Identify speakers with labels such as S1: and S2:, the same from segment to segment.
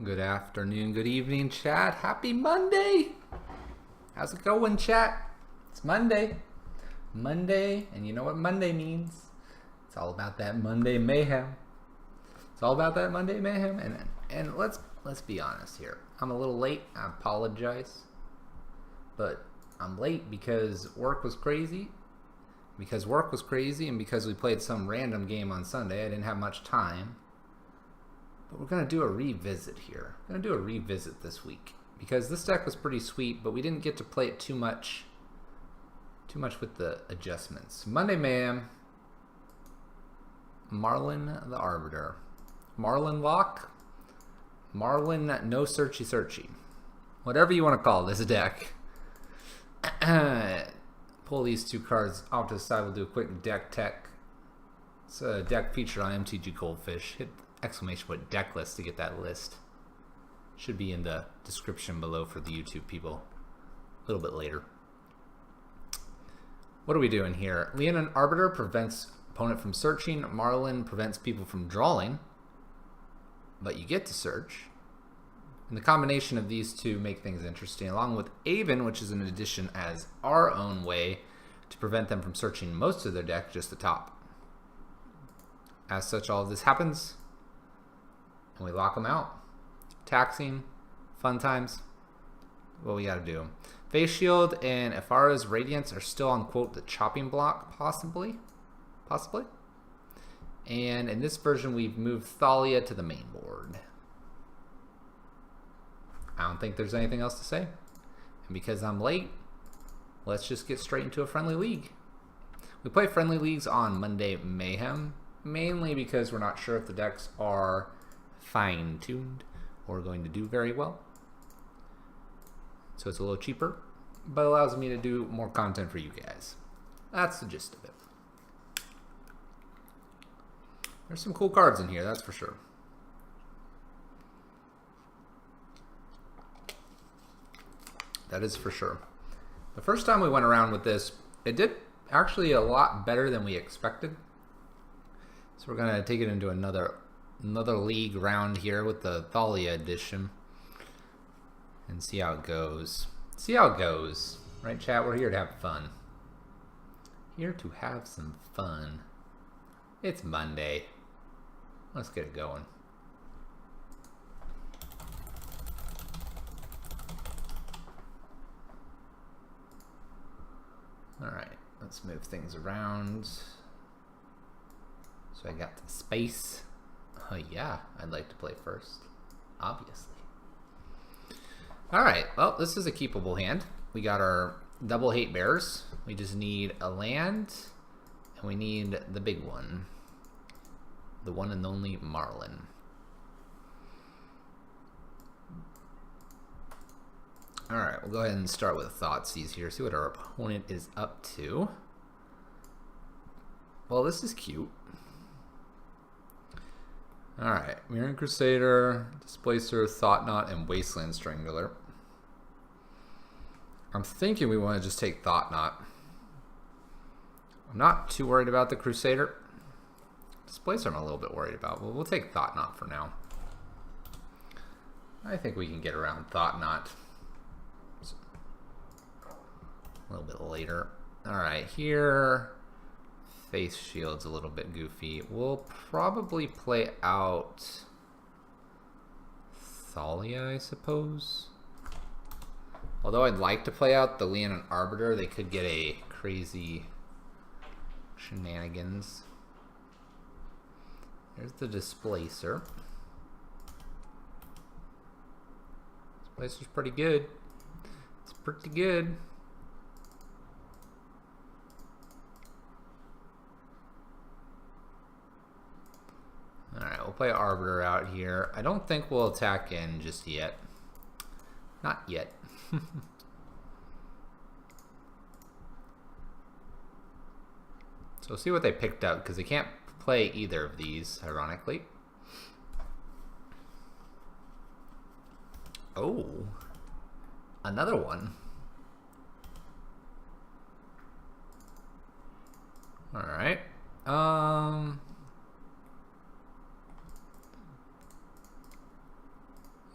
S1: Good afternoon, good evening, chat. Happy Monday! How's it going, chat? It's Monday. Monday, and you know what Monday means. It's all about that Monday mayhem. It's all about that Monday mayhem. And let's be honest here. I'm a little late. I apologize. But I'm late because work was crazy. And because we played some random game on Sunday, I didn't have much time. But we're going to do a revisit here. We're going to do a revisit this week. Because this deck was pretty sweet, but we didn't get to play it too much with the adjustments. Monday Mayhem. Maralen the Arbiter. Maralen Lock. Maralen No Searchy Searchy. Whatever you want to call this deck. Pull these two cards off to the side. We'll do a quick deck tech. It's a deck featured on MTG Goldfish. Hit exclamation point deck list to get that list. Should be in the description below for the YouTube people a little bit later. What are we doing here? Leonin Arbiter prevents opponent from searching. Maralen prevents people from drawing, but you get to search. And the combination of these two make things interesting, along with Aven, which is an addition as our own way to prevent them from searching most of their deck, just the top. As such, all of this happens, and we lock them out. Taxing, fun times, what we gotta do. Face Shield and Ifara's Radiance are still on, quote, the chopping block, possibly. And in this version, we've moved Thalia to the main board. I don't think there's anything else to say. And because I'm late, let's just get straight into a friendly league. We play friendly leagues on Monday Mayhem, mainly because we're not sure if the decks are fine-tuned or going to do very well. So it's a little cheaper, but allows me to do more content for you guys. That's the gist of it. There's some cool cards in here, that's for sure. That is for sure. The first time we went around with this, it did actually a lot better than we expected. So we're gonna take it into another league round here with the Thalia edition and see how it goes. Right, chat? We're here to have fun. Here to have some fun. It's Monday. Let's get it going. Alright, let's move things around. So I got the space. Oh yeah, I'd like to play first, obviously. Alright, well, this is a keepable hand. We got our double hate bears. We just need a land, and we need the big one. The one and only Maralen. Alright, we'll go ahead and start with Thoughtseize here, see what our opponent is up to. Well, this is cute. Alright, Mirran Crusader, Displacer, Thought-Knot, and Wasteland Strangler. I'm thinking we want to just take Thought-Knot. I'm not too worried about the Crusader. Displacer I'm a little bit worried about. Well, we'll take Thought-Knot for now. I think we can get around Thought-Knot a little bit later. Alright, here Face Shield's a little bit goofy. We'll probably play out Thalia, I suppose. Although I'd like to play out the Leonin Arbiter, they could get a crazy shenanigans. There's the Displacer. Displacer's pretty good. It's pretty good. Alright, we'll play Arbiter out here. I don't think we'll attack in just yet. Not yet. So we'll see what they picked up, because they can't play either of these, ironically. Oh, another one. Alright.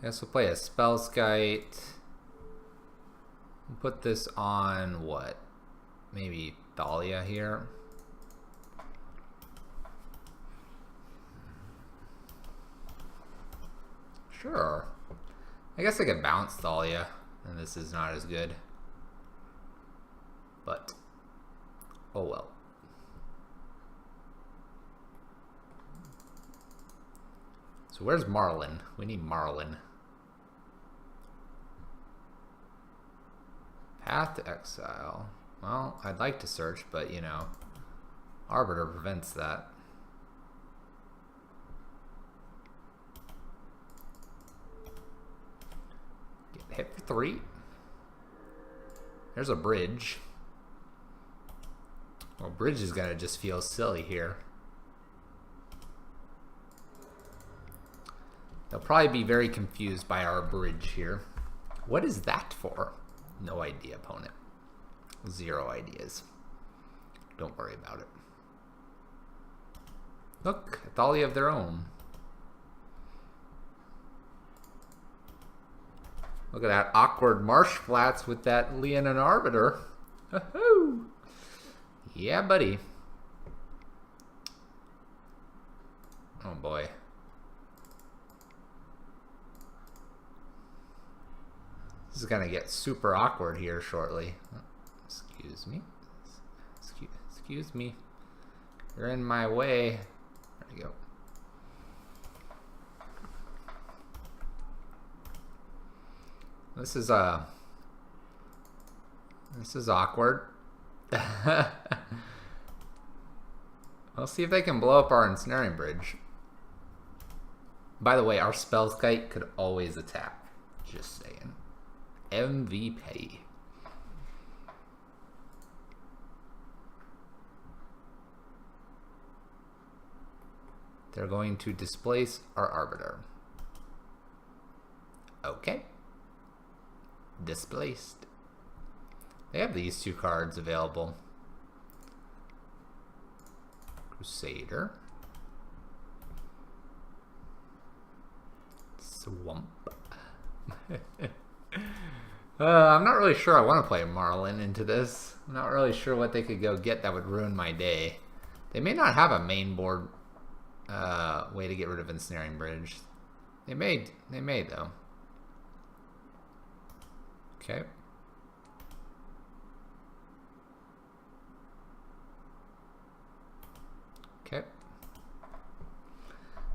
S1: Guess we'll play a Spellskite. We'll put this on what? Maybe Thalia here. Sure. I guess I could bounce Thalia, and this is not as good. But, oh well. So where's Maralen? We need Maralen. Path to Exile. Well, I'd like to search, but you know, Arbiter prevents that. Get hit for 3. There's a bridge. Well, bridge is gonna just feel silly here. They'll probably be very confused by our bridge here. What is that for? No idea, opponent. 0 ideas. Don't worry about it. Look, a Thalia of their own. Look at that awkward marsh flats with that Leon and Arbiter. Woohoo! Yeah, buddy. Oh boy. This is gonna get super awkward here shortly. Excuse me. Excuse me. You're in my way. There we go. This is awkward. Let's see if they can blow up our ensnaring bridge. By the way, our Spellskite could always attack. Just saying. MVP. They're going to displace our Arbiter. Okay. Displaced. They have these 2 cards available. Crusader. Swamp. I'm not really sure I want to play Maralen into this. I'm not really sure what they could go get that would ruin my day. They may not have a main board way to get rid of Ensnaring Bridge. They may though. Okay. Okay.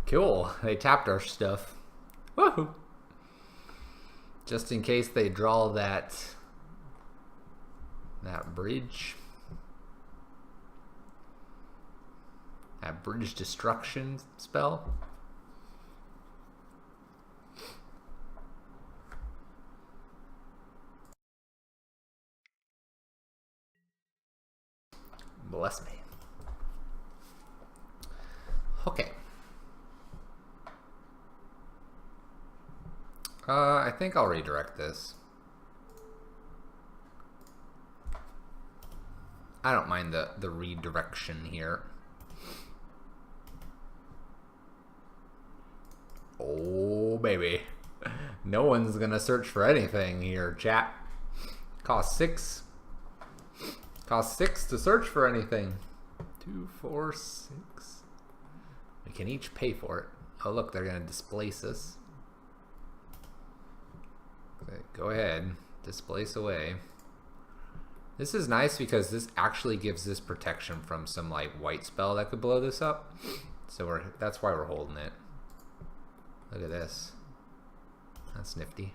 S1: Cool. They tapped our stuff. Woohoo! Just in case they draw that bridge. That bridge destruction spell. Bless me. Okay. I think I'll redirect this. I don't mind the redirection here. Oh, baby. No one's gonna search for anything here, chat. Cost 6. Cost 6 to search for anything. 2, 4, 6. We can each pay for it. Oh, look, they're gonna displace us. Okay, go ahead. Displace away. This is nice because this actually gives this protection from some like white spell that could blow this up. So that's why we're holding it. Look at this. That's nifty.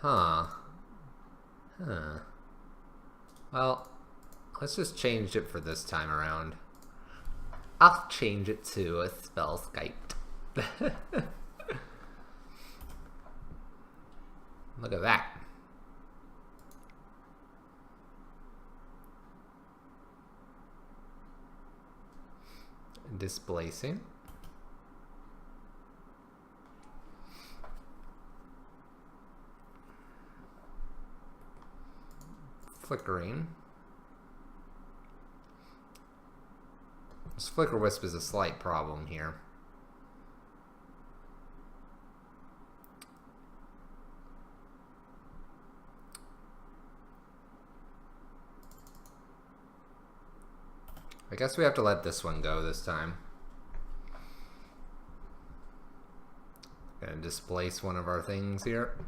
S1: Huh. Well, let's just change it for this time around. I'll change it to a Spellskite. Look at that. Displacing. Flickering. This Flicker Wisp is a slight problem here. I guess we have to let this one go this time. Gonna displace one of our things here.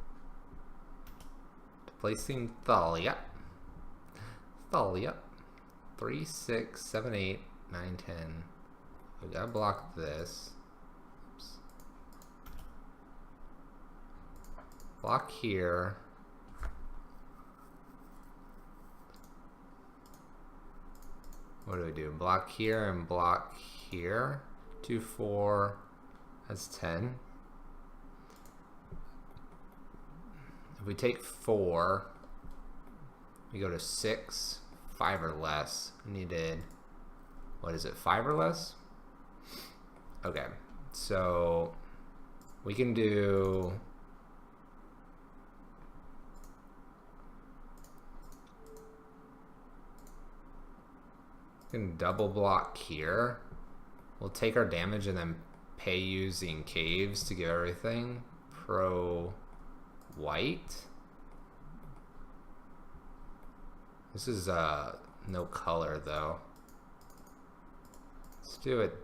S1: Displacing Thalia. Thalia. 3, 6, 7, 8, 9, 10. We gotta block this. Oops. Block here. What do we do? Block here and block here. 2, 4. That's 10. If we take 4, we go to 6, 5 or less. We needed, what is it, 5 or less? Okay, so we can do double block here. We'll take our damage and then pay using caves to give everything. Pro white. This is no color though. Let's do it.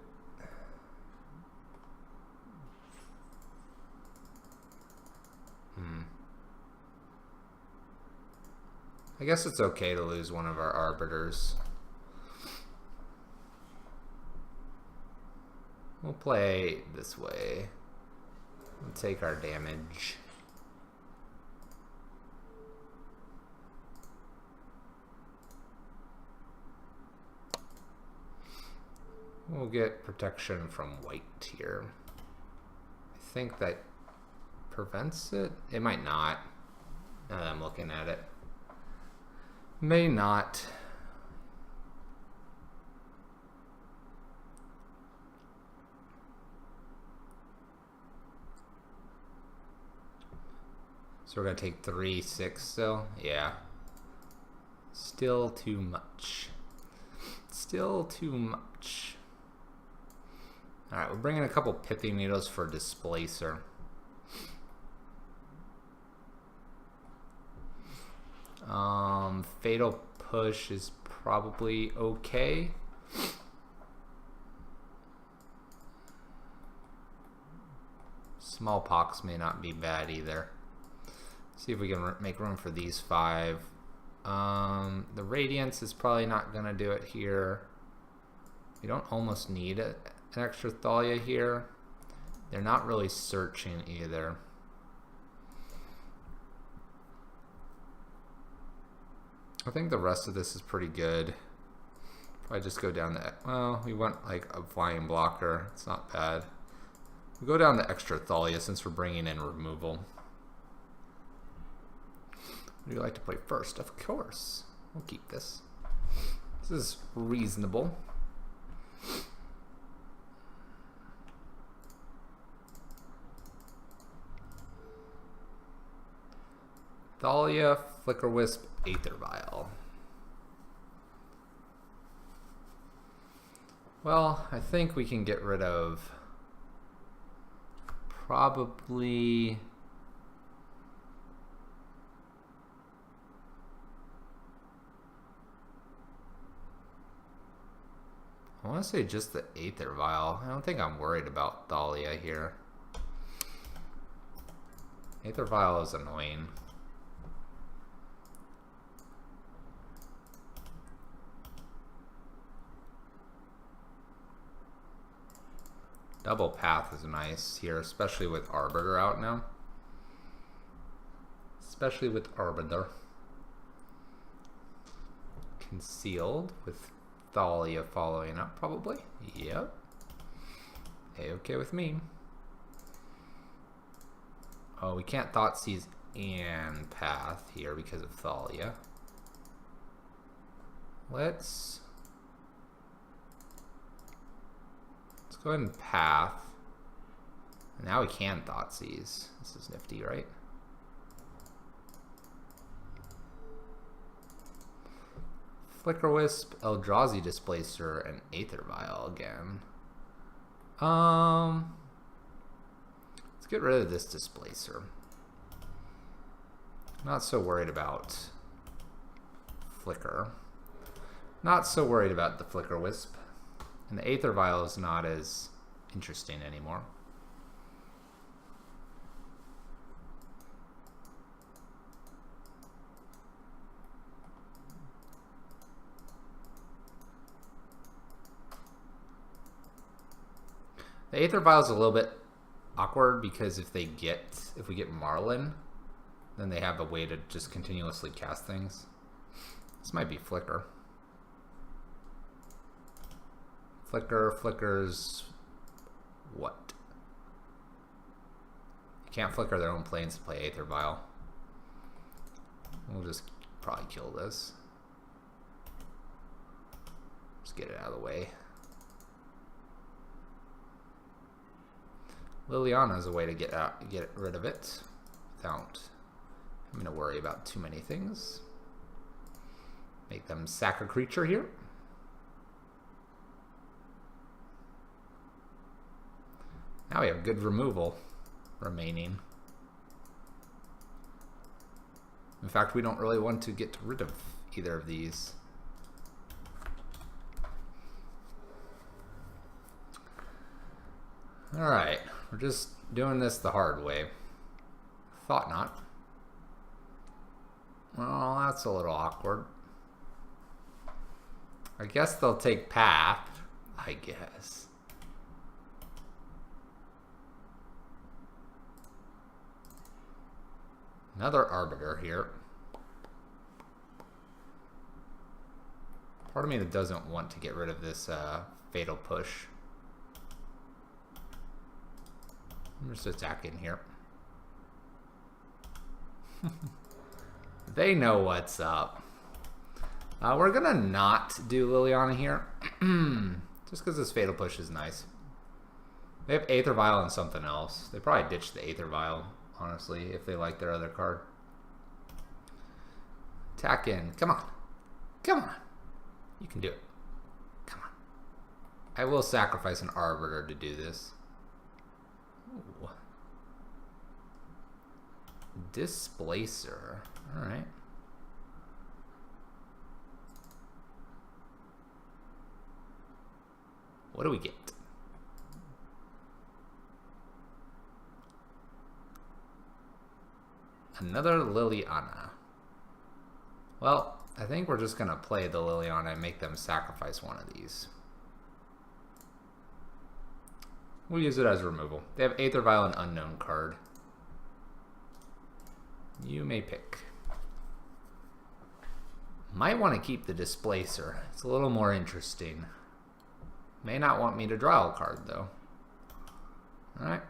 S1: I guess it's okay to lose one of our arbiters. We'll play this way. We'll take our damage. We'll get protection from white here. I think that prevents it. It might not. Now that I'm looking at it. May not. So we're gonna take 3, 6 still? Yeah. Still too much. Still too much. Alright, we're bringing a couple Pithy Needles for Displacer. Fatal Push is probably okay. Smallpox may not be bad either. See if we can make room for these 5. The Radiance is probably not going to do it here. We don't almost need an extra Thalia here. They're not really searching either. I think the rest of this is pretty good. Probably just go down the, well, we want like a flying blocker. It's not bad. We go down the extra Thalia since we're bringing in removal. What do you like to play first? Of course. We'll keep this. This is reasonable. Thalia, Flicker Wisp, Aether Vial. Well, I think we can get rid of probably I want to say just the Aether Vial. I don't think I'm worried about Thalia here. Aether Vial is annoying. Double Path is nice here, especially with Arbiter out now. Especially with Arbiter. Concealed with Thalia following up, probably. Yep. A-okay with me. Oh, we can't Thoughtseize and Path here because of Thalia. Let's go ahead and Path. Now we can Thoughtseize. This is nifty, right? Flicker Wisp, Eldrazi Displacer, and Aether Vial again. Let's get rid of this Displacer. Not so worried about Flicker. Not so worried about the Flicker Wisp. And the Aether Vial is not as interesting anymore. The Aether Vial is a little bit awkward because if we get Maralen, then they have a way to just continuously cast things. This might be Flicker. Flickers what? You can't flicker their own planes to play Aether Vial. We'll just probably kill this. Just get it out of the way. Liliana is a way to get rid of it without having to worry about too many things. Make them sack a creature here. Now we have good removal remaining. In fact, we don't really want to get rid of either of these. Alright, we're just doing this the hard way. Thought not. Well, that's a little awkward. I guess they'll take Path, I guess. Another Arbiter here. Part of me that doesn't want to get rid of this Fatal Push. I'm just attacking here. They know what's up. We're gonna not do Liliana here. Just because this Fatal Push is nice. They have Aether Vial and something else. They probably ditched the Aether Vial, honestly, if they like their other card. Attack in. Come on. Come on. You can do it. Come on. I will sacrifice an Arbiter to do this. Ooh. Displacer. Alright. What do we get? Another Liliana. Well, I think we're just going to play the Liliana and make them sacrifice one of these. We'll use it as removal. They have Aether Vial, an unknown card. You may pick. Might want to keep the Displacer. It's a little more interesting. May not want me to draw a card, though. Alright.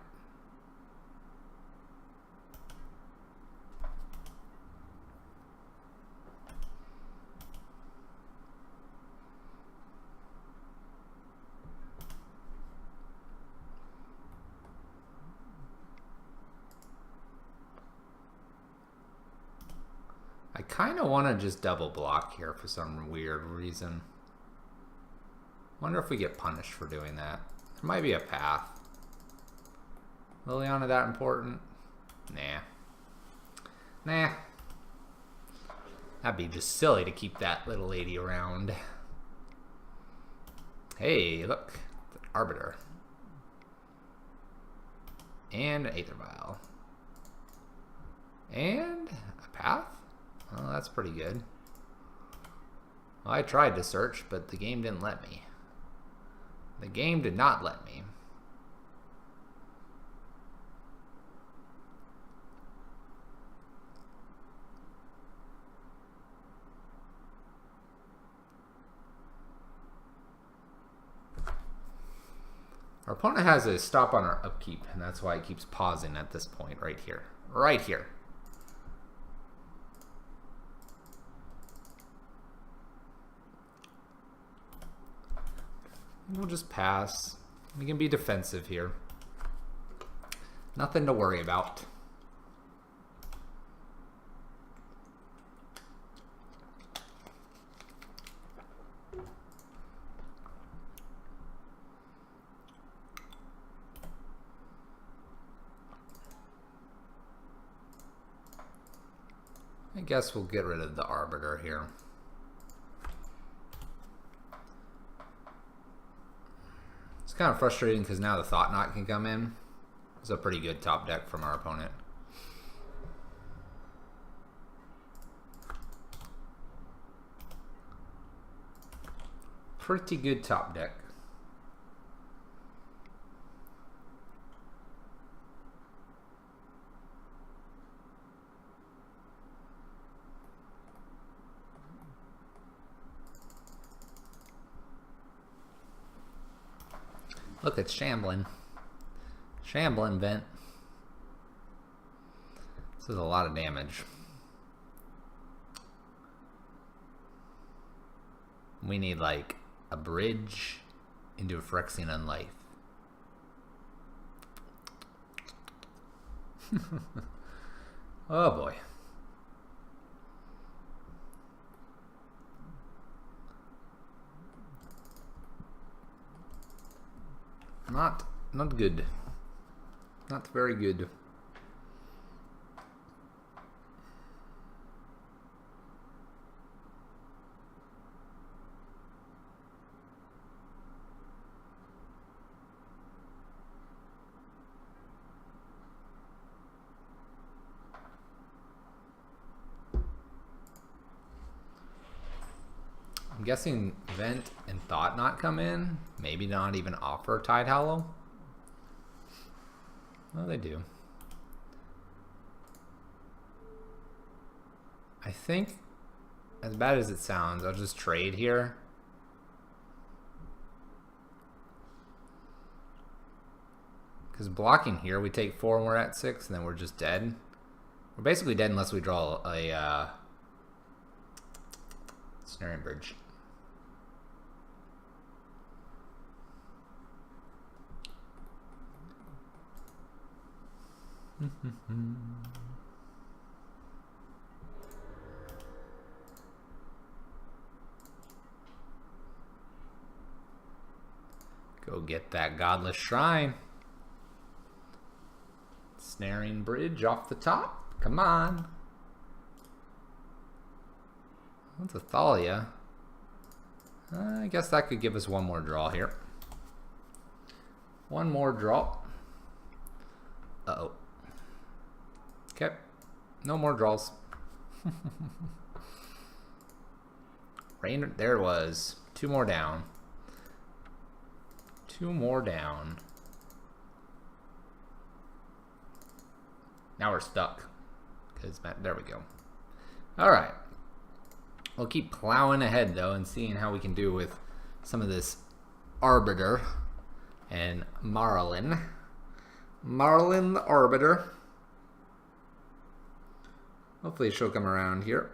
S1: I kind of want to just double block here for some weird reason. Wonder if we get punished for doing that. There might be a path. Liliana that important? Nah. Nah. That'd be just silly to keep that little lady around. Hey, look. Arbiter. And an Aether Vial. And a path? Well, that's pretty good. Well, I tried to search, but the game didn't let me. The game did not let me. Our opponent has a stop on our upkeep, and that's why it keeps pausing at this point right here. Right here. We'll just pass. We can be defensive here. Nothing to worry about. guess we'll get rid of the Arbiter here. It's kind of frustrating because now the Thought Knot can come in. It's a pretty good top deck from our opponent. Pretty good top deck. Look, it's shambling. Shambling vent. This is a lot of damage. We need like a bridge into a Phyrexian Unlife. Oh boy. Not good. Not very good. I'm guessing Vent and Thought Knot come in. Maybe not even offer Tide Hollow. Oh, they do. I think, as bad as it sounds, I'll just trade here. Because blocking here, we take 4 and we're at 6, and then we're just dead. We're basically dead unless we draw a Snaring Bridge. Go get that Godless Shrine. Snaring Bridge off the top. Come on. That's a Thalia. I guess that could give us one more draw here. One more draw. Uh-oh. Okay. No more draws. Rain, there it was. 2 more down. 2 more down. Now we're stuck. There we go. Alright. We'll keep plowing ahead though and seeing how we can do with some of this Arbiter and Maralen. Maralen the Arbiter. Hopefully she'll come around here.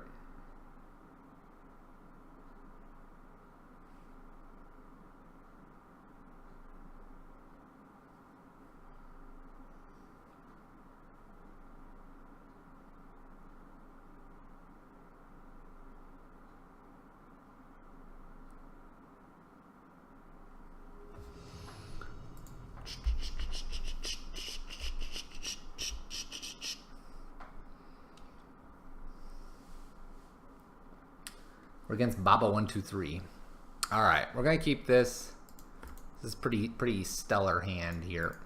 S1: We're against Baba 123. All right, we're gonna keep this. This is pretty stellar hand here.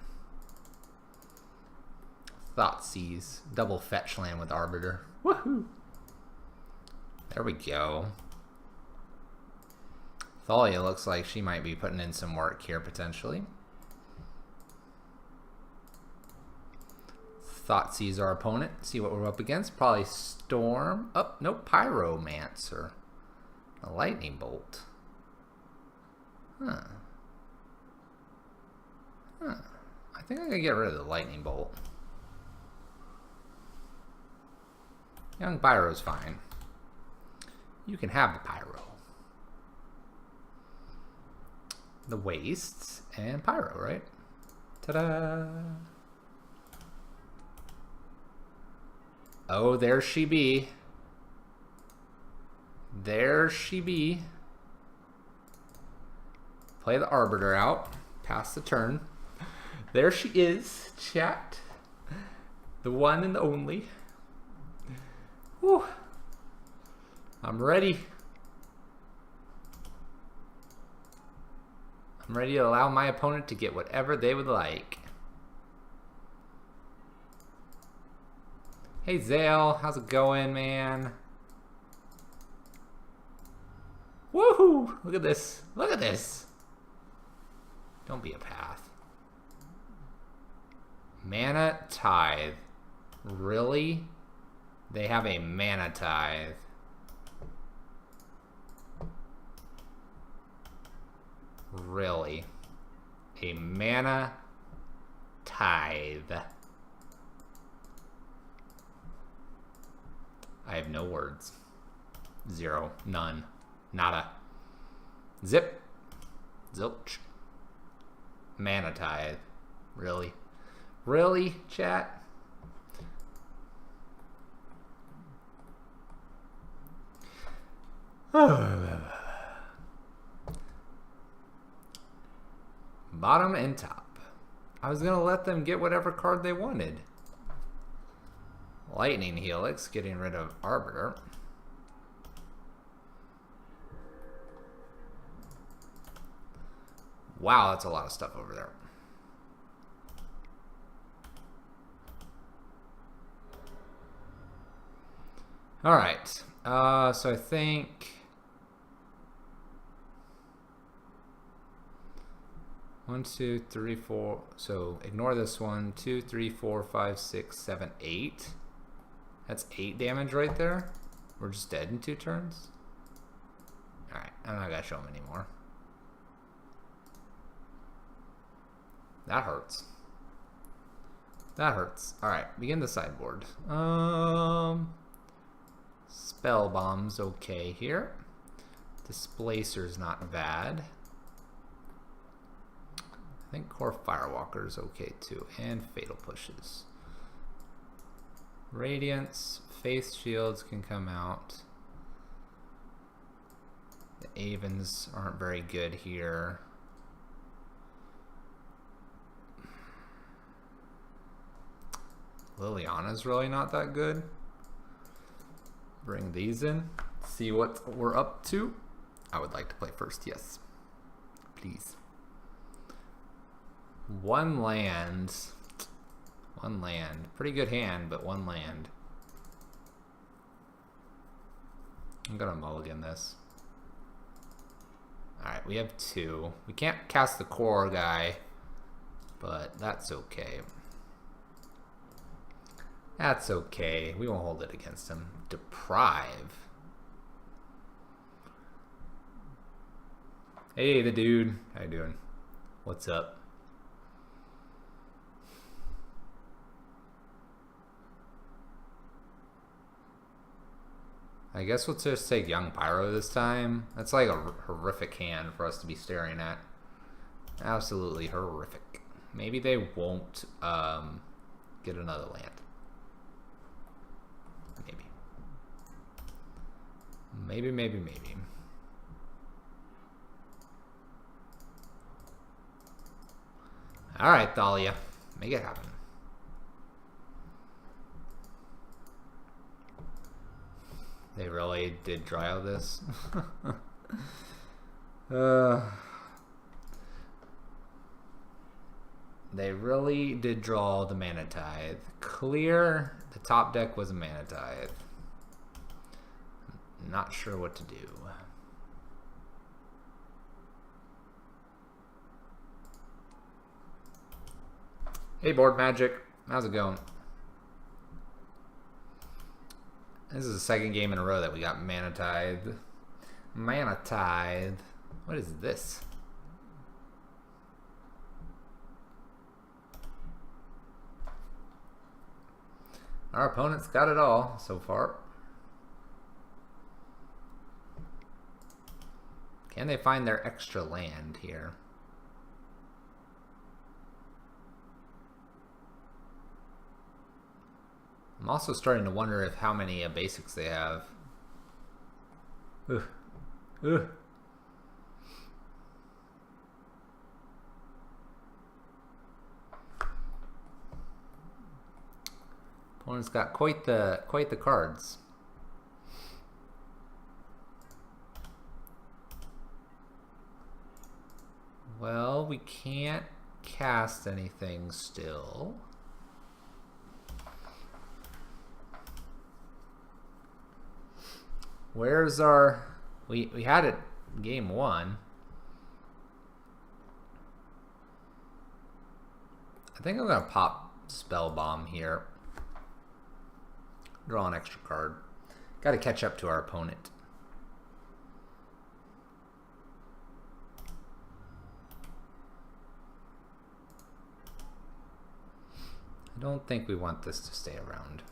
S1: Thoughtseize, double fetch land with Arbiter. Woohoo! There we go. Thalia looks like she might be putting in some work here potentially. Thoughtseize our opponent. See what we're up against. Probably Storm. Oh, no, Pyromancer. A lightning bolt. Huh. I think I'm gonna get rid of the lightning bolt. Young Pyro's fine. You can have the Pyro. The Wastes and Pyro, right? Ta-da! Oh, there she be. There she be. Play the Arbiter out. Pass the turn. There she is, chat. The one and only. Whew. I'm ready. I'm ready to allow my opponent to get whatever they would like. Hey Zale, how's it going, man? Woohoo! Look at this. Look at this. Don't be a path. Mana Tithe. Really? They have a Mana Tithe. Really? A Mana Tithe. I have no words. Zero. None. Nada. Zip. Zilch. Mana Tithe. Really? Really, chat? Bottom and top. I was gonna let them get whatever card they wanted. Lightning Helix, getting rid of Arbiter. Wow, that's a lot of stuff over there. All right, so I think 1, 2, 3, 4. So ignore this one. 2, 3, 4, 5, 6, 7, 8. That's 8 damage right there. We're just dead in 2 turns. All right, I'm not gonna show him anymore. That hurts. That hurts. All right, begin the sideboard. Spell Bomb's okay here. Displacer's not bad. I think Core Firewalker's okay too, and Fatal Pushes. Radiance, Faith Shields can come out. The Avens aren't very good here. Liliana's really not that good. Bring these in, see what we're up to. I would like to play first, yes. Please. 1 land. 1 land. Pretty good hand, but 1 land. I'm gonna mulligan this. Alright, we have 2. We can't cast the core guy, but that's okay. That's okay. We won't hold it against him. Deprive. Hey, the dude. How you doing? What's up? I guess we'll just take Young Pyro this time. That's like a horrific hand for us to be staring at. Absolutely horrific. Maybe they won't get another land. Maybe. All right, Thalia. Make it happen. They really did dry out this. They really did draw the Mana Tithe. Clear. The top deck was a Mana Tithe. Not sure what to do. Hey, Board Magic. How's it going? This is the 2nd game in a row that we got Mana Tithe. Mana Tithe. What is this? Our opponent's got it all so far. Can they find their extra land here? I'm also starting to wonder if how many basics they have. Ugh. Ugh. Opponent's got quite the cards. Well, we can't cast anything still. Where's our... We had it game 1. I think I'm going to pop Spell Bomb here. Draw an extra card. Got to catch up to our opponent. I don't think we want this to stay around.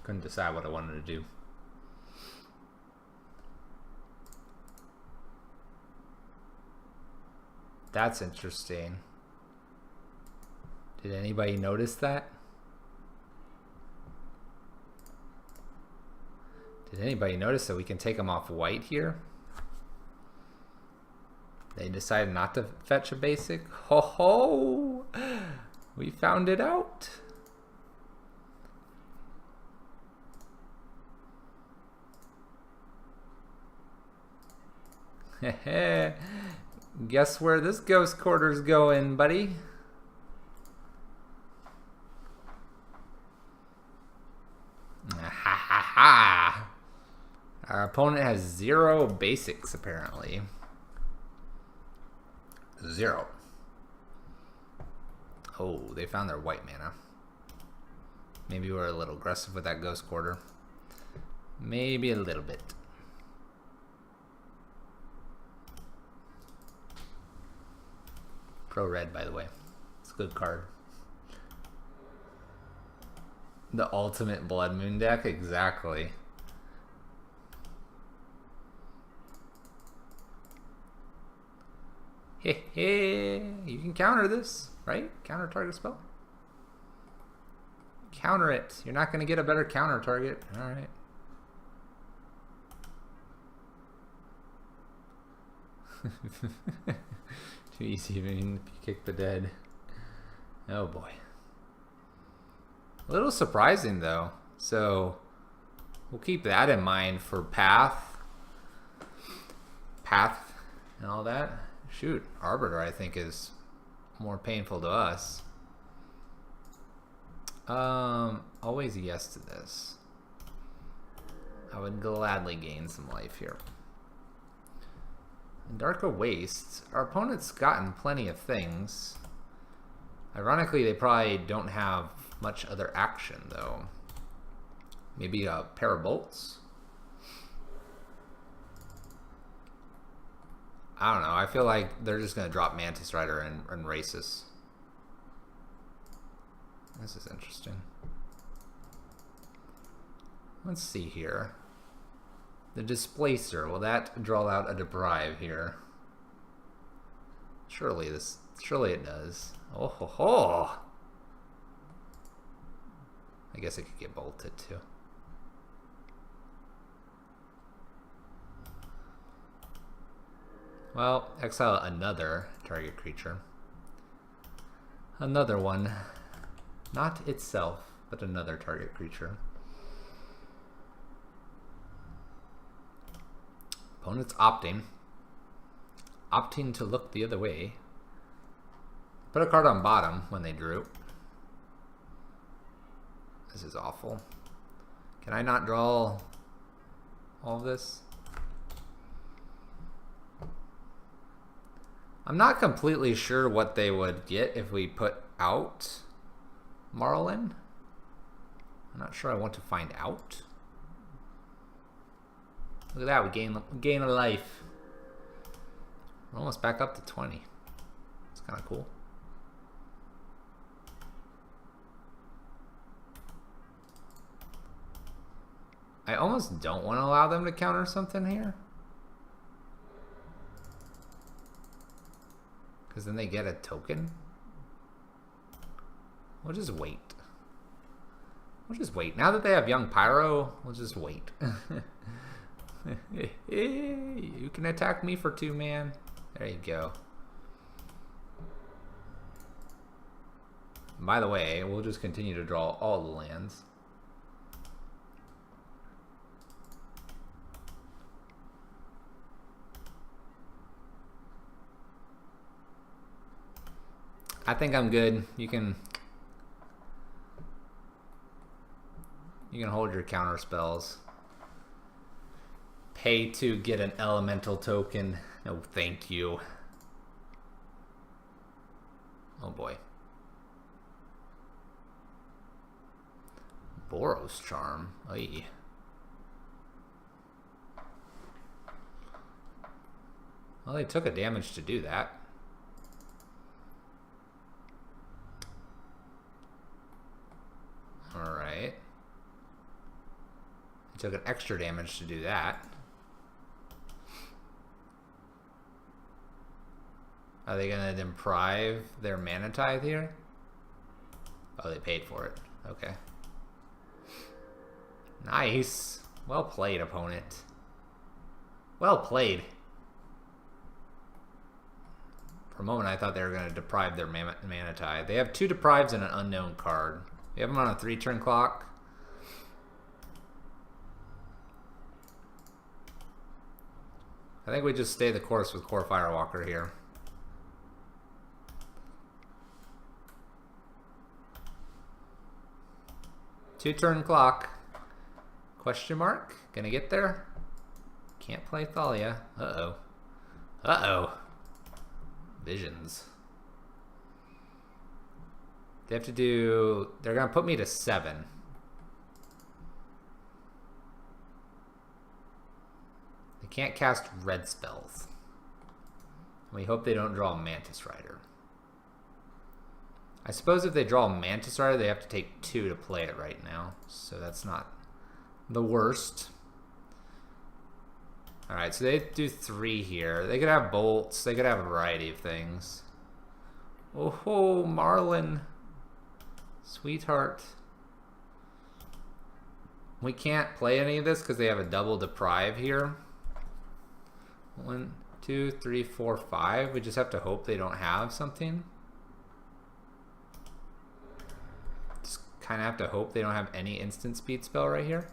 S1: Couldn't decide what I wanted to do. That's interesting. Did anybody notice that? Did anybody notice that we can take them off white here? They decided not to fetch a basic. Ho ho! We found it out. Guess where this ghost quarter's going, buddy? Ha ha ha! Our opponent has 0 basics, apparently. 0. Oh, they found their white mana. Maybe we're a little aggressive with that ghost quarter. Maybe a little bit. Pro red, by the way. It's a good card. The ultimate Blood Moon deck? Exactly. Hey, hey, you can counter this, right? Counter target spell? Counter it. You're not going to get a better counter target. All right. Too easy even if you kick the dead. Oh boy. A little surprising though. So we'll keep that in mind for path and all that. Shoot, Arbiter I think is more painful to us. Always yes to this. I would gladly gain some life here. In Darker Wastes, our opponent's gotten plenty of things. Ironically, they probably don't have much other action, though. Maybe a pair of bolts? I don't know. I feel like they're just going to drop Mantis Rider and race us. This is interesting. Let's see here. The Displacer, will that draw out a Deprive here? Surely it does. Oh ho ho! I guess it could get bolted too. Well, exile another target creature. Another one. Not itself, but another target creature. Opponent's opting to look the other way. Put a card on bottom when they drew. This is awful. Can I not draw all of this? I'm not completely sure what they would get if we put out Maralen. I'm not sure I want to find out. Look at that, we gain a life. We're almost back up to 20. It's kind of cool. I almost don't want to allow them to counter something here. Because then they get a token. We'll just wait. We'll just wait. Now that they have Young Pyro, we'll just wait. You can attack me for 2, man. There you go. By the way, we'll just continue to draw all the lands. I think I'm good. You can hold your counter spells. Pay to get an elemental token. No, thank you. Oh boy. Boros Charm. Oy. Well, they took a damage to do that. Alright. They took an extra damage to do that. Are they gonna deprive their mana tithe here? Oh, they paid for it. Okay. Nice. Well played, opponent. Well played. For a moment, I thought they were going to deprive their mana tithe. They have 2 deprives and an unknown card. We have them on a 3-turn clock. I think we just stay the course with Core Firewalker here. Two-turn clock. Question mark? Gonna get there? Can't play Thalia. Uh-oh. Uh-oh. Visions. They have to do... They're gonna put me to 7. They can't cast red spells. We hope they don't draw a Mantis Rider. I suppose if they draw a Mantis Rider, they have to take 2 to play it right now. So that's not the worst. Alright, so they do 3 here. They could have bolts. They could have a variety of things. Oh, Maralen. Sweetheart. We can't play any of this because they have a double deprive here. 1, 2, 3, 4, 5. We just have to hope they don't have something. Just kind of have to hope they don't have any instant speed spell right here.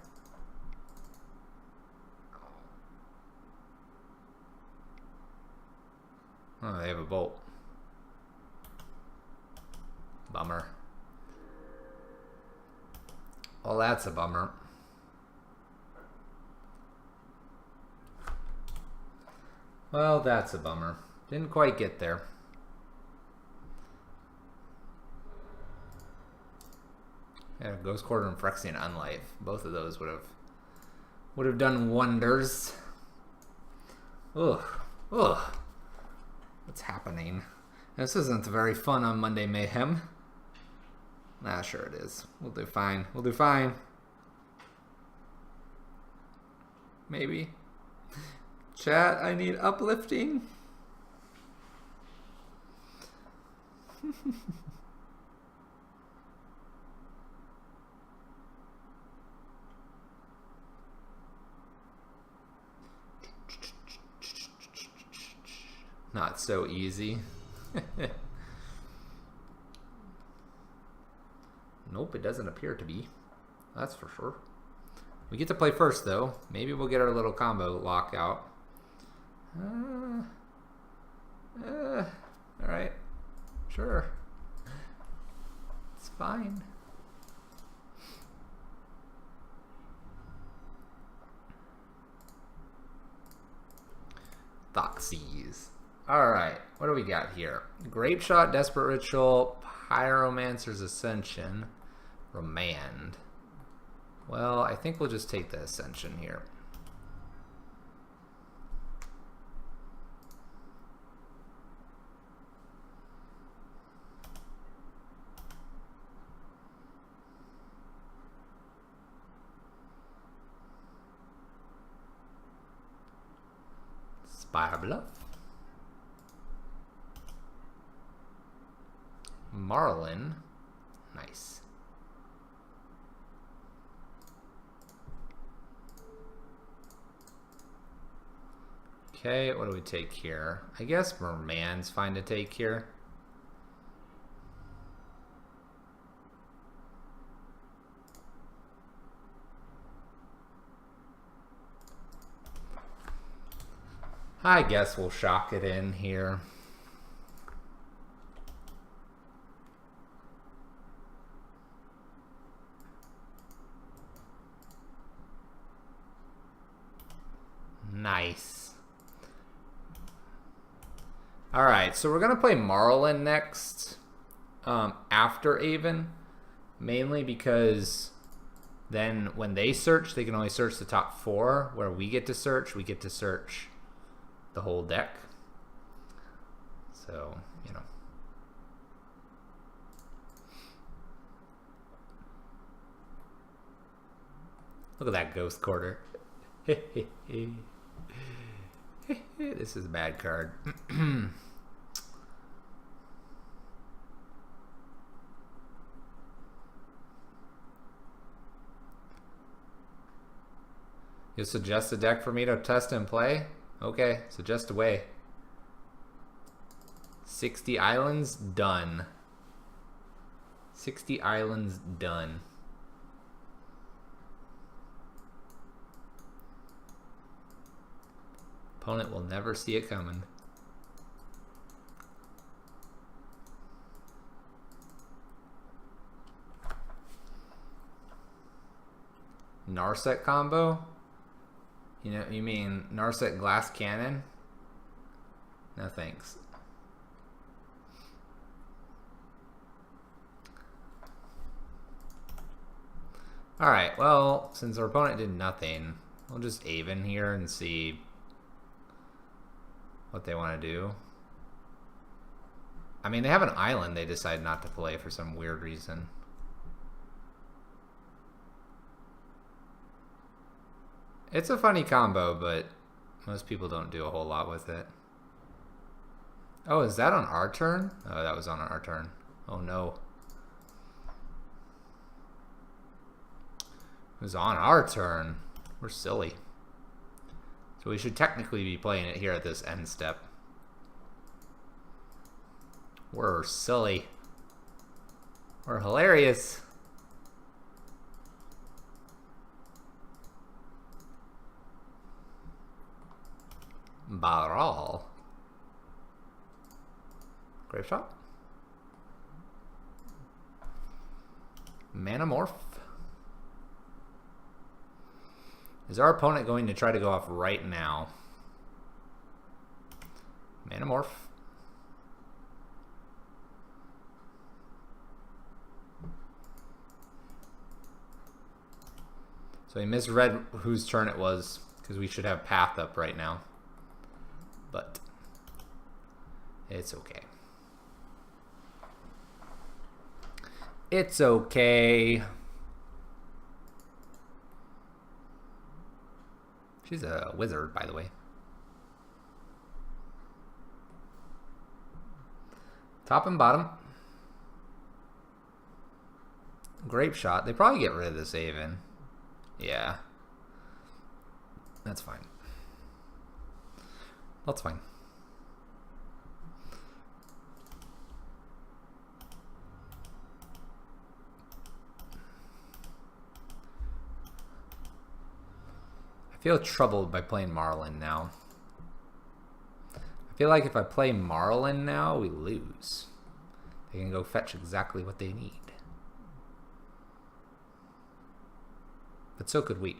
S1: Oh, they have a bolt. Bummer. Well, that's a bummer. Well, that's a bummer. Didn't quite get there. Yeah, Ghost Quarter and Phyrexian Unlife. Both of those would have done wonders. Ugh. Ugh. What's happening? This isn't very fun on Monday Mayhem. Nah, sure it is. We'll do fine. We'll do fine. Maybe. Chat, I need uplifting. Not so easy. Nope, it doesn't appear to be. That's for sure. We get to play first, though. Maybe we'll get our little combo lockout. Alright. Sure. It's fine. Thoxes. Alright, what do we got here? Grape Shot, Desperate Ritual, Pyromancer's Ascension, Remand. Well, I think we'll just take the Ascension here. Spire Bluff. Maralen. Nice. Okay, what do we take here? I guess Merman's fine to take here. I guess we'll shock it in here. Nice. Alright, so we're going to play Maralen next after Avon. Mainly because then when they search, they can only search the top 4. Where we get to search the whole deck. So, you know. Look at that Ghost Quarter. This is a bad card. You'll suggest a deck for me to test and play? Okay, suggest away. 60 islands, done. 60 islands, done. Opponent will never see it coming. Narset combo? You know, you mean Narset Glass Cannon? No thanks. Alright, well, since our opponent did nothing, we'll just Avon here and see what they want to do. I mean, they have an island they decide not to play for some weird reason. It's a funny combo, but most people don't do a whole lot with it. Oh, is that on our turn? Oh, that was on our turn. Oh no. It was on our turn. We're silly. So we should technically be playing it here at this end step. We're silly. We're hilarious. Maralen. Grave Shot. Manamorph. Is our opponent going to try to go off right now? Manamorph. So he misread whose turn it was, because we should have Path up right now. But it's okay. It's okay. She's a wizard, by the way. Top and bottom. Grape Shot. They probably get rid of this Avon. Yeah. That's fine. That's fine. I feel troubled by playing Maralen now. I feel like if I play Maralen now, we lose. They can go fetch exactly what they need. But so could we.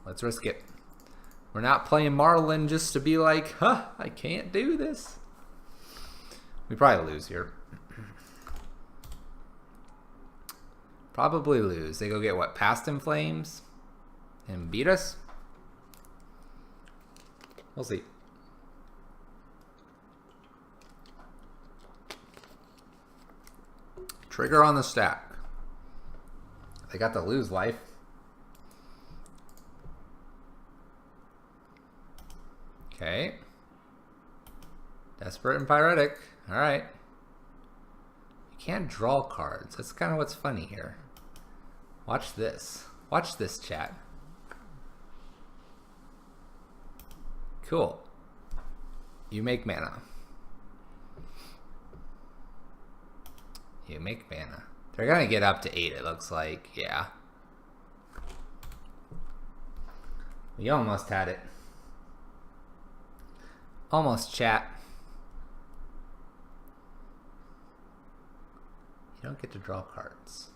S1: Let's risk it. We're not playing Maralen just to be like, huh, I can't do this. We probably lose here. Probably lose. They go get what? Past in Flames? And beat us? We'll see. Trigger on the stack. They got to lose life. Okay. Desperate and Pyretic. Alright. You can't draw cards. That's kind of what's funny here. Watch this. Watch this, chat. Cool. You make mana. You make mana. They're gonna get up to 8, it looks like. Yeah. We almost had it. Almost, chat. You don't get to draw cards.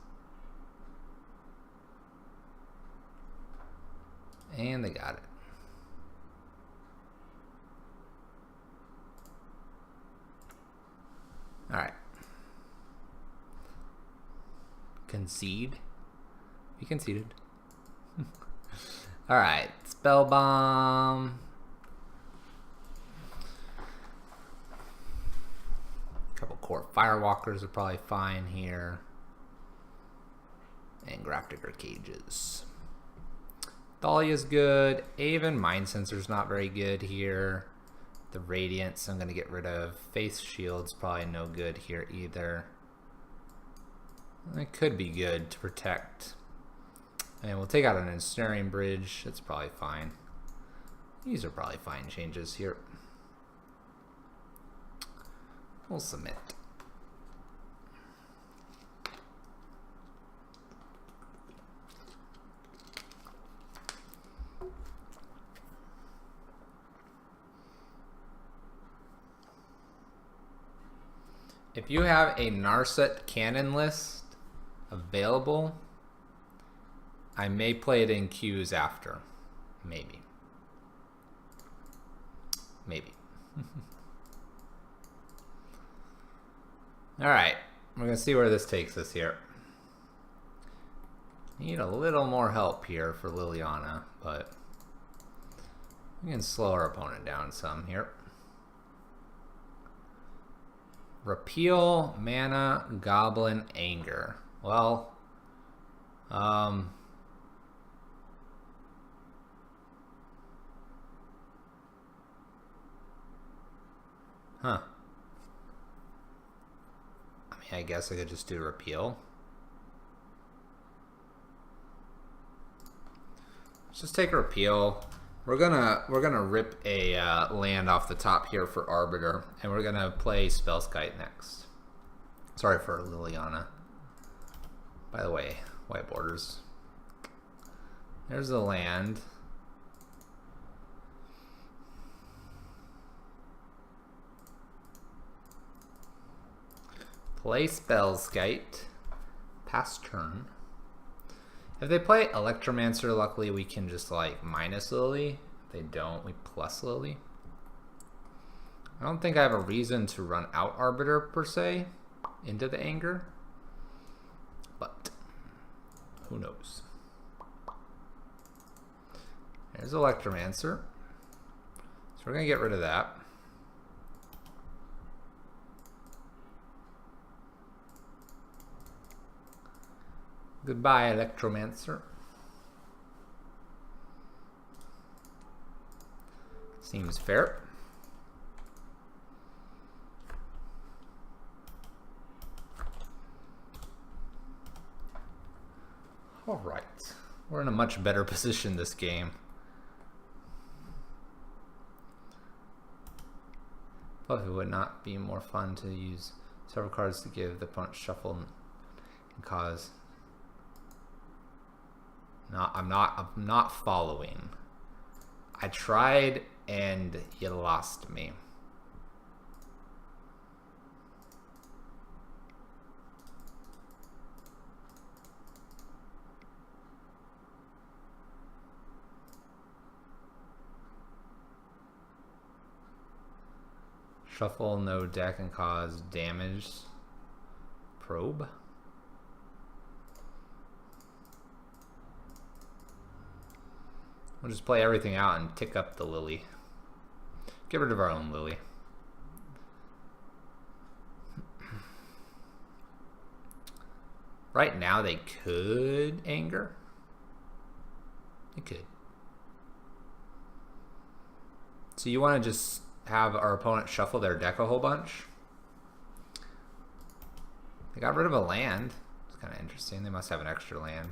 S1: And they got it. Alright. Concede. We conceded. Alright. Spell bomb. Couple core firewalkers are probably fine here. And Grafdigger cages. Thalia's good. Aven Mind Sensor's not very good here. The Radiance I'm going to get rid of. Face Shield's probably no good here either. It could be good to protect. And we'll take out an Ensnaring Bridge. That's probably fine. These are probably fine changes here. We'll submit. If you have a Narset cannon list available, I may play it in queues after. Maybe. Maybe. Alright, we're going to see where this takes us here. Need a little more help here for Liliana, but we can slow our opponent down some here. Repeal, Mana, Goblin, Anger. Well, huh. I guess I could just do repeal. Let's just take a repeal. We're gonna rip a land off the top here for Arbiter, and we're gonna play Spellskite next. Sorry for Liliana. By the way, white borders. There's the land. Play Spellskite. Pass turn. If they play Electromancer, luckily we can just like minus Lily. If they don't, we plus Lily. I don't think I have a reason to run out Arbiter per se into the Anger, but who knows. There's Electromancer. So we're gonna get rid of that. Goodbye, Electromancer. Seems fair. All right. We're in a much better position this game. But it would not be more fun to use several cards to give the opponent shuffle and cause. No, I'm not following. I tried and you lost me. Shuffle no deck and cause damage. Probe. We'll just play everything out and tick up the Lily. Get rid of our own Lily. Right now they could Anger. They could. So you want to just have our opponent shuffle their deck a whole bunch? They got rid of a land. It's kind of interesting. They must have an extra land.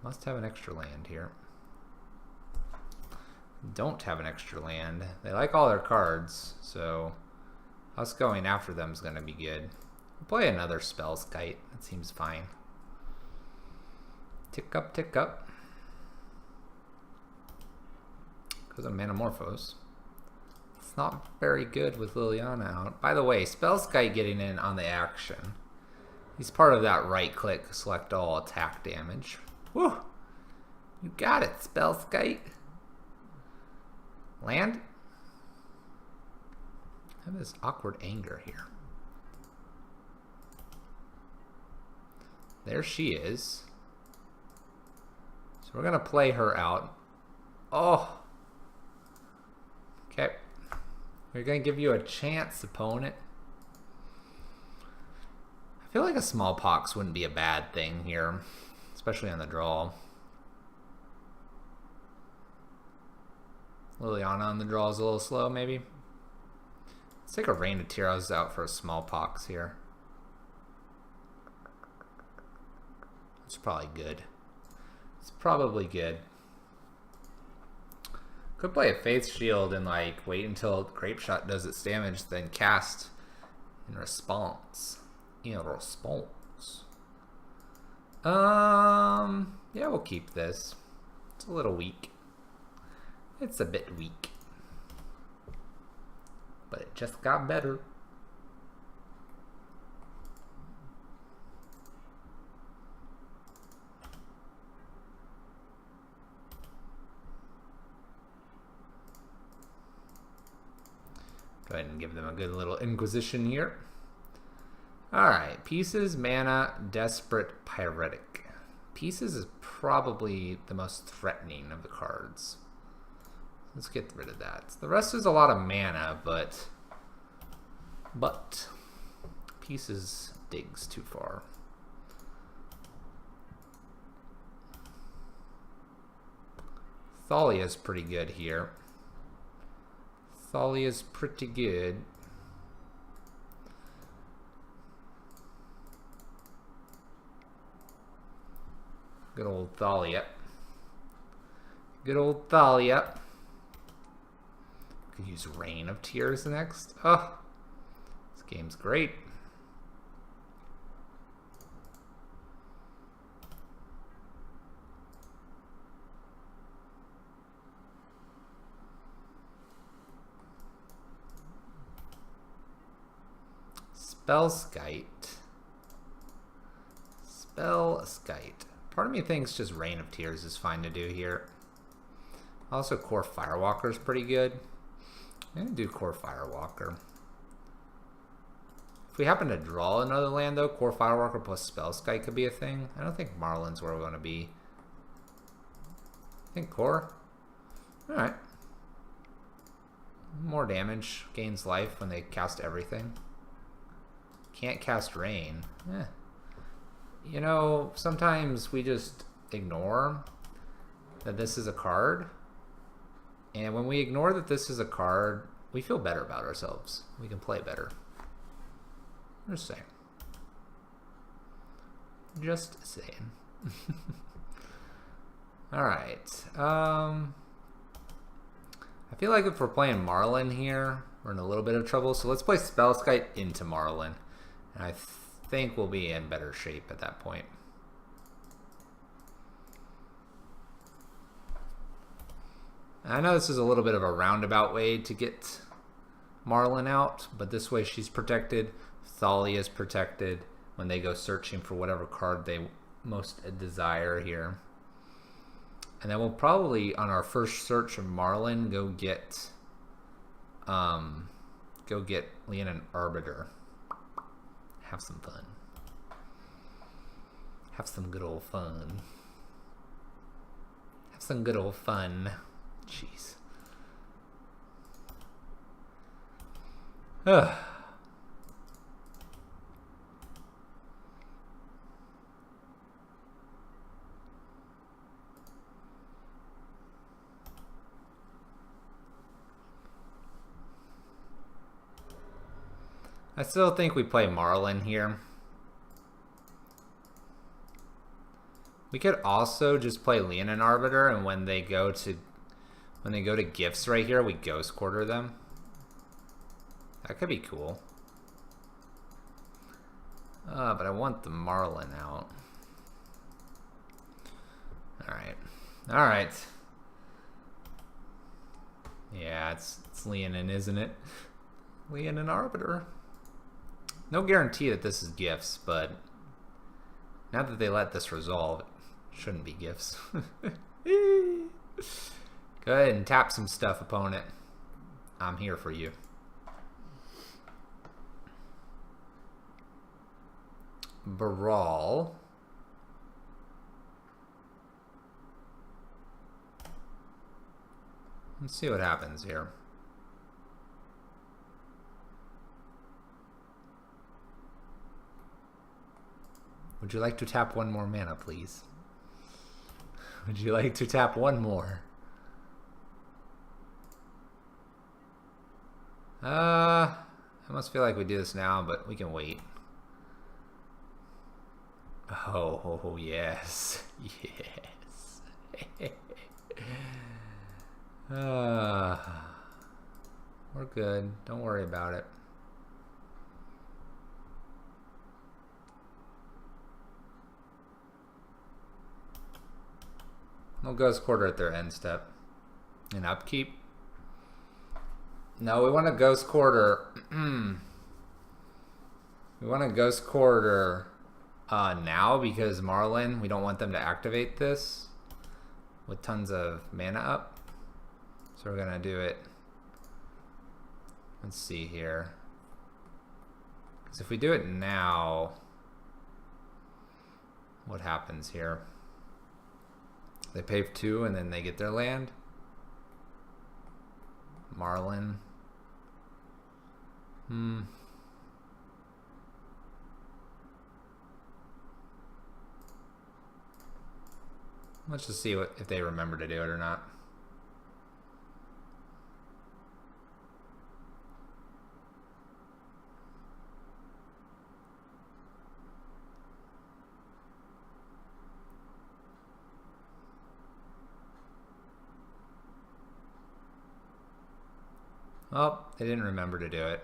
S1: Must have an extra land here. Don't have an extra land. They like all their cards, so us going after them is going to be good. We'll play another Spellskite. That seems fine. Tick up, tick up. Because of Manamorphose. It's not very good with Liliana out. By the way, Spellskite getting in on the action He's part of that right-click, select all attack damage. Woo! You got it, Spellskite. Land. I have this awkward anger here. There she is. So we're gonna play her out. Oh. Okay. We're gonna give you a chance, opponent. I feel like a smallpox wouldn't be a bad thing here, especially on the draw. Liliana on the draw is a little slow, maybe. Let's take a Rain of Tears out for a smallpox here. It's probably good. It's probably good. Could play a Faith Shield and like wait until Grape Shot does its damage, then cast in response. In response. Yeah, we'll keep this. It's a little weak. It's a bit weak. But it just got better. Go ahead and give them a good little Inquisition here. Alright, Pieces, Mana, Desperate, Pyretic. Pieces is probably the most threatening of the cards. Let's get rid of that. The rest is a lot of mana, but Pieces digs too far. Thalia's pretty good here. Thalia's pretty good. Good old Thalia. Good old Thalia. Could use Rain of Tears next. Oh, this game's great. Spellskite. Spellskite. Part of me thinks just Rain of Tears is fine to do here. Also, Core Firewalker is pretty good. I'm going to do Core Firewalker. If we happen to draw another land, though, Core Firewalker plus Spellskite could be a thing. I don't think Maralen's where we're going to be. I think Core. Alright. More damage. Gains life when they cast everything. Can't cast Rain. Eh. You know, sometimes we just ignore that this is a card. And when we ignore that this is a card, we feel better about ourselves. We can play better. Just saying. Just saying. Alright. I feel like if we're playing Maralen here, we're in a little bit of trouble. So let's play Spellskite into Maralen. And I think we'll be in better shape at that point. I know this is a little bit of a roundabout way to get Maralen out, but this way she's protected. Thalia is protected when they go searching for whatever card they most desire here. And then we'll probably, on our first search of Maralen, go get Leonin Arbiter. Have some fun. Have some good old fun. Have some good old fun. Jeez. Ugh. I still think we play Maralen here. We could also just play Leonin Arbiter, and when they go to gifts right here, we Ghost Quarter them. That could be cool. But I want the Maralen out. Alright. Alright. Yeah, it's Leonin, isn't it? Leonin Arbiter. No guarantee that this is gifts, but Now that they let this resolve, it shouldn't be gifts. Go ahead and tap some stuff, opponent. I'm here for you. Baral. Let's see what happens here. Would you like to tap one more mana, please? Would you like to tap one more? I must feel like we do this now, but we can wait. Oh, yes. Yes. We're good. Don't worry about it. No Ghost Quarter at their end step. And upkeep. No, we want a Ghost Quarter. We want a Ghost Quarter now because Maralen, we don't want them to activate this with tons of mana up. So we're going to do it. Let's see here. Because if we do it now, what happens here? They pay 2 and then they get their land. Maralen. Let's just see if they remember to do it or not. Oh, they didn't remember to do it.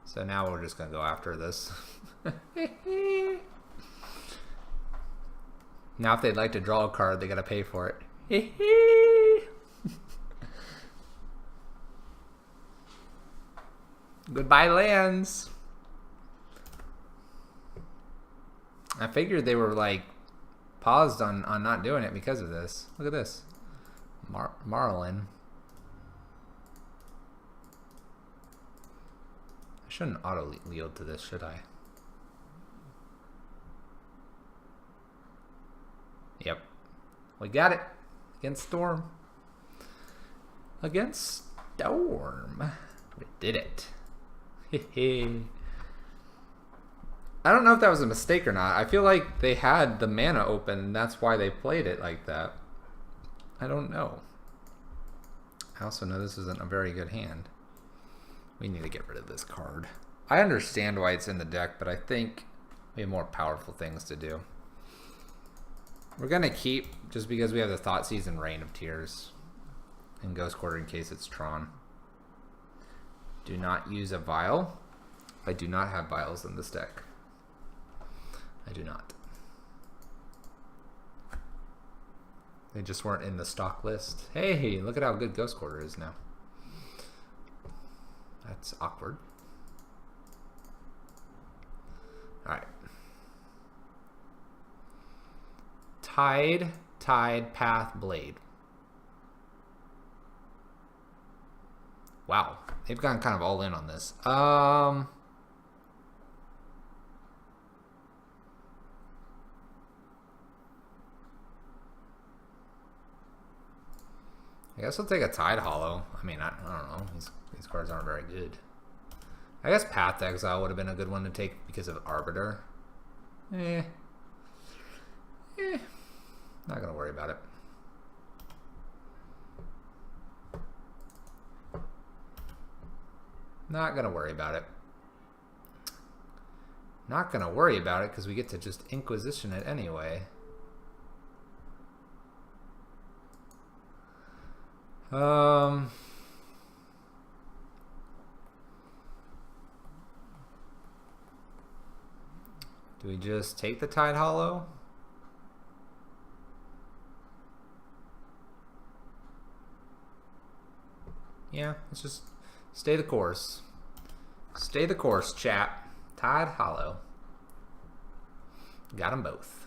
S1: So now we're just going to go after this. Now if they'd like to draw a card, they got to pay for it. Goodbye, lands. I figured they were like paused on not doing it because of this. Look at this. Maralen. I shouldn't auto-yield to this, should I? Yep. We got it. Against Storm. Against Storm. We did it. I don't know if that was a mistake or not. I feel like they had the mana open and that's why they played it like that. I don't know. I also know this isn't a very good hand. We need to get rid of this card. I understand why it's in the deck, but I think we have more powerful things to do. We're going to keep, just because we have the Thoughtseize and Rain of Tears. And Ghost Quarter in case it's Tron. Do not use a Vial. I do not have Vials in this deck. I do not. They just weren't in the stock list. Hey, look at how good Ghost Quarter is now. That's awkward. Alright. Tide, Path, Blade. Wow. They've gone kind of all in on this. I guess I'll take a Tide Hollow. I mean, I don't know. These cards aren't very good. I guess Path to Exile would have been a good one to take because of Arbiter. Not gonna worry about it. Not gonna worry about it. Not gonna worry about it because we get to just Inquisition it anyway. Do we just take the Tide Hollow? Yeah, let's just stay the course. Stay the course, chat. Tide Hollow. Got them both.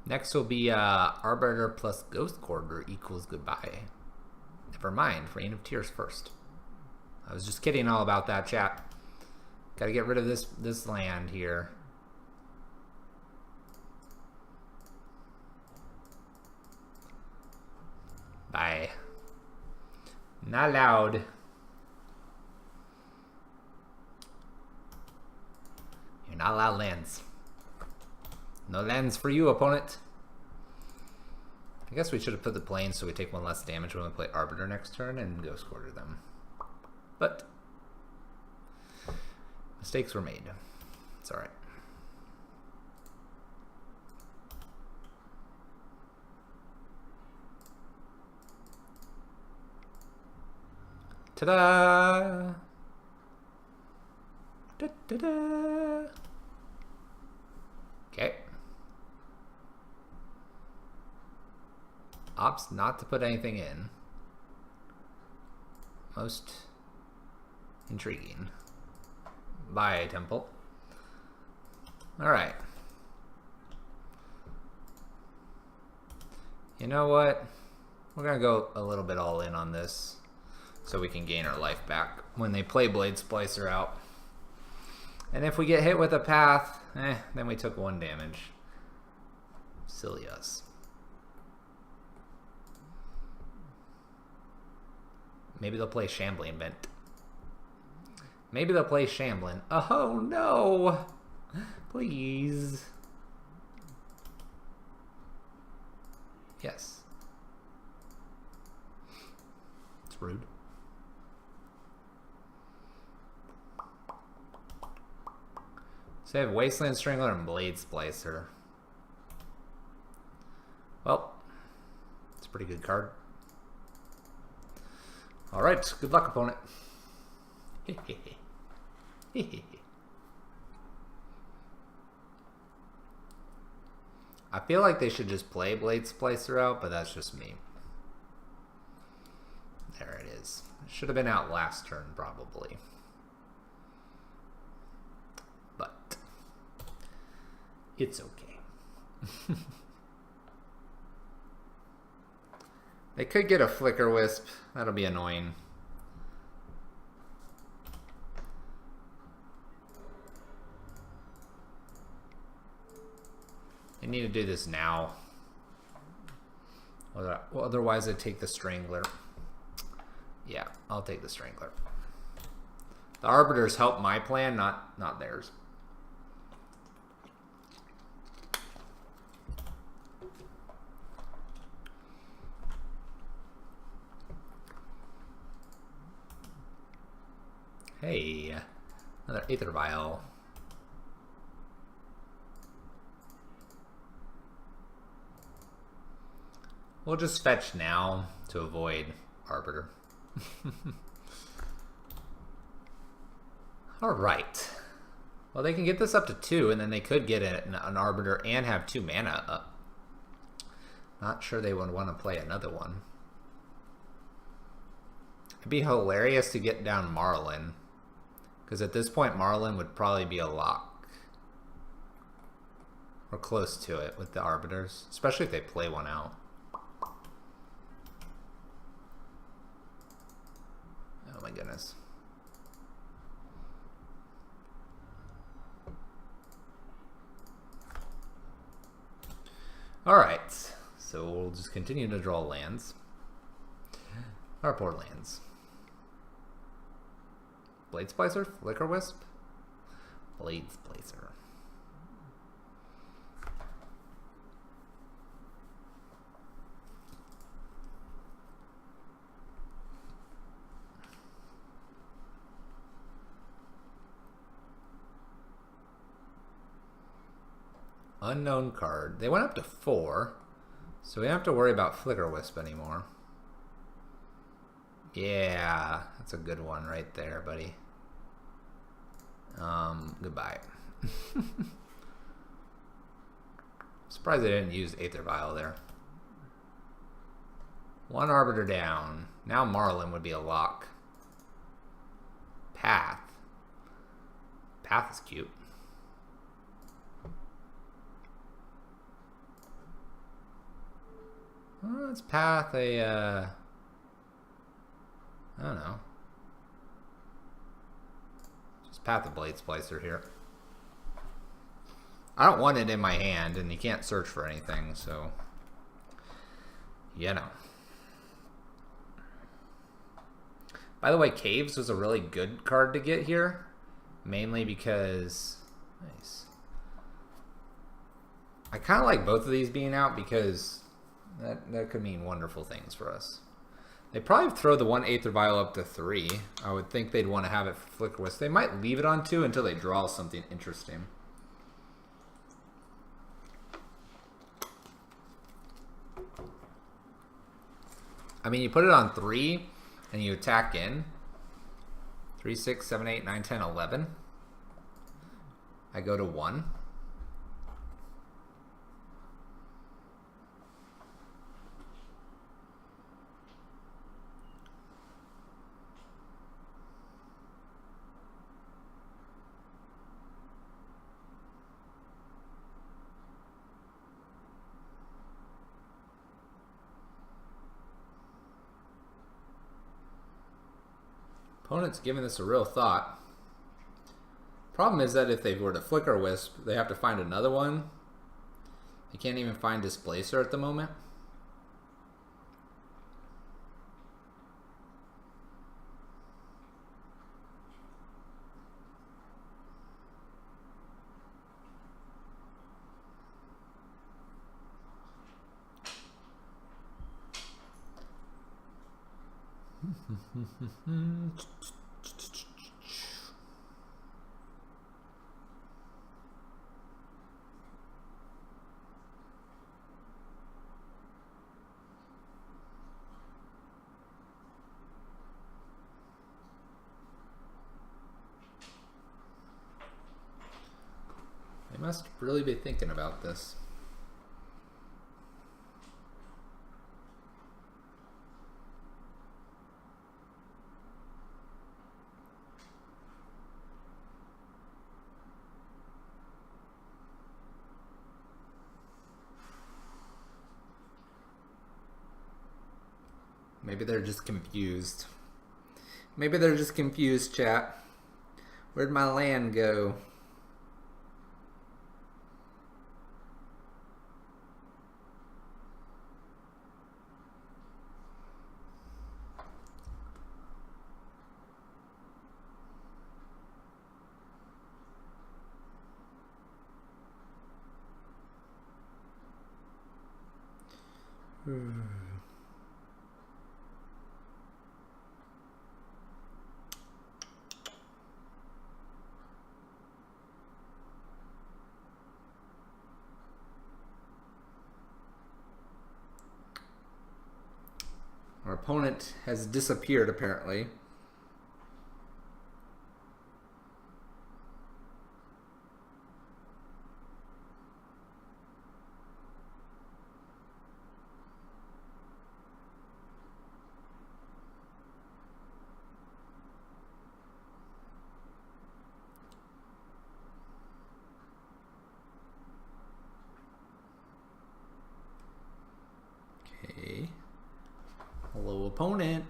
S1: Next will be Arbiter plus Ghost Quarter equals goodbye. Never mind, Reign of Tears first. I was just kidding all about that, chat. Gotta get rid of this land here. Bye. Not allowed. You're not allowed lands. No lands for you, opponent. I guess we should have put the planes so we take one less damage when we play Arbiter next turn and Ghost Quarter them. But mistakes were made. It's alright. Ta-da! Da-da-da! Okay. Opts not to put anything in. Most intriguing. Bye, Temple. Alright. You know what? We're gonna go a little bit all in on this so we can gain our life back when they play Blade Splicer out. And if we get hit with a path, then we took 1 damage. Silly us. Maybe they'll play Shambling Vent. Maybe they'll play Shambling. Oh no! Please. Yes. It's rude. So I have Wasteland Strangler and Blade Splicer. Well, it's a pretty good card. Alright, good luck, opponent. I feel like they should just play Blade Splicer out, but that's just me. There it is. It should have been out last turn, probably. But it's okay. They could get a Flicker Wisp. That'll be annoying. They need to do this now. Otherwise, I take the Strangler. Yeah, I'll take the Strangler. The Arbiters help my plan, not theirs. Hey, another Aether Vial. We'll just fetch now to avoid Arbiter. Alright. Well, they can get this up to 2, and then they could get an Arbiter and have 2 mana up. Not sure they would want to play another one. It'd be hilarious to get down Maralen. Because at this point, Maralen would probably be a lock. Or close to it with the Arbiters. Especially if they play one out. Oh my goodness. Alright. So we'll just continue to draw lands. Our poor lands. Blade Splicer, Flicker Wisp, Blade Splicer. Unknown card. They went up to 4, so we don't have to worry about Flicker Wisp anymore. Yeah, that's a good one right there, buddy. Goodbye. Surprised they didn't use Aether Vial there. One Arbiter down. Now Maralen would be a lock. Path. Path is cute. Well, let's path a, I don't know. Just path a Blade Splicer here. I don't want it in my hand, and you can't search for anything, so... You know. By the way, Caves was a really good card to get here. Mainly because... Nice. I kind of like both of these being out because that could mean wonderful things for us. They probably throw the 1 Aether Vial up to 3. I would think they'd want to have it for Flicker Wisp. They might leave it on 2 until they draw something interesting. I mean, you put it on 3 and you attack in 3, 6, 7, 8, 9, 10, 11. I go to 1. Opponent's giving this a real thought. Problem is that if they were to Flicker Wisp, they have to find another one. They can't even find Displacer at the moment. They must really be thinking about this. Maybe they're just confused. Maybe they're just confused, chat. Where'd my land go? Our opponent has disappeared, apparently. Okay. Hello, opponent.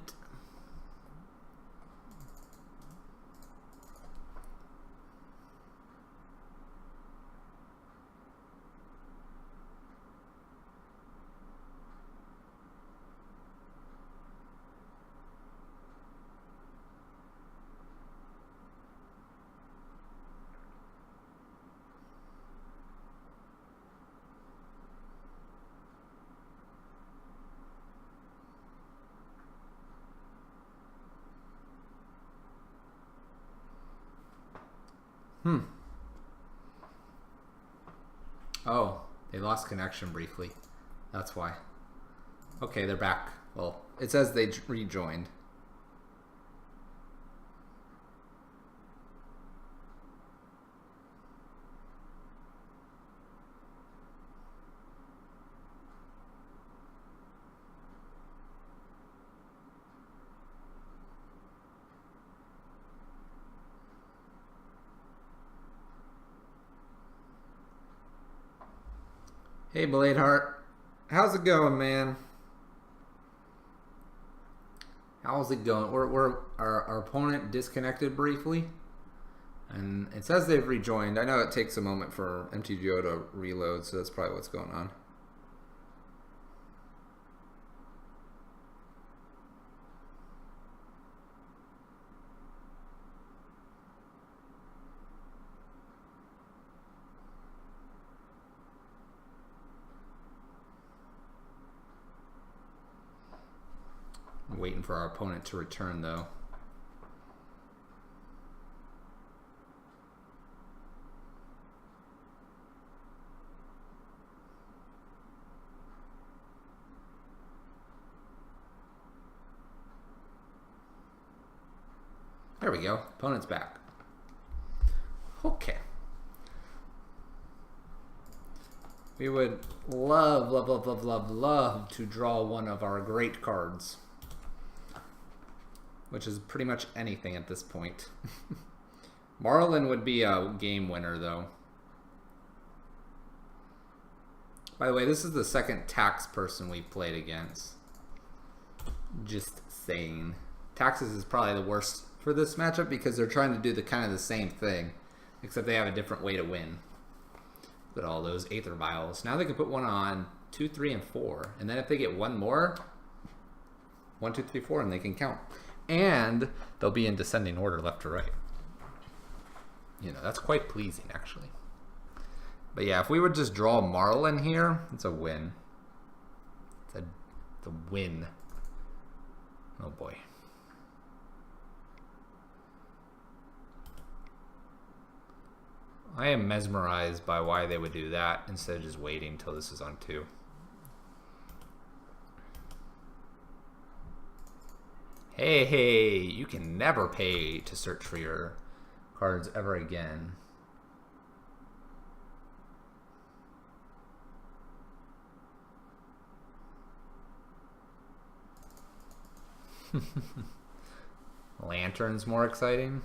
S1: Oh, they lost connection briefly. That's why. Okay, they're back. Well, it says they rejoined. Hey, Bladeheart. How's it going, man? How's it going? Our opponent disconnected briefly, and it says they've rejoined. I know it takes a moment for MTGO to reload, so that's probably what's going on. I'm waiting for our opponent to return, though. There we go. Opponent's back. Okay. We would love to draw one of our great cards, which is pretty much anything at this point. Maralen would be a game winner, though. By the way, this is the second tax person we've played against. Just saying. Taxes is probably the worst for this matchup because they're trying to do the kind of the same thing, except they have a different way to win. Look at all those Aether Vials. Now they can put one on 2, 3, and 4. And then if they get one more, 1, 2, 3, 4, and they can count. And they'll be in descending order left to right. You know, that's quite pleasing, actually. But yeah, if we would just draw Maralen here, it's a win. It's a win. Oh boy. I am mesmerized by why they would do that instead of just waiting until this is on 2. Hey, you can never pay to search for your cards ever again. Lantern's more exciting.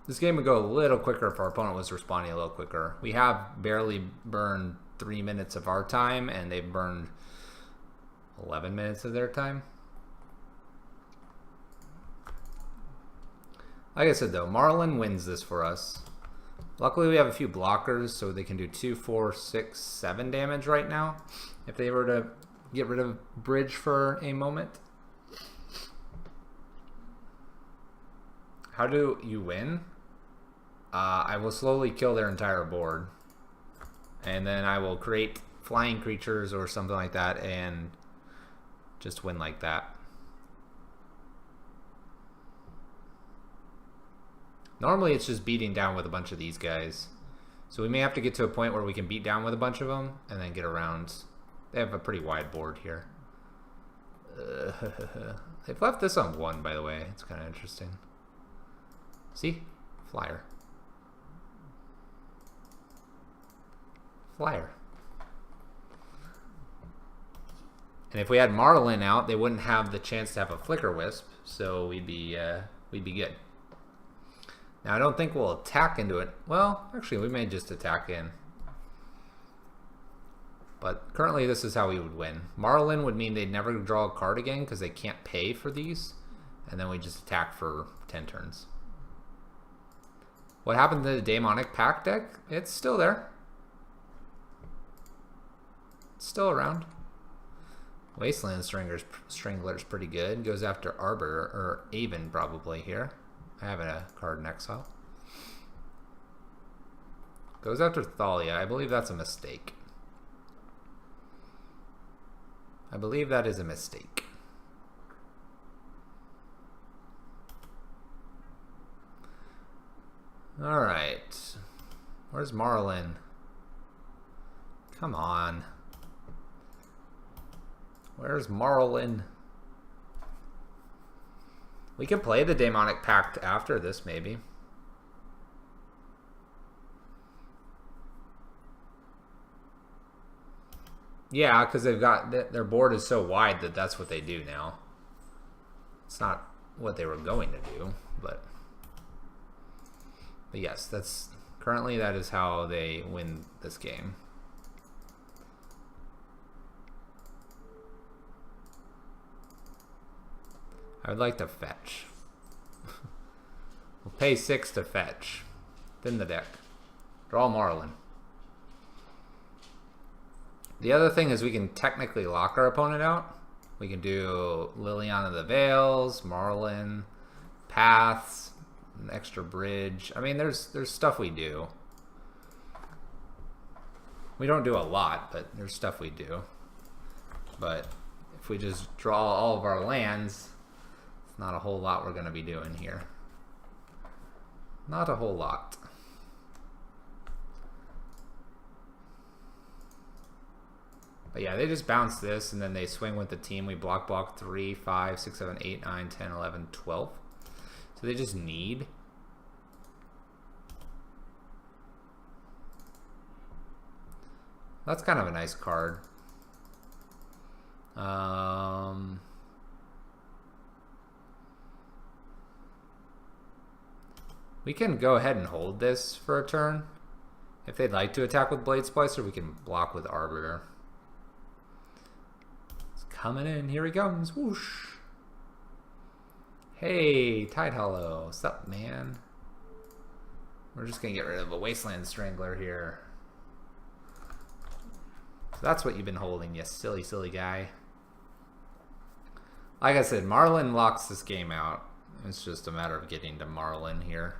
S1: This game would go a little quicker if our opponent was responding a little quicker. We have barely burned 3 minutes of our time, and they've burned 11 minutes of their time. Like I said, though, Maralen wins this for us. Luckily, we have a few blockers, so they can do 2, 4, 6, 7 damage right now if they were to get rid of Bridge for a moment. How do you win? I will slowly kill their entire board, and then I will create flying creatures or something like that and just win like that. Normally it's just beating down with a bunch of these guys. So we may have to get to a point where we can beat down with a bunch of them and then get around. They have a pretty wide board here. They've left this on 1, by the way. It's kind of interesting. See? Flyer. Flyer. And if we had Maralen out, they wouldn't have the chance to have a Flicker Wisp, so we'd be good. Now I don't think we'll attack into it. Well, actually we may just attack in. But currently this is how we would win. Maralen would mean they'd never draw a card again because they can't pay for these. And then we just attack for 10 turns. What happened to the Daemonic Pact deck? It's still there. It's still around. Wasteland Strangler's pretty good. Goes after Arbiter, or Avon probably here. I have a card in exile. Goes after Thalia. I believe that's a mistake. I believe that is a mistake. Alright. Where's Maralen? Come on. Where's Maralen? We could play the Daemonic Pact after this, maybe. Yeah, because they've got their board is so wide that that's what they do now. It's not what they were going to do, but yes, that's currently that is how they win this game. I would like to fetch. We'll pay 6 to fetch. Thin the deck. Draw Maralen. The other thing is we can technically lock our opponent out. We can do Liliana of the Veils, Maralen, Paths, an extra bridge. I mean, there's stuff we do. We don't do a lot, but there's stuff we do. But if we just draw all of our lands, it's not a whole lot we're going to be doing here. Not a whole lot. But yeah, they just bounce this, and then they swing with the team. We block 3, 5, 6, 7, 8, 9, 10, 11, 12. So they just need. That's kind of a nice card. We can go ahead and hold this for a turn. If they'd like to attack with Blade Splicer, we can block with Arbiter. It's coming in. Here he comes. Whoosh. Hey, Tide Hollow. What's up, man? We're just going to get rid of a Wasteland Strangler here. So that's what you've been holding, you silly, silly guy. Like I said, Maralen locks this game out. It's just a matter of getting to Maralen here.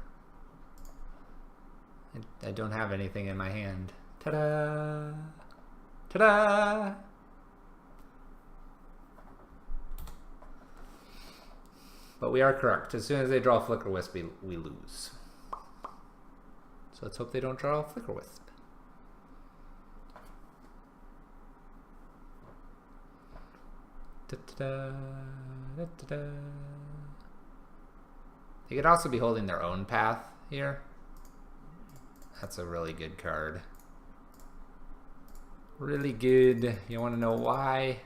S1: I don't have anything in my hand. Ta-da! Ta-da! But we are correct. As soon as they draw Flicker Wisp, we lose. So let's hope they don't draw Flicker Wisp. Da-da-da, da-da-da. They could also be holding their own path here. That's a really good card. Really good. You want to know why?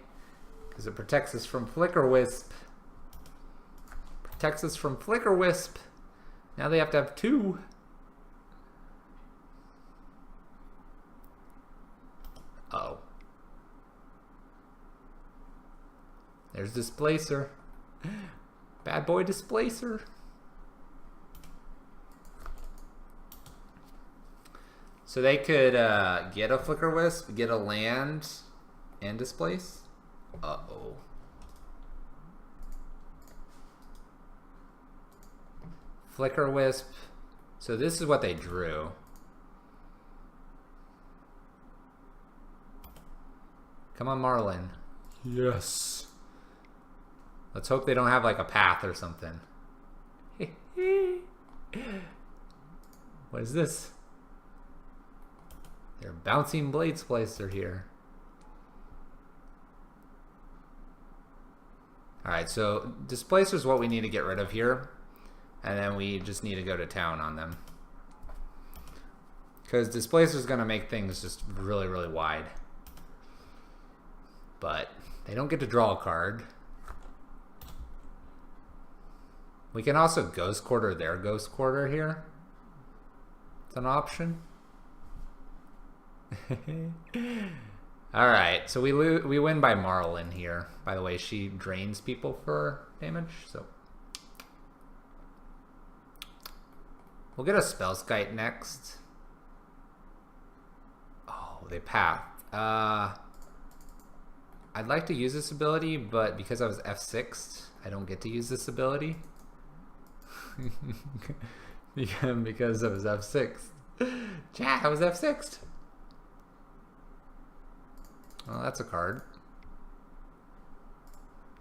S1: Because it protects us from Flicker Wisp. Protects us from Flicker Wisp. Now they have to have 2. Uh-oh. There's Displacer. Bad boy Displacer. So they could get a Flicker Wisp, get a land, and displace. Uh-oh. Flicker Wisp. So this is what they drew. Come on, Maralen. Yes. Let's hope they don't have like a path or something. What is this? They're bouncing Blade Splicer here. Alright, so Displacer is what we need to get rid of here. And then we just need to go to town on them. Because Displacer is going to make things just really, really wide. But they don't get to draw a card. We can also Ghost Quarter their Ghost Quarter here. It's an option. Alright, so we win by Maralen here. By the way, she drains people for damage, so we'll get a Spellskite next. Oh, they path. I'd like to use this ability, but because I was F6'd, I don't get to use this ability. Because I was F6'd. Chat, I was F6'd. Well, that's a card.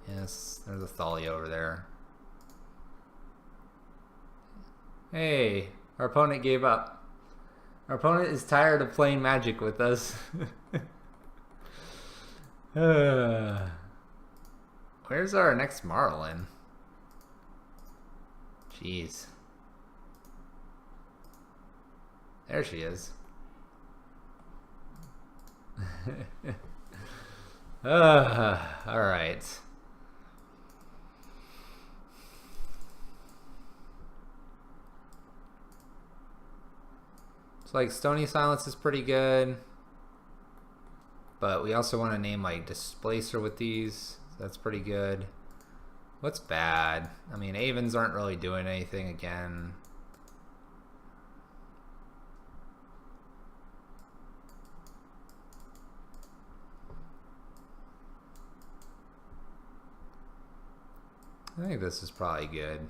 S1: Yes, there's a Thalia over there. Hey, our opponent gave up. Our opponent is tired of playing Magic with us. Where's our next Maralen? Jeez. There she is. All right. It's like Stony Silence is pretty good. But we also want to name like Displacer with these. So that's pretty good. What's bad? I mean, Avens aren't really doing anything again. I think this is probably good.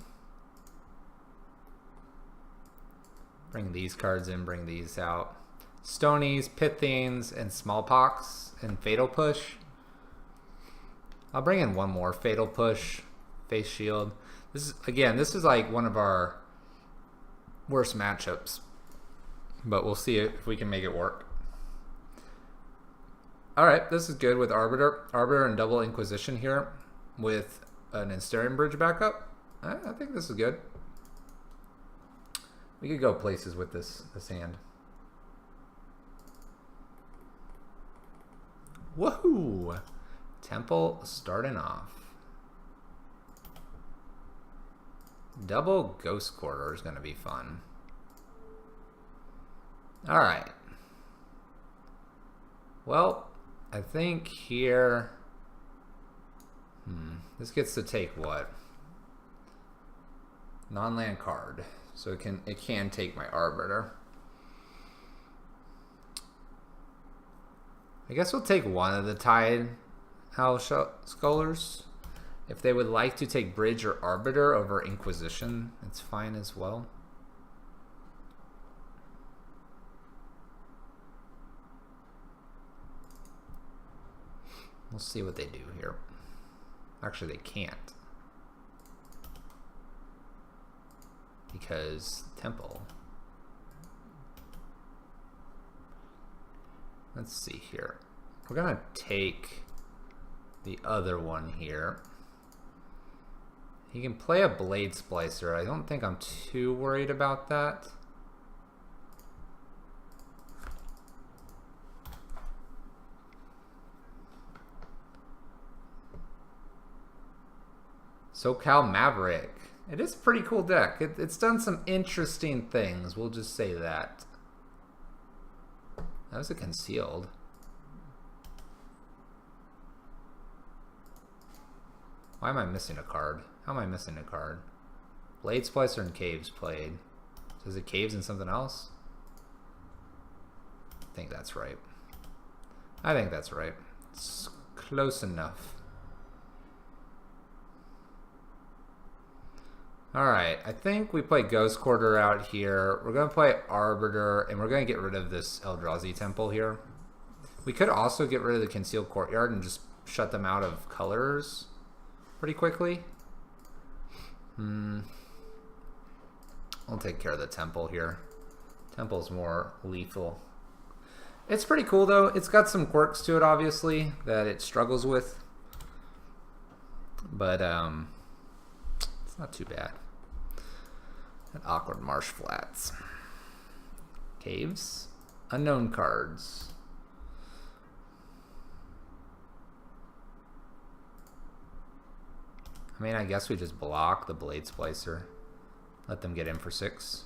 S1: Bring these cards in, bring these out. Stonies, Pithings, and Smallpox, and Fatal Push. I'll bring in one more Fatal Push, Face Shield. This is like one of our worst matchups, but we'll see if we can make it work. All right, this is good with Arbiter and double Inquisition here with an Insterium Bridge backup. I think this is good. We could go places with this hand. Woohoo! Temple starting off. Double Ghost Quarter is going to be fun. All right. Well, I think here... this gets to take what? Non-land card. So it can take my Arbiter. I guess we'll take one of the Tide Owl Scholars. If they would like to take Bridge or Arbiter over Inquisition, it's fine as well. We'll see what they do here. Actually, they can't. Because Temple. Let's see here. We're gonna take the other one here. He can play a Blade Splicer. I don't think I'm too worried about that. SoCal Maverick. It is a pretty cool deck. It's done some interesting things. We'll just say that. That was a concealed. Why am I missing a card? How am I missing a card? Blade Splicer and Caves played. So is it Caves and something else? I think that's right. I think that's right. It's close enough. Alright, I think we play Ghost Quarter out here. We're going to play Arbiter, and we're going to get rid of this Eldrazi Temple here. We could also get rid of the Concealed Courtyard and just shut them out of colors pretty quickly. I'll take care of the Temple here. Temple's more lethal. It's pretty cool, though. It's got some quirks to it, obviously, that it struggles with. But, it's not too bad. And Awkward Marsh Flats. Caves. Unknown cards. I mean, I guess we just block the Blade Splicer. Let them get in for 6.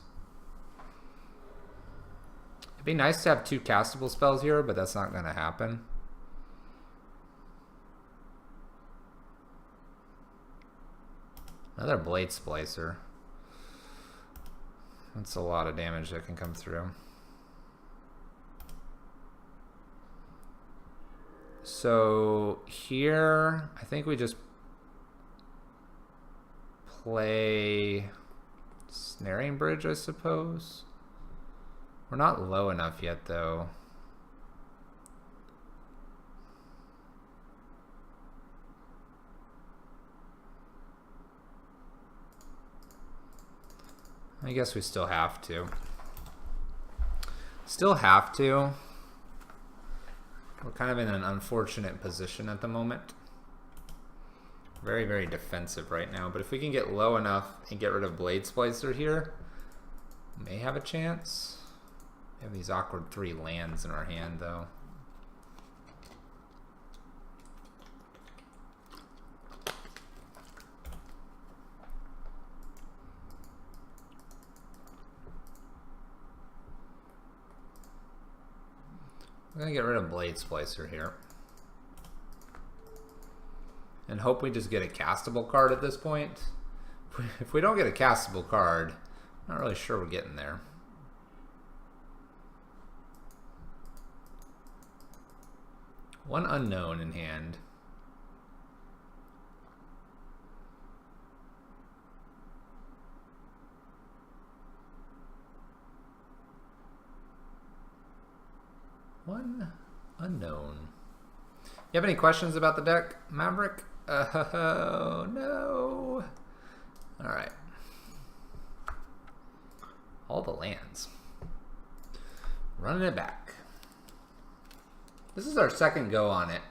S1: It'd be nice to have 2 castable spells here, but that's not going to happen. Another Blade Splicer. That's a lot of damage that can come through. So here, I think we just play Snaring Bridge, I suppose. We're not low enough yet, though. I guess we still have to. Still have to. We're kind of in an unfortunate position at the moment. Very, very defensive right now. But if we can get low enough and get rid of Blade Splicer here, we may have a chance. We have these awkward 3 lands in our hand, though. I'm gonna get rid of Blade Splicer here. And hope we just get a castable card at this point. If we don't get a castable card, I'm not really sure we're getting there. One unknown in hand. One unknown. You have any questions about the deck, Maverick? Oh, no. All right. All the lands. Running it back. This is our second go on it.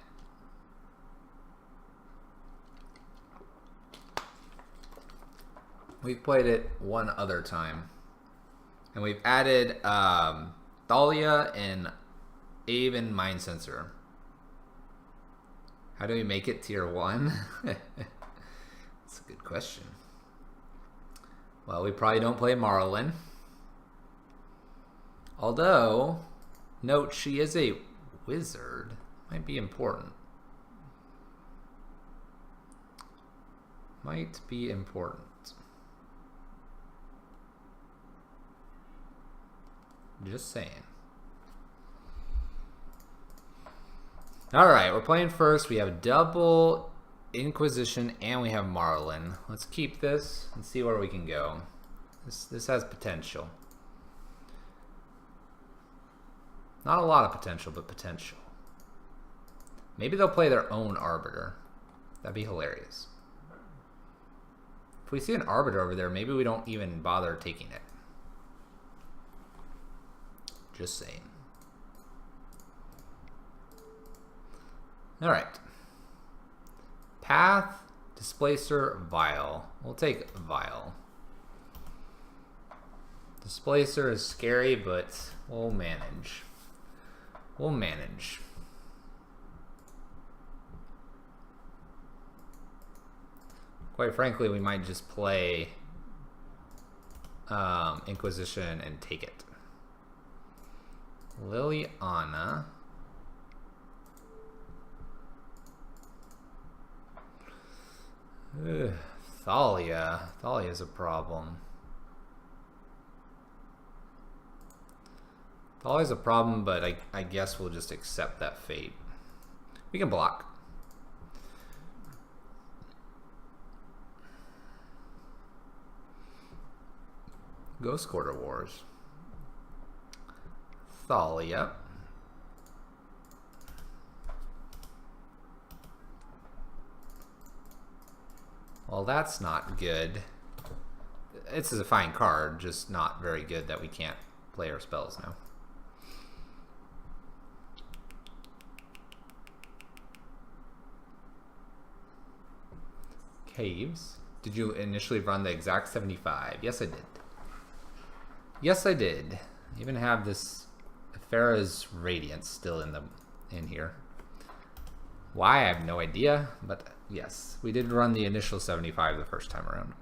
S1: We've played it one other time. And we've added Thalia and Aven Mind Sensor. How do we make it tier 1? That's a good question. Well, we probably don't play Maralen. Although, note she is a wizard. Might be important. Might be important. Just saying. Alright, we're playing first. We have double Inquisition and we have Maralen. Let's keep this and see where we can go. This has potential. Not a lot of potential, but potential. Maybe they'll play their own Arbiter. That'd be hilarious. If we see an Arbiter over there, maybe we don't even bother taking it. Just saying. Alright. Path, Displacer, Vial. We'll take Vial. Displacer is scary, but we'll manage. We'll manage. Quite frankly, we might just play Inquisition and take it. Liliana. Ugh, Thalia. Thalia's a problem. Thalia's a problem, but I guess we'll just accept that fate. We can block. Ghost Quarter Wars. Thalia. Well, that's not good. It's a fine card, just not very good that we can't play our spells now. Caves. Did you initially run the exact 75? Yes, I did. Yes, I did. I even have this Farah's Radiance still in here. Why, I have no idea, but yes, we did run the initial 75 the first time around.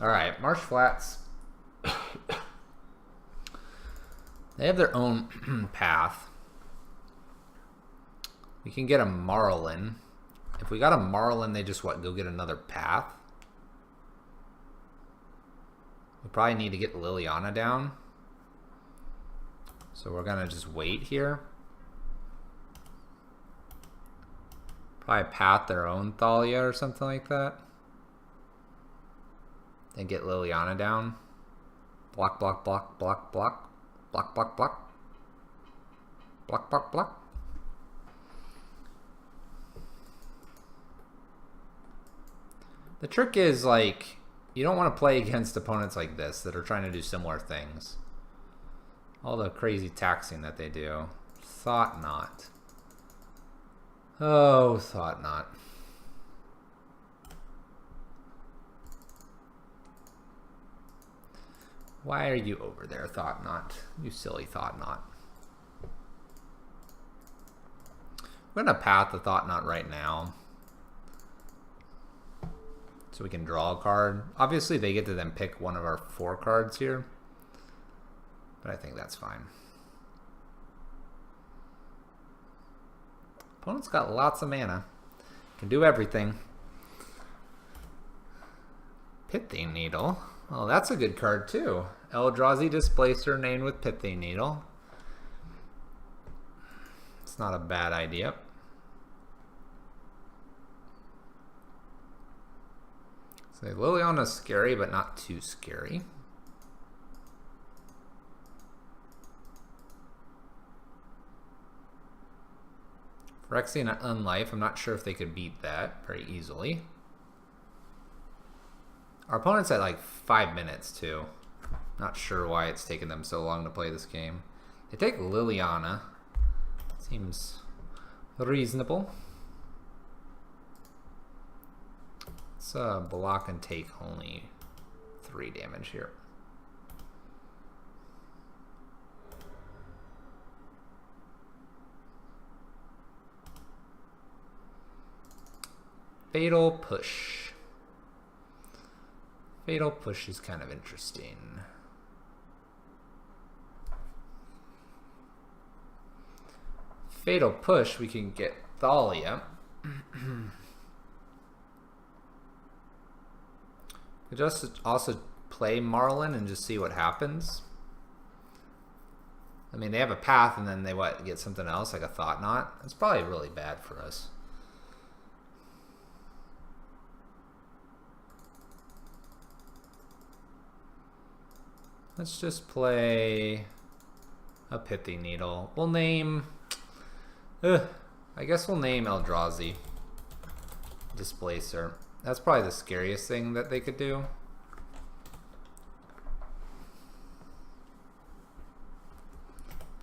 S1: All right, Marsh Flats. They have their own path. We can get a Maralen. If we got a Maralen, they just go get another path. We probably need to get Liliana down. So we're gonna just wait here. Probably path their own Thalia or something like that. Then get Liliana down. Block, block, block, block, block. Block, block, block. Block, block, block. The trick is, like, you don't want to play against opponents like this that are trying to do similar things. All the crazy taxing that they do. Thought not. Oh, thought not. Why are you over there, Thought Not? You silly Thought Not. We're gonna path the Thought Not right now. So we can draw a card. Obviously, they get to then pick one of our 4 cards here. But I think that's fine. Opponent's got lots of mana. Can do everything. Pithing Needle. Oh, that's a good card too. Eldrazi Displacer named with Pithing Needle. It's not a bad idea. So Liliana's scary, but not too scary. Phyrexian at Unlife. I'm not sure if they could beat that very easily. Our opponent's at like 5 minutes too. Not sure why it's taken them so long to play this game. They take Liliana. Seems reasonable. Let's block and take only 3 damage here. Fatal Push. Fatal Push is kind of interesting. Fatal Push, we can get Thalia. We just also play Maralen and just see what happens. I mean, they have a path and then they get something else, like a Thought Knot. It's probably really bad for us. Let's just play a Pithing Needle. We'll name... I guess we'll name Eldrazi Displacer. That's probably the scariest thing that they could do.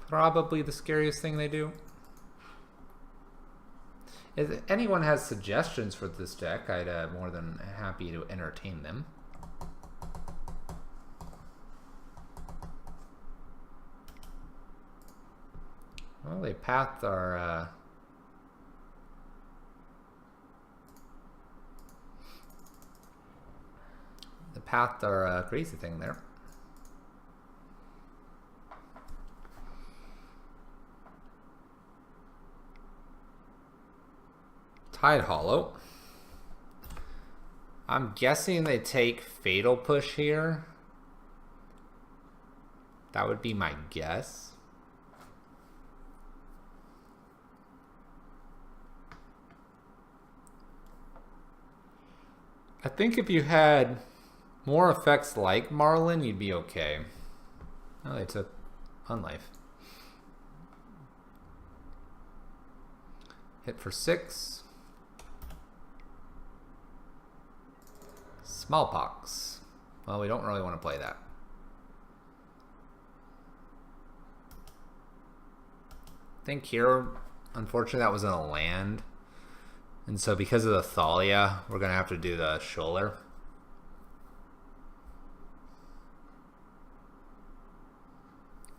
S1: Probably the scariest thing they do. If anyone has suggestions for this deck, I'd more than happy to entertain them. Well, they pathed our... They pathed our crazy thing there. Tide Hollow. I'm guessing they take Fatal Push here. That would be my guess. I think if you had more effects like Maralen, you'd be okay. Oh, they took Unlife. Hit for 6. Smallpox. Well, we don't really want to play that. I think here, unfortunately, that was in a land. And so because of the Thalia, we're going to have to do the shoulder.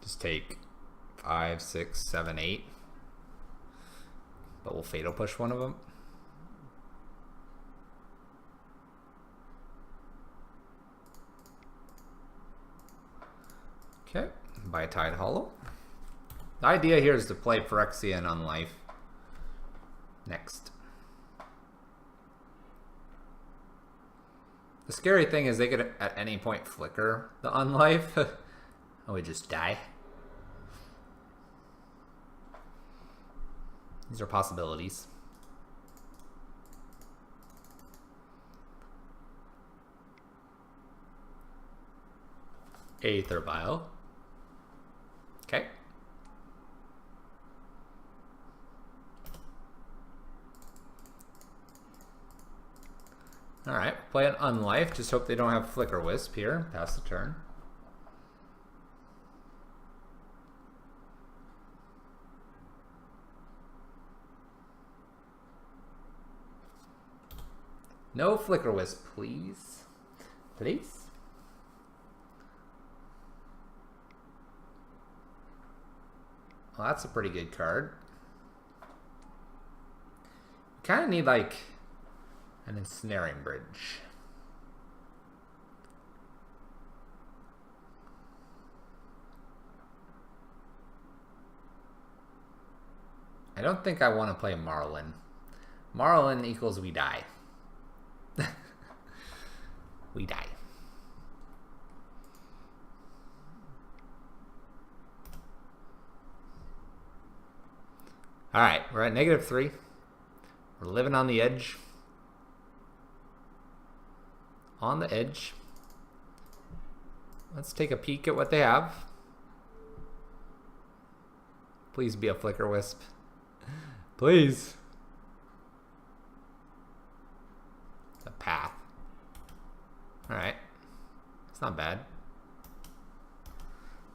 S1: Just take 5, 6, 7, 8. But we'll Fatal Push one of them. Okay, by Tide Hollow. The idea here is to play Phyrexian Unlife next. The scary thing is they could at any point flicker the Unlife and we just die. These are possibilities. Aether Vial. Okay. Alright, play an Unlife. Just hope they don't have Flicker Wisp here. Pass the turn. No Flicker Wisp, please. Please? Well, that's a pretty good card. Kind of need, like, an Ensnaring Bridge. I don't think I want to play Maralen. Maralen equals we die. We die. Alright, we're at -3. We're living on the edge. On the edge. Let's take a peek at what they have. Please be a Flicker Wisp. Please. A path. Alright. It's not bad.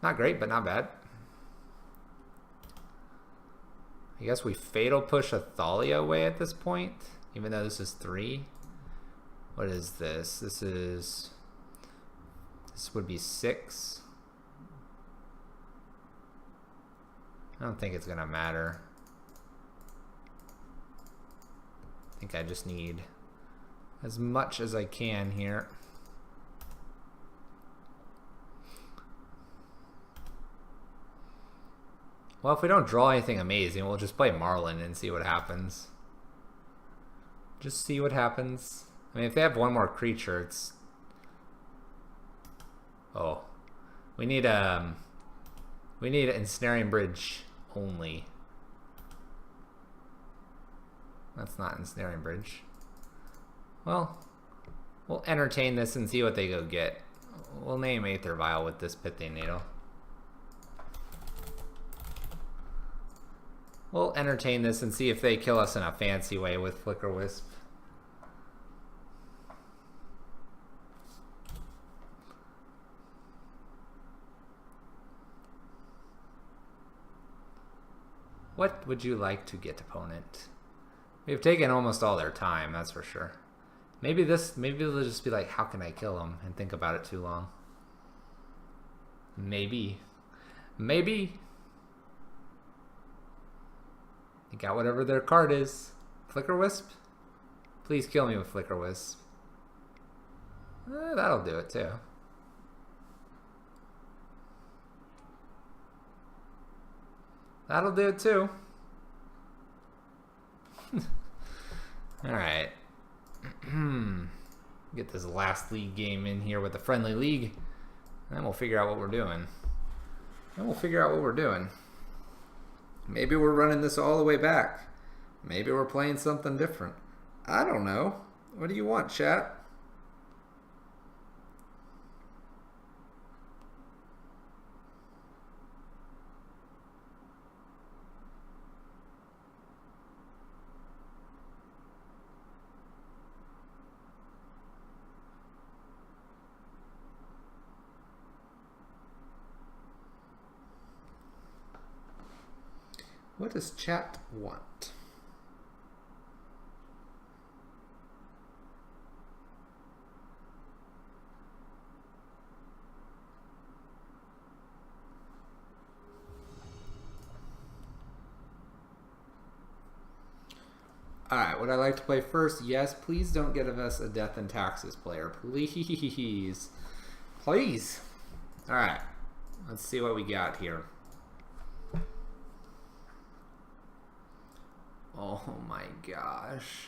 S1: Not great, but not bad. I guess we Fatal Push a Thalia away at this point, even though this is 3. What is this? This would be 6. I don't think it's gonna matter. I think I just need as much as I can here. Well, if we don't draw anything amazing, we'll just play Maralen and see what happens. Just see what happens. I mean, if they have one more creature, it's... Oh. We need an Ensnaring Bridge only. That's not Ensnaring Bridge. Well, we'll entertain this and see what they go get. We'll name Aether Vial with this Pithing Needle. We'll entertain this and see if they kill us in a fancy way with Flicker Wisp. What would you like to get, opponent? We've taken almost all their time, that's for sure. Maybe they'll just be like, how can I kill them? And think about it too long. Maybe. Maybe. They got whatever their card is. Flicker Wisp? Please kill me with Flicker Wisp. That'll do it too. That'll do it too. Alright. Get this last league game in here with the friendly league. And then we'll figure out what we're doing. Maybe we're running this all the way back. Maybe we're playing something different. I don't know. What do you want, chat? What does chat want? Alright, would I like to play first? Yes, please don't get us a Death and Taxes player. Please. Please. Alright, let's see what we got here. Oh my gosh.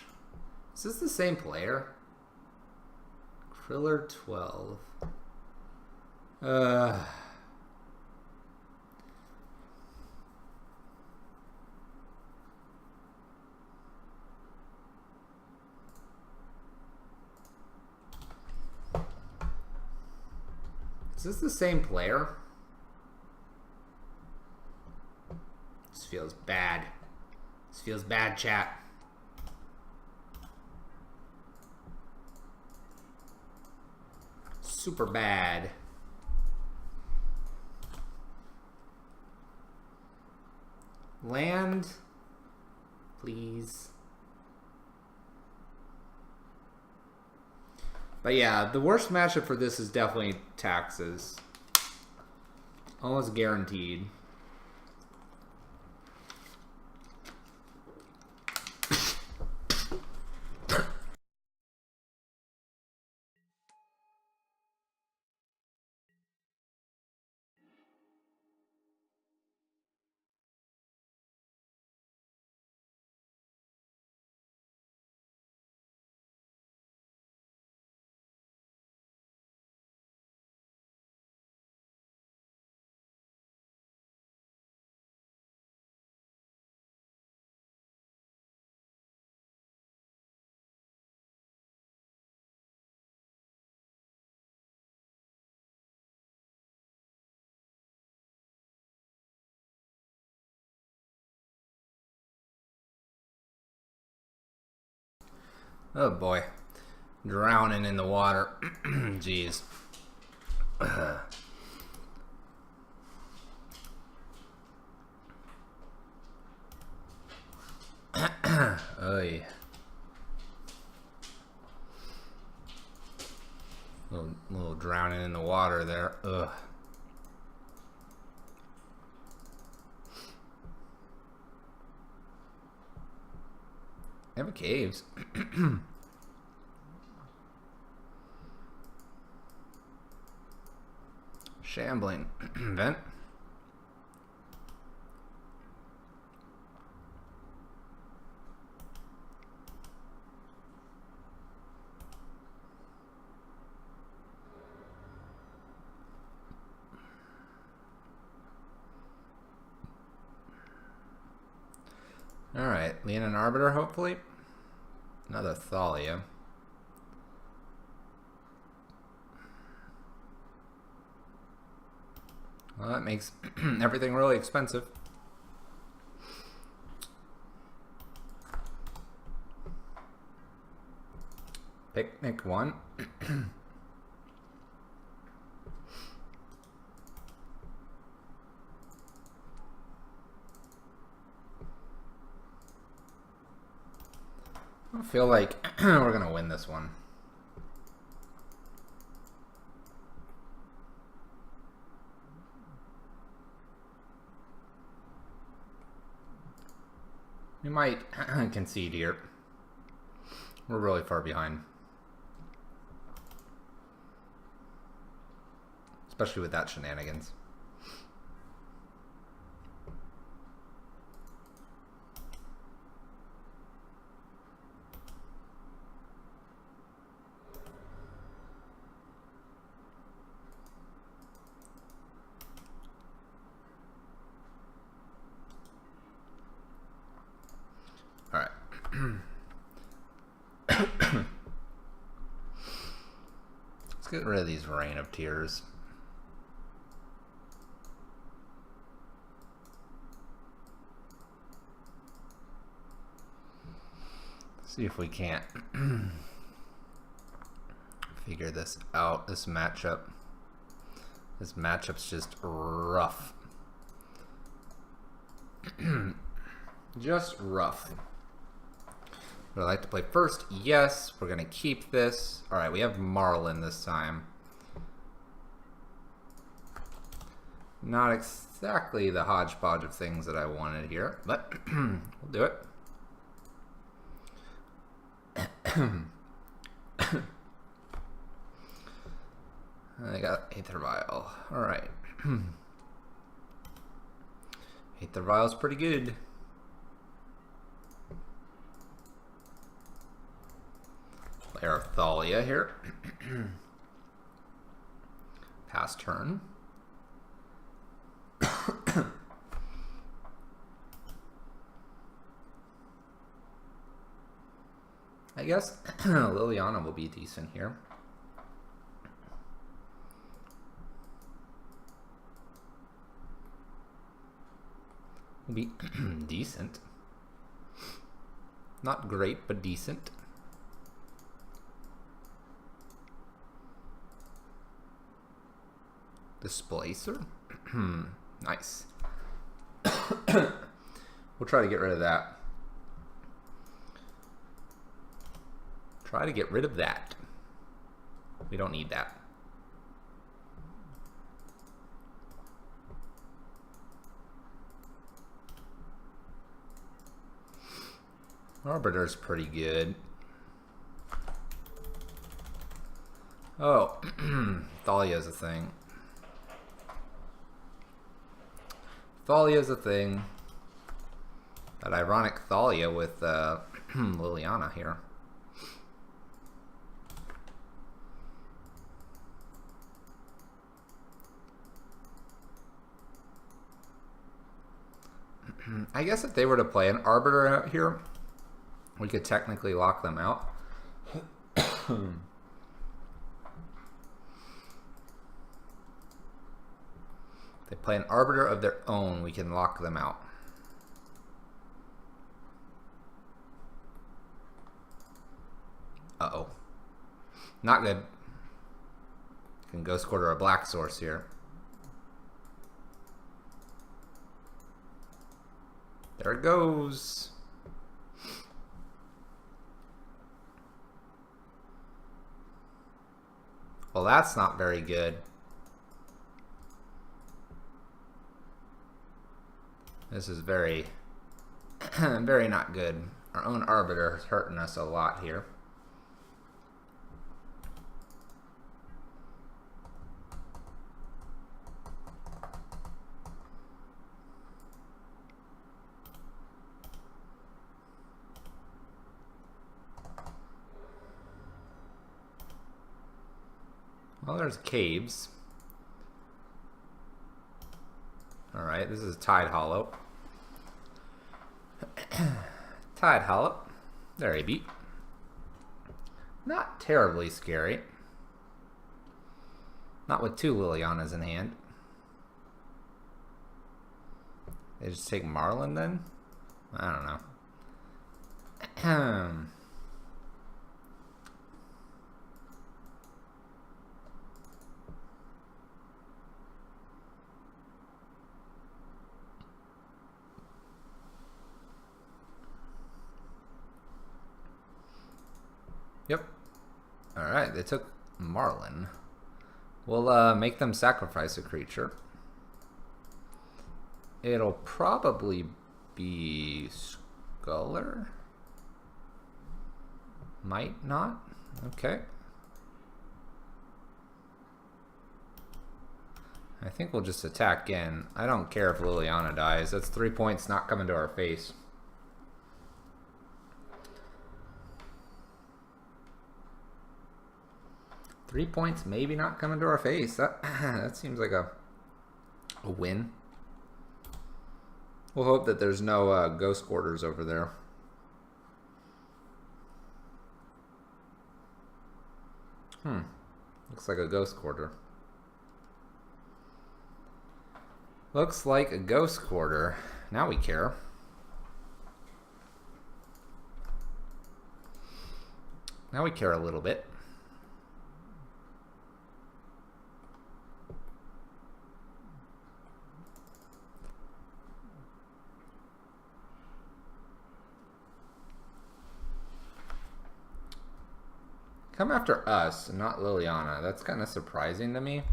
S1: Is this the same player? Kriller 12. Is this the same player? This feels bad. This feels bad, chat. Super bad. Land, please. But yeah, the worst matchup for this is definitely Taxes. Almost guaranteed. Oh boy. Drowning in the water. Jeez. Oy. Little drowning in the water there. Ugh. Never caves. Shambling. Vent. Alright, Leon and Arbiter, hopefully. Another Thalia. Well, that makes everything really expensive. Picnic 1. I feel like we're gonna win this one. We might concede here. We're really far behind. Especially with that shenanigans. Alright. Let's get rid of these Rain of Tears. See if we can't figure this out. This matchup's just rough. Just rough. Would I like to play first? Yes. We're gonna keep this. Alright, we have Maralen this time. Not exactly the hodgepodge of things that I wanted here, but we'll do it. I got Aether Vial. Alright. Aether Vial's pretty good. Play our Thalia here. Pass turn. I guess Liliana will be decent here. Will be decent. Not great, but decent. Displacer. Nice. We'll try to get rid of that. Try to get rid of that. We don't need that. Arbiter's pretty good. Oh, Thalia's a thing. Thalia's a thing. That ironic Thalia with Liliana here. I guess if they were to play an Arbiter out here, we could technically lock them out. If they play an Arbiter of their own, we can lock them out. Not good. Can Ghost Quarter a black source here. There it goes. Well, that's not very good. This is very, very not good. Our own Arbiter is hurting us a lot here. Well, there's caves. Alright, this is Tide Hollow. Tide Hollow. There he beat. Not terribly scary. Not with 2 Lilianas in hand. They just take Maralen then? I don't know. Yep. Alright, they took Maralen. We'll make them sacrifice a creature. It'll probably be Sculler. Might not. Okay. I think we'll just attack again. I don't care if Liliana dies. That's 3 points not coming to our face. Three points maybe not coming to our face. That seems like a win. We'll hope that there's no ghost quarters over there. Looks like a ghost quarter. Looks like a ghost quarter. Now we care. Now we care a little bit. Come after us, not Liliana. That's kind of surprising to me.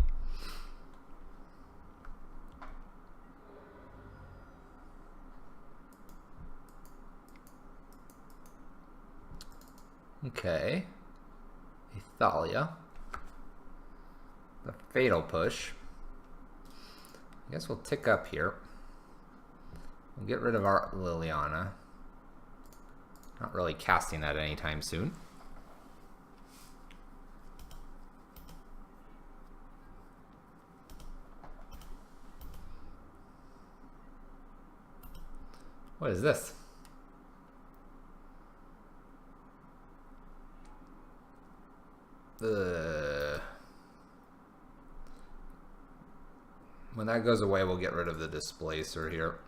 S1: Okay. Athalia. The Fatal Push. I guess we'll tick up here. We'll get rid of our Liliana. Not really casting that anytime soon. What is this? When that goes away, we'll get rid of the Displacer here.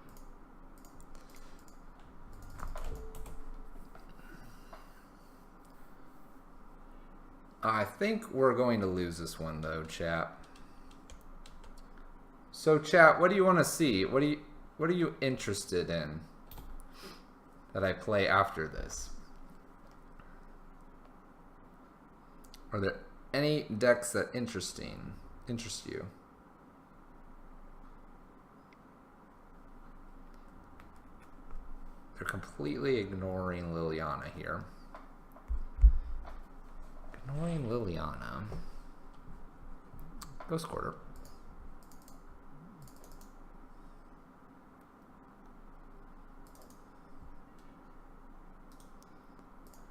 S1: I think we're going to lose this one though, chat. So chat, what do you want to see? What are you interested in that I play after this? Are there any decks that interest you? They're completely ignoring Liliana here. Ignoring Liliana. Ghost Quarter.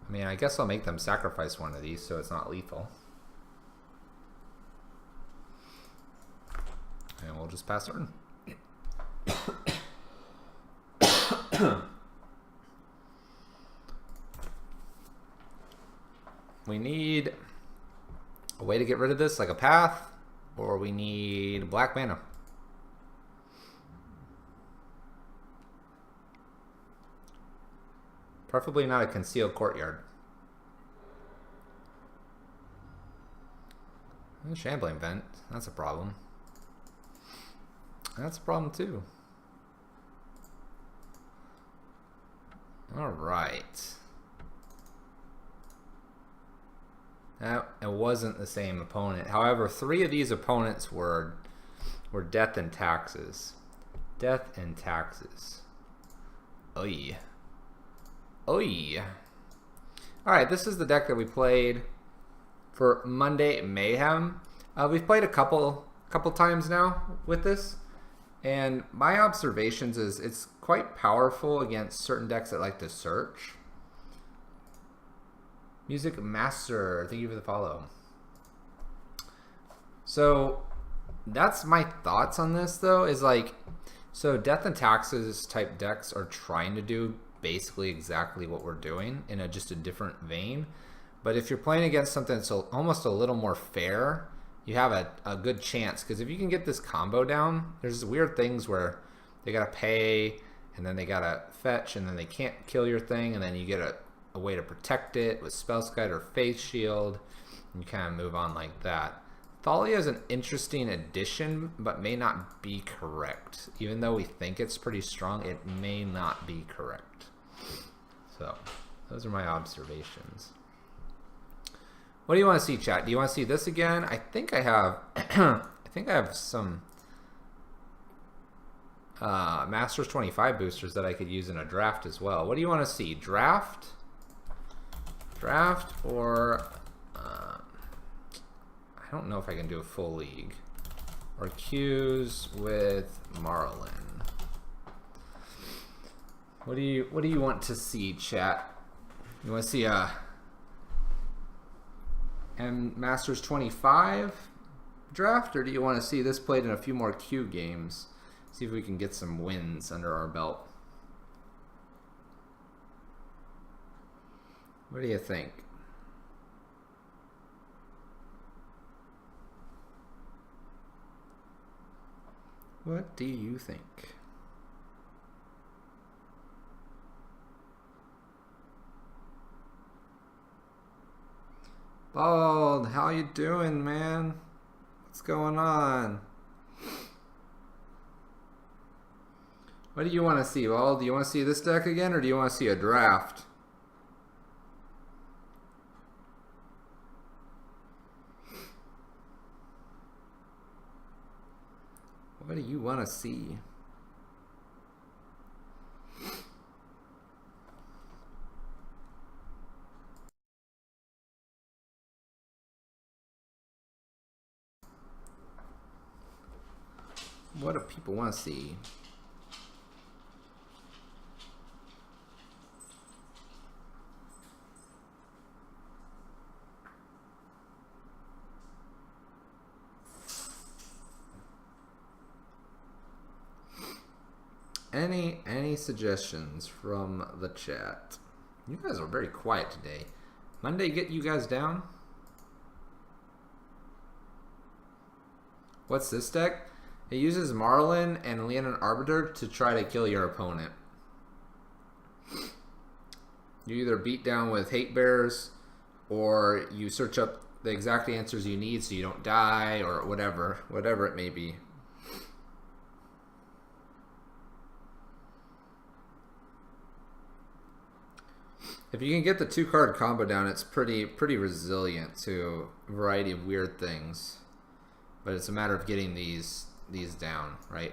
S1: I mean, I guess I'll make them sacrifice one of these so it's not lethal. And we'll just pass turn. We need a way to get rid of this, like a path, or we need black mana. Preferably not a concealed courtyard. Shambling Vent. That's a problem. That's a problem too. All right. It wasn't the same opponent. However, 3 of these opponents were Death and Taxes. Death and Taxes. Oy. Oy. Alright, this is the deck that we played for Monday Mayhem. We've played a couple times now with this. And my observations is it's quite powerful against certain decks that like to search. Music Master, thank you for the follow. So that's my thoughts on this though, is like, so Death and Taxes type decks are trying to do basically exactly what we're doing in just a different vein. But if you're playing against something that's almost a little more fair, you have a good chance, because if you can get this combo down, there's weird things where they gotta pay and then they gotta fetch and then they can't kill your thing, and then you get a way to protect it with Spellskite or Faith Shield, and you kind of move on like that. Thalia is an interesting addition, but may not be correct. Even though we think it's pretty strong, it may not be correct. So, those are my observations. What do you want to see, chat? Do you want to see this again? I think I have I have some Masters 25 boosters that I could use in a draft as well. What do you want to see? Draft? Draft or I don't know if I can do a full league. Or queues with Maralen. What do you want to see, chat? You want to see and Masters 25 draft, or do you want to see this played in a few more queue games? See if we can get some wins under our belt. What do you think? What do you think? Bald, how you doing, man? What's going on? What do you want to see, Bald? Do you want to see this deck again, or do you want to see a draft? What do you want to see? What do people want to see? Any suggestions from the chat? You guys are very quiet today. Monday get you guys down? What's this deck? It uses Maralen and Leonin Arbiter to try to kill your opponent. You either beat down with Hate Bears, or you search up the exact answers you need so you don't die, or whatever it may be. If you can get the 2-card combo down, it's pretty resilient to a variety of weird things. But it's a matter of getting these down, right?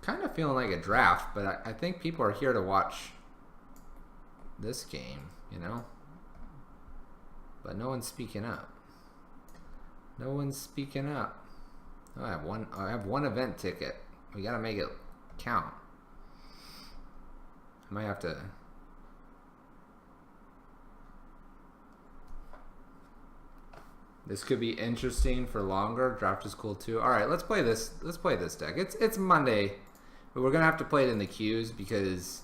S1: Kind of feeling like a draft, but I think people are here to watch this game, you know? But no one's speaking up. No one's speaking up. Oh, I have one event ticket. We gotta make it count. I might have to. This could be interesting for longer. Draft is cool too. All right, let's play this. Let's play this deck. It's Monday, but we're gonna have to play it in the queues because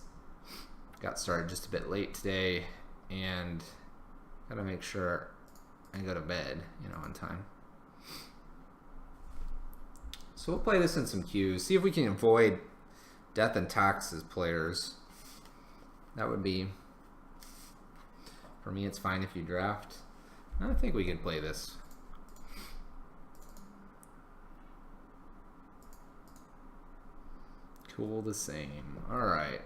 S1: got started just a bit late today, and gotta make sure I go to bed, you know, on time. So we'll play this in some queues. See if we can avoid death and taxes players. That would be... For me, it's fine if you draft. I think we can play this. Cool the same. Alright.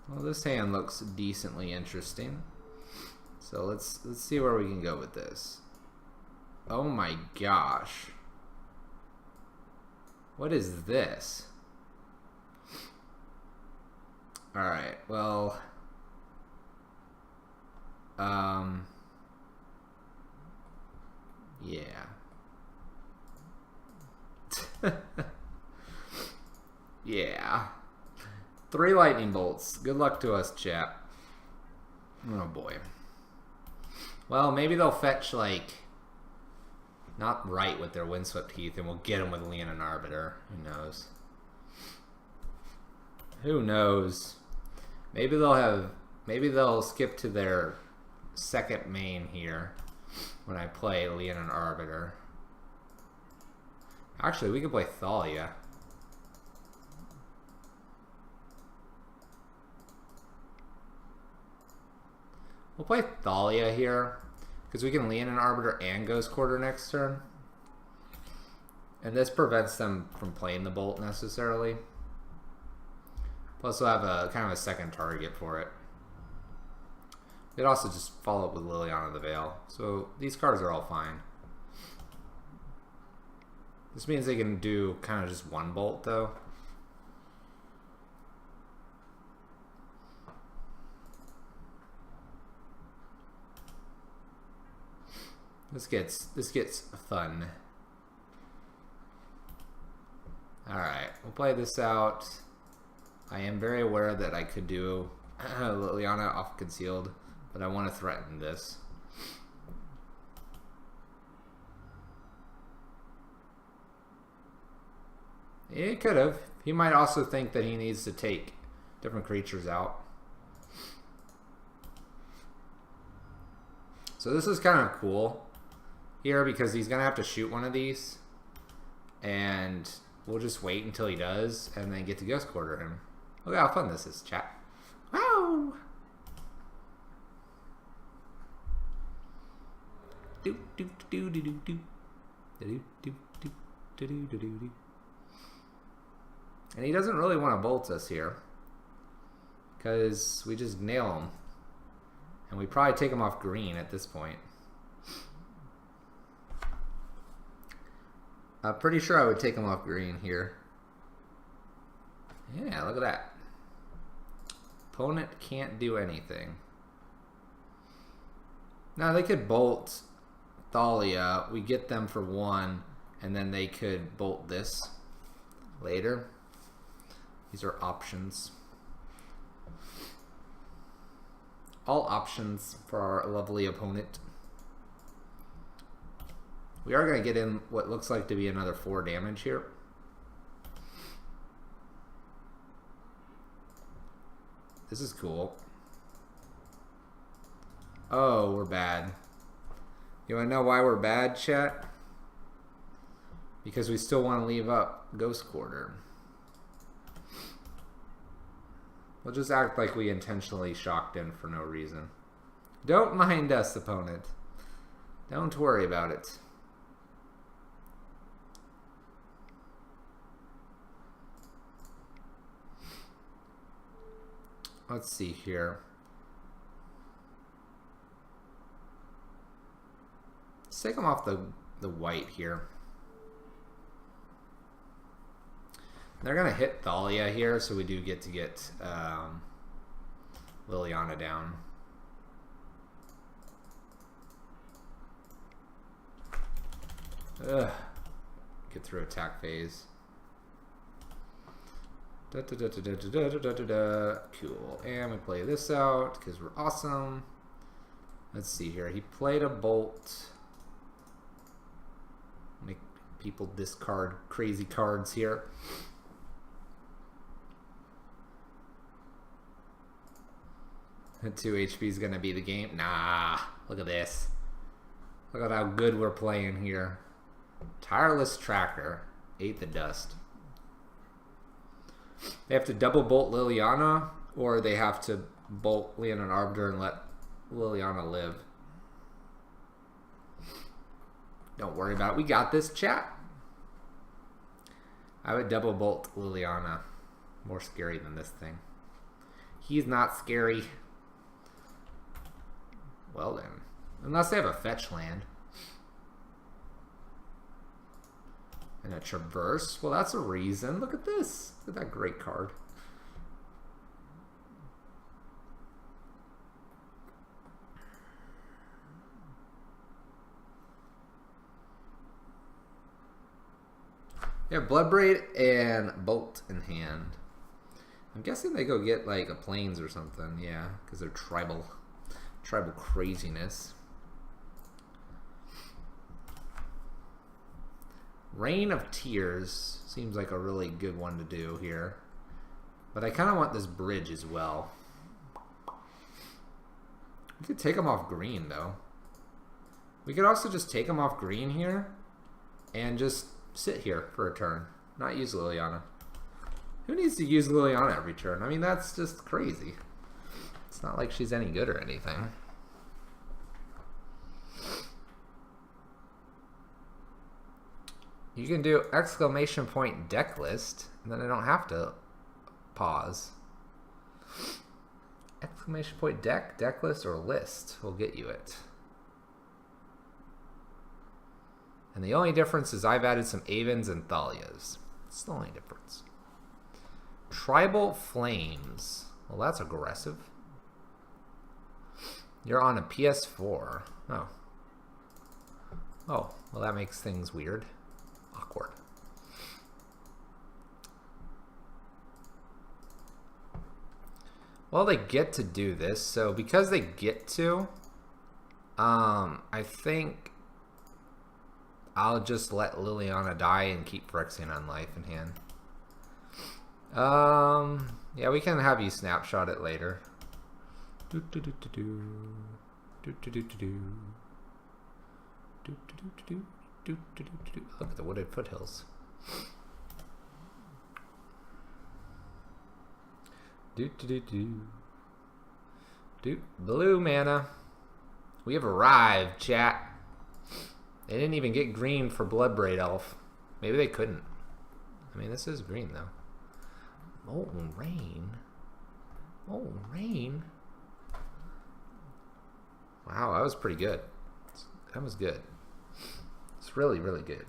S1: Well, this hand looks decently interesting. So let's see where we can go with this. Oh my gosh. What is this? Alright, well... yeah. Yeah. 3 lightning bolts. Good luck to us, chat. Oh boy. Well, maybe they'll fetch, like, not right with their Windswept Heath, and we'll get them with Leon and Arbiter. Who knows? Who knows? Maybe they'll skip to their second main here when I play Leon and Arbiter. Actually, we could play Thalia. We'll play Thalia here because we can Leon and Arbiter and Ghost Quarter next turn. And this prevents them from playing the Bolt necessarily. Plus we'll have a kind of a second target for it. We'd also just follow up with Liliana the Veil. So these cards are all fine. This means they can do kind of just one bolt though. This gets fun. Alright, we'll play this out. I am very aware that I could do Liliana off concealed, but I want to threaten this. He could have. He might also think that he needs to take different creatures out. So this is kind of cool here because he's going to have to shoot one of these. And we'll just wait until he does and then get to Ghost Quarter him. Look how fun this is, chat. Wow! Do do do do do do do do do do do do do. And he doesn't really want to bolt us here because we just nail him, and we probably take him off green at this point. I'm pretty sure I would take him off green here. Yeah, look at that. Opponent can't do anything. Now they could bolt Thalia. We get them for 1, and then they could bolt this later. These are options. All options for our lovely opponent. We are going to get in what looks like to be another 4 damage here. This is cool. Oh, we're bad. You want to know why we're bad, chat? Because we still want to leave up Ghost Quarter. We'll just act like we intentionally shocked him for no reason. Don't mind us, opponent. Don't worry about it. Let's see here. Let's take him off the white here. They're going to hit Thalia here, so we do get to get Liliana down. Ugh. Get through attack phase. Cool. And we play this out because we're awesome. Let's see here. He played a bolt. Make people discard crazy cards here. The 2 HP is going to be the game. Nah. Look at this. Look at how good we're playing here. Tireless Tracker. Ate the dust. They have to double bolt Liliana, or they have to bolt Leon and Arbiter and let Liliana live. Don't worry about it. We got this, chat. I would double bolt Liliana. More scary than this thing. He's not scary. Well then. Unless they have a fetch land. And a traverse. Well, that's a reason. Look at this. Look at that great card. Yeah, Bloodbraid and Bolt in hand. I'm guessing they go get like a Plains or something. Yeah, because they're tribal craziness. Rain of Tears seems like a really good one to do here. But I kind of want this bridge as well. We could take them off green, though. We could also just take them off green here and just sit here for a turn. Not use Liliana. Who needs to use Liliana every turn? I mean, that's just crazy. It's not like she's any good or anything. You can do exclamation point deck list, and then I don't have to pause. Exclamation point deck list, or list will get you it. And the only difference is I've added some Avens and Thalias. It's the only difference. Tribal Flames. Well, that's aggressive. You're on a PS4. Oh. Oh, well that makes things weird. Awkward. Well, they get to do this, so because they get to, I think I'll just let Liliana die and keep Phyrexian on life in hand. Yeah, we can have you snapshot it later. Look at the wooded foothills. Blue mana. We have arrived, chat. They didn't even get green for Bloodbraid Elf. Maybe they couldn't. I mean, this is green, though. Molten Rain? Molten Rain? Wow, that was pretty good. That was good. It's really, really good.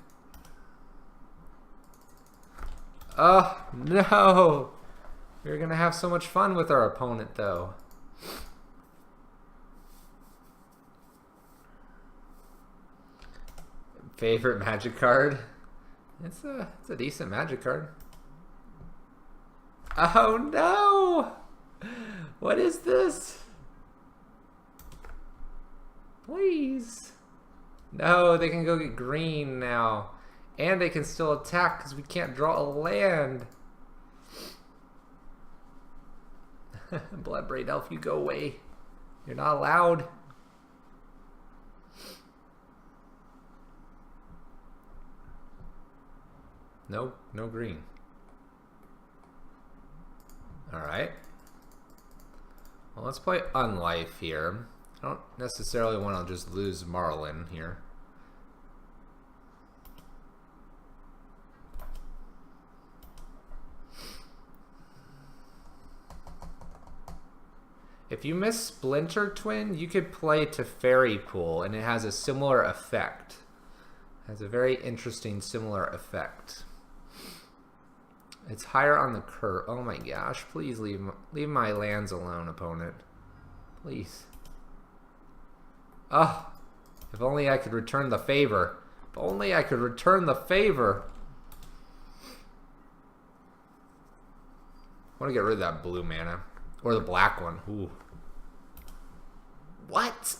S1: Oh, no! We're going to have so much fun with our opponent, though. Favorite Magic card? It's a decent Magic card. Oh, no! What is this? Please. No, they can go get green now. And they can still attack because we can't draw a land. Bloodbraid Elf, you go away. You're not allowed. No, no green. Alright. Well, let's play Unlife here. I don't necessarily want to just lose Maralen here. If you miss Splinter Twin, you could play to Fairy Pool, and it has a similar effect. It has a very interesting similar effect. It's higher on the curve. Oh my gosh, please leave my lands alone, opponent. Please. Oh, if only I could return the favor. If only I could return the favor. I want to get rid of that blue mana. Or the black one. Ooh. What?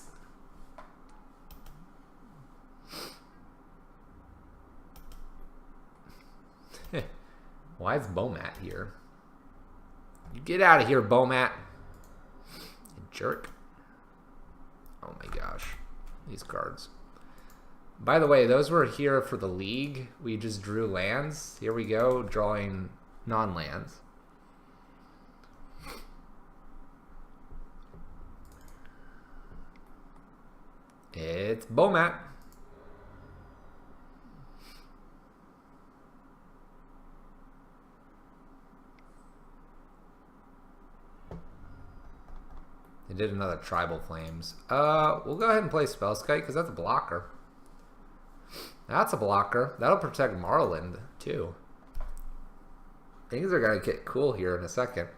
S1: Why is Bomat here? You get out of here, Bomat. You jerk. Oh my gosh. These cards. By the way, those were here for the league. We just drew lands. Here we go, drawing non-lands. It's Bomat. They did another Tribal Flames. We'll go ahead and play Spellskite because that's a blocker. That's a blocker. That'll protect Maralen too. Things are gonna get cool here in a second.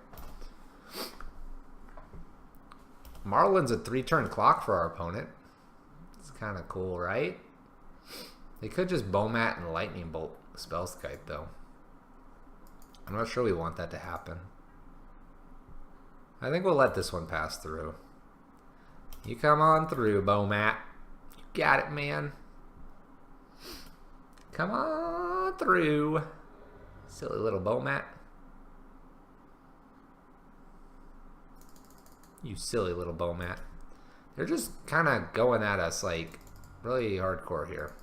S1: Marlen's a 3-turn clock for our opponent. It's kind of cool, right? They could just Bomat and Lightning Bolt Spellskite though. I'm not sure we want that to happen. I think we'll let this one pass through. You come on through, Bomat. You got it, man. Come on through. Silly little Bomat. You silly little Bomat. They're just kind of going at us like really hardcore here.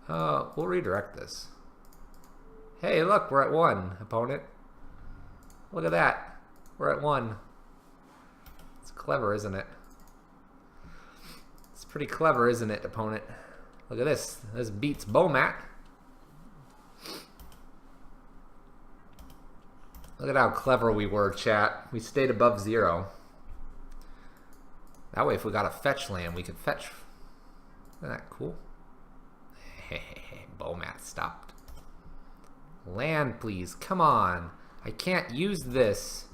S1: We'll redirect this. Hey, look, we're at 1, opponent. Look at that. We're at 1. It's clever, isn't it? It's pretty clever, isn't it, opponent? Look at this. This beats Bomat. Look at how clever we were, chat. We stayed above 0. That way, if we got a fetch land, we could fetch. Isn't that cool? Hey, Bomat stopped. Land, please. Come on. I can't use this.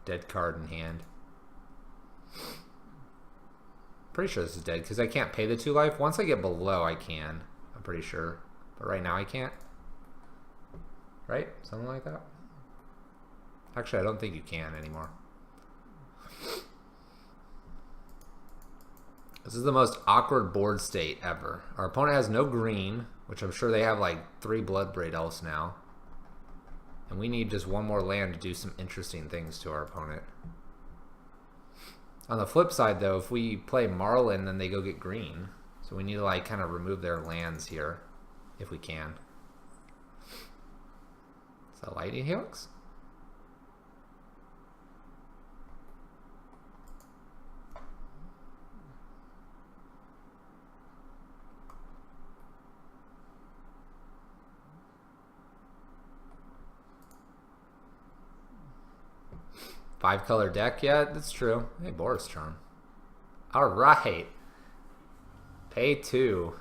S1: Dead card in hand. Pretty sure this is dead because I can't pay the 2 life. Once I get below, I can. I'm pretty sure. But right now I can't. Right? Something like that. Actually, I don't think you can anymore. This is the most awkward board state ever. Our opponent has no green, which I'm sure they have like 3 Bloodbraid Elves now. And we need just 1 more land to do some interesting things to our opponent. On the flip side, though, if we play Maralen, then they go get green. So we need to like kind of remove their lands here, if we can. Is that Lightning Helix? Five-color deck? Yeah, that's true. Hey, Boris Charm. Alright. Pay 2.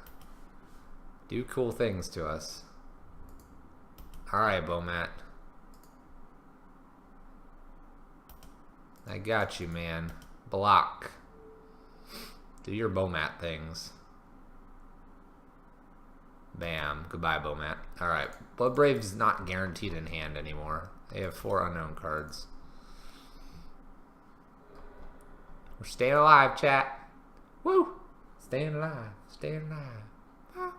S1: Do cool things to us. Alright, Bomat. I got you, man. Block. Do your Bomat things. Bam. Goodbye, Bomat. Alright. Bloodbrave's not guaranteed in hand anymore. They have 4 unknown cards. We're staying alive, chat. Woo! Staying alive. Staying alive.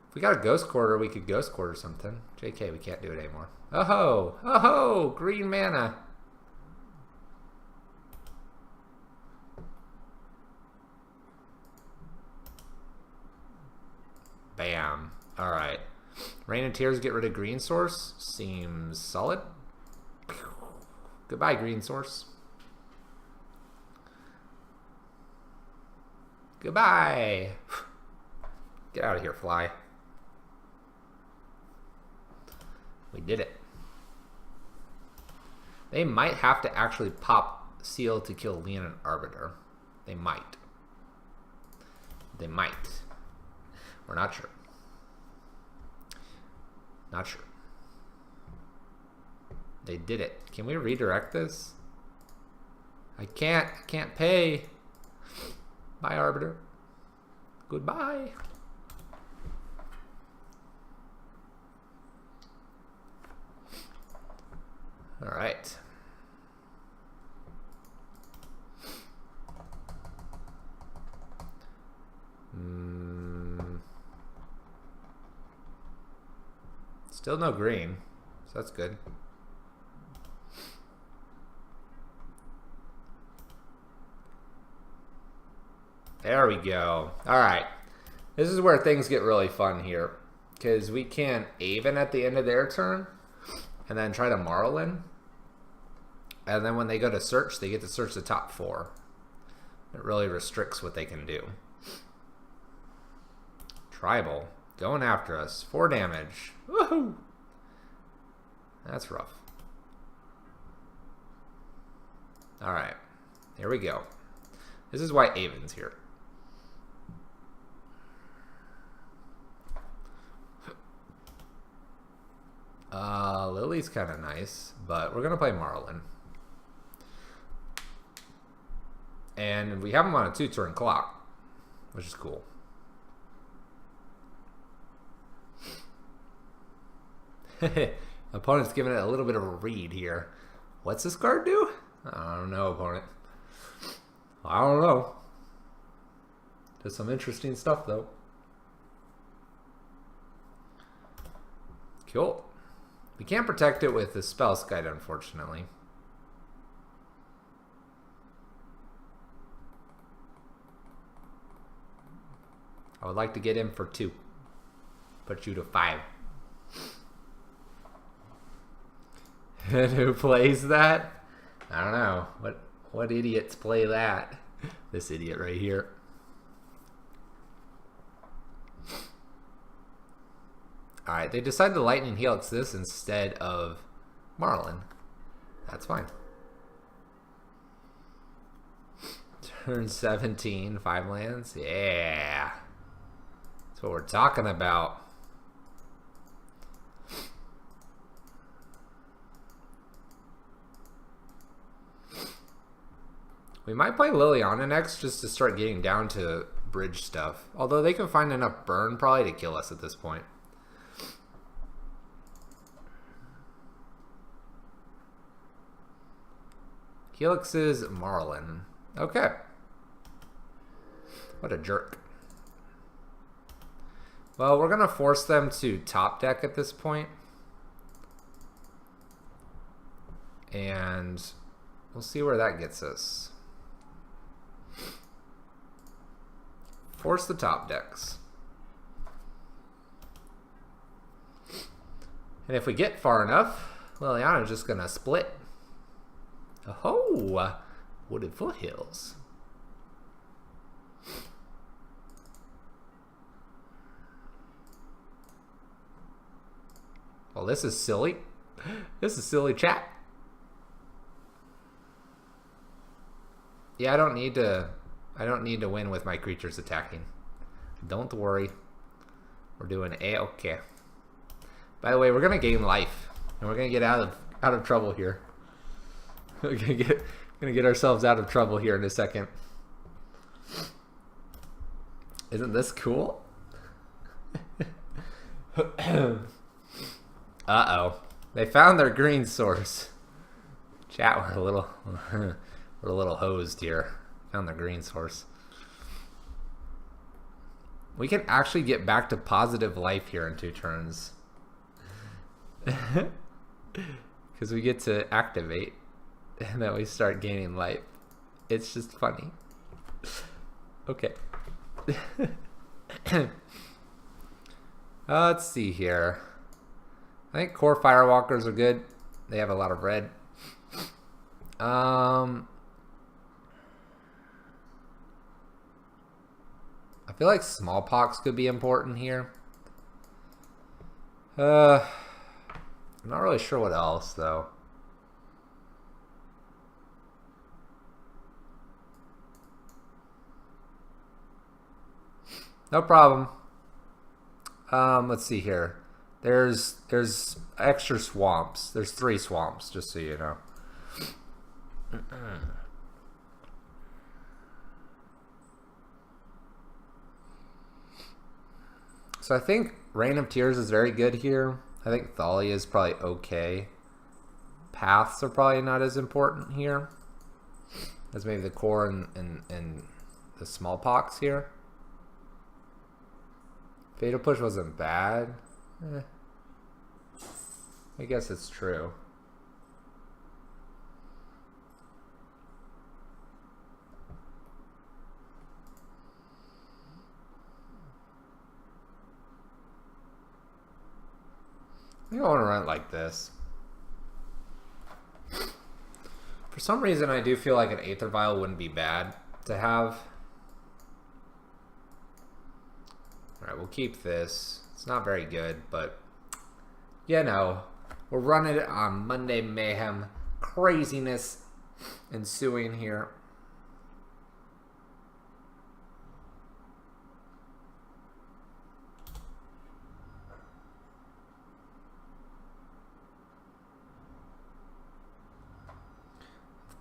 S1: If we got a Ghost Quarter, we could Ghost Quarter something. JK, we can't do it anymore. Oh-ho! Oh-ho! Green mana. Bam. Alright. Rain and Tears get rid of Green Source. Seems solid. Goodbye, Green Source. Goodbye. Get out of here, fly. We did it. They might have to actually pop Seal to kill Leon and Arbiter. They might. They might. We're not sure. Not sure. They did it. Can we redirect this? I can't pay. Bye, Arbiter. Goodbye. All right. Still no green, so that's good. There we go. Alright. This is where things get really fun here. Because we can Aven at the end of their turn. And then try to Maralen. And then when they go to search, they get to search the top 4. It really restricts what they can do. Tribal. Going after us. 4 damage. Woohoo! That's rough. Alright. Here we go. This is why Aven's here. Lily's kind of nice, but we're going to play Maralen. And we have him on a 2-turn clock, which is cool. Opponent's giving it a little bit of a read here. What's this card do? I don't know, opponent. I don't know. Does some interesting stuff, though. Cool. We can't protect it with the Spell Guide, unfortunately. I would like to get in for 2. Put you to 5. And who plays that? I don't know. What idiots play that? This idiot right here. Alright, they decided to Lightning Helix this instead of Maralen. That's fine. Turn 17, 5 lands. Yeah. That's what we're talking about. We might play Liliana next just to start getting down to bridge stuff. Although they can find enough burn probably to kill us at this point. Helix's Maralen. Okay. What a jerk. Well, we're going to force them to top deck at this point. And we'll see where that gets us. Force the top decks. And if we get far enough, Liliana's just going to split. Oh, Wooded Foothills. Well, this is silly. This is silly chat. Yeah, I don't need to win with my creatures attacking. Don't worry. We're doing A-okay. By the way, we're gonna gain life. And we're gonna get out of trouble here. We're gonna get ourselves out of trouble here in a second. Isn't this cool? Uh-oh. They found their green source. Chat, we're a little hosed here. Found the green source. We can actually get back to positive life here in 2 turns. Because we get to activate. And then we start gaining life. It's just funny. Okay. Let's see here. I think core Firewalkers are good. They have a lot of red. I feel like Smallpox could be important here. I'm not really sure what else though. No problem. Let's see here. There's extra swamps. There's 3 swamps, just so you know. So I think Rain of Tears is very good here. I think Thalia is probably okay. Paths are probably not as important here as maybe the core and the Smallpox here. Fatal Push wasn't bad. I guess it's true. I think I want to run it like this. For some reason, I do feel like an Aether Vial wouldn't be bad to have. Alright, we'll keep this. It's not very good, but you know, we're running it on Monday Mayhem. Craziness ensuing here.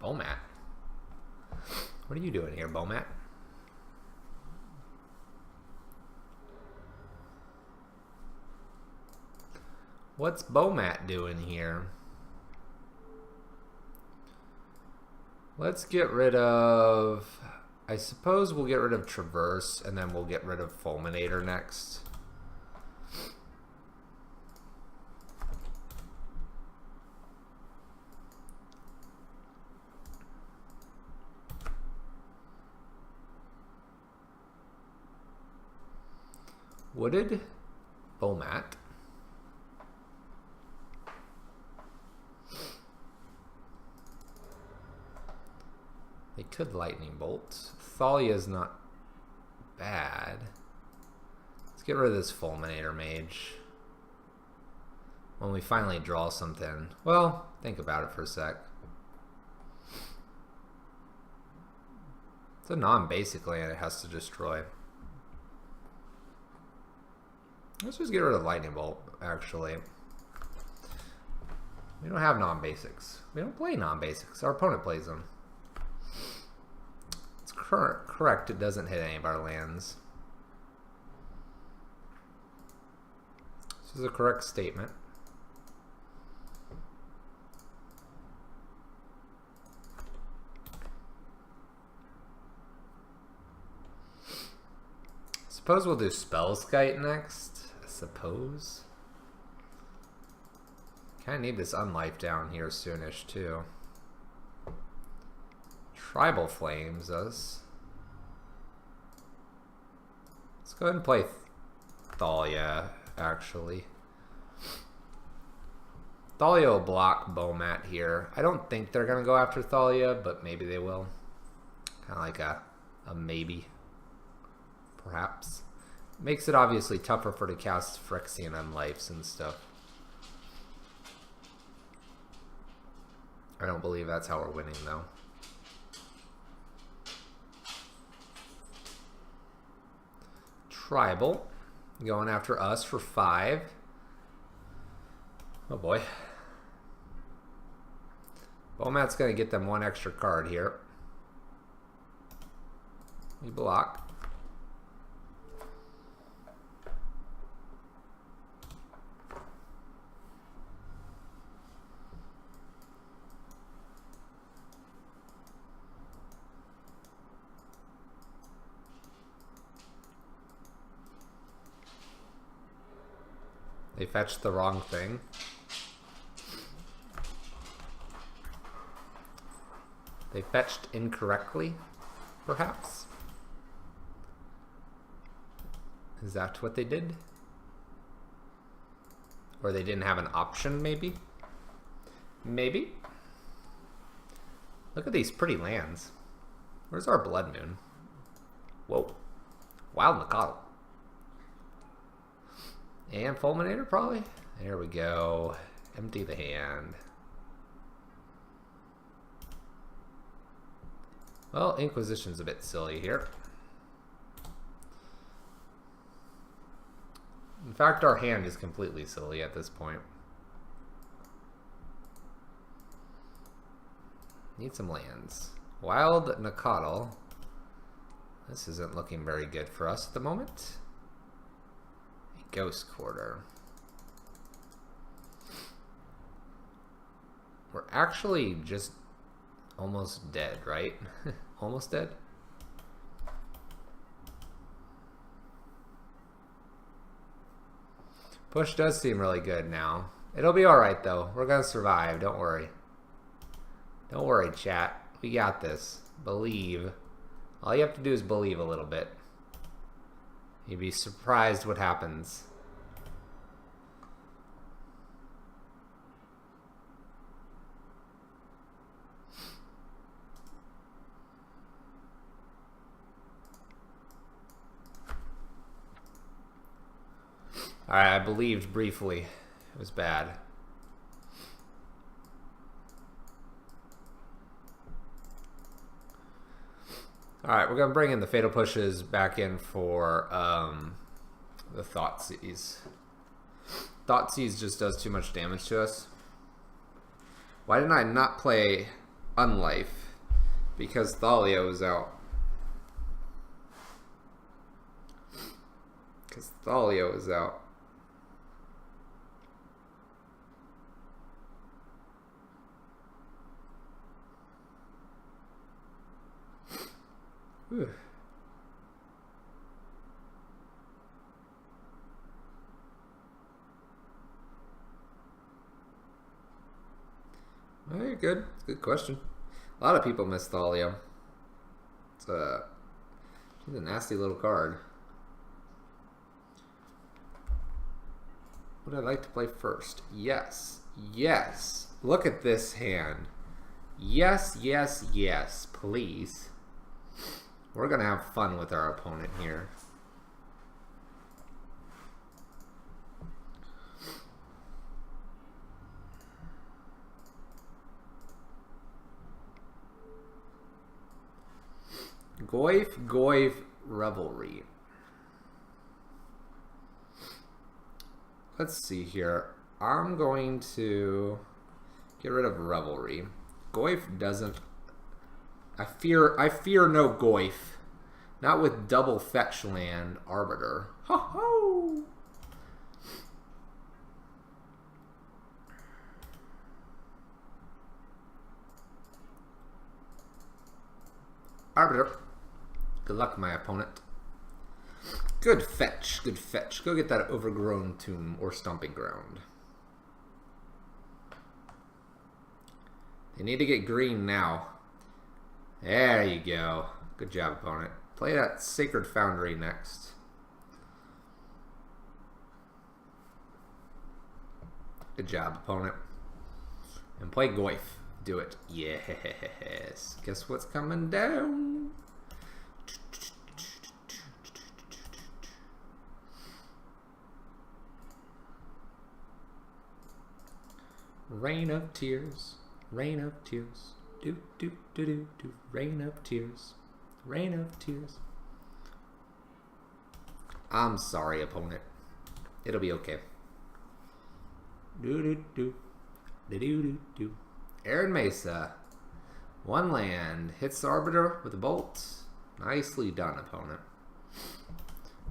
S1: Bomat. What are you doing here, Bomat? What's Bomat doing here? Let's get rid of... I suppose we'll get rid of Traverse, and then we'll get rid of Fulminator next. Wooded Bomat. They could Lightning Bolt. Thalia's not bad. Let's get rid of this Fulminator Mage. When we finally draw something. Well, think about it for a sec. It's a non-basic land it has to destroy. Let's just get rid of Lightning Bolt, actually. We don't have non-basics. We don't play non-basics. Our opponent plays them. It's correct, it doesn't hit any of our lands. This is a correct statement. Suppose we'll do Spellskite next. Suppose. Kind of need this Unlife down here soonish too. Tribal Flames us. Let's go ahead and play Thalia, actually. Thalia will block Bomat here. I don't think they're going to go after Thalia, but maybe they will. Kind of like a maybe. Perhaps. Makes it obviously tougher for to cast Phyrexian Unlifes and stuff. I don't believe that's how we're winning though. Tribal. Going after us for 5. Oh boy. Bomat's going to get them 1 extra card here. We block. They fetched the wrong thing. They fetched incorrectly, perhaps? Is that what they did? Or they didn't have an option, maybe? Maybe? Look at these pretty lands. Where's our Blood Moon? Whoa. Wild Nacatl. And Fulminator, probably? There we go. Empty the hand. Well, Inquisition's a bit silly here. In fact, our hand is completely silly at this point. Need some lands. Wild Nacatl. This isn't looking very good for us at the moment. Ghost Quarter. We're actually just almost dead, right? Almost dead? Push does seem really good now. It'll be alright, though. We're gonna survive. Don't worry. Don't worry, chat. We got this. Believe. All you have to do is believe a little bit. You'd be surprised what happens. Alright, I believed briefly. It was bad. Alright, we're going to bring in the Fatal Pushes back in for the Thoughtseize. Thoughtseize just does too much damage to us. Why didn't I not play Unlife? Because Thalia was out. Because Thalia was out. Whew. Well, you're good. Good question. A lot of people miss Thalia. She's a nasty little card. Would I like to play first? Yes. Yes. Look at this hand. Yes, yes, yes. Please. We're going to have fun with our opponent here. Goyf Revelry. Let's see here. I'm going to get rid of Revelry. Goyf doesn't... I fear no Goyf. Not with double fetch land Arbiter. Ho ho! Arbiter. Good luck, my opponent. Good fetch, good fetch. Go get that Overgrown Tomb or Stomping Ground. They need to get green now. There you go. Good job, opponent. Play that Sacred Foundry next. Good job, opponent. And play Goyf. Do it. Yes. Guess what's coming down? Rain of tears. Rain of tears. Do, do, do, do, do. Rain of tears. Rain of tears. I'm sorry, opponent. It'll be okay. Do, do, do. Do, do, do, do. Aaron Mesa. One land. Hits the Arbiter with a bolt. Nicely done, opponent.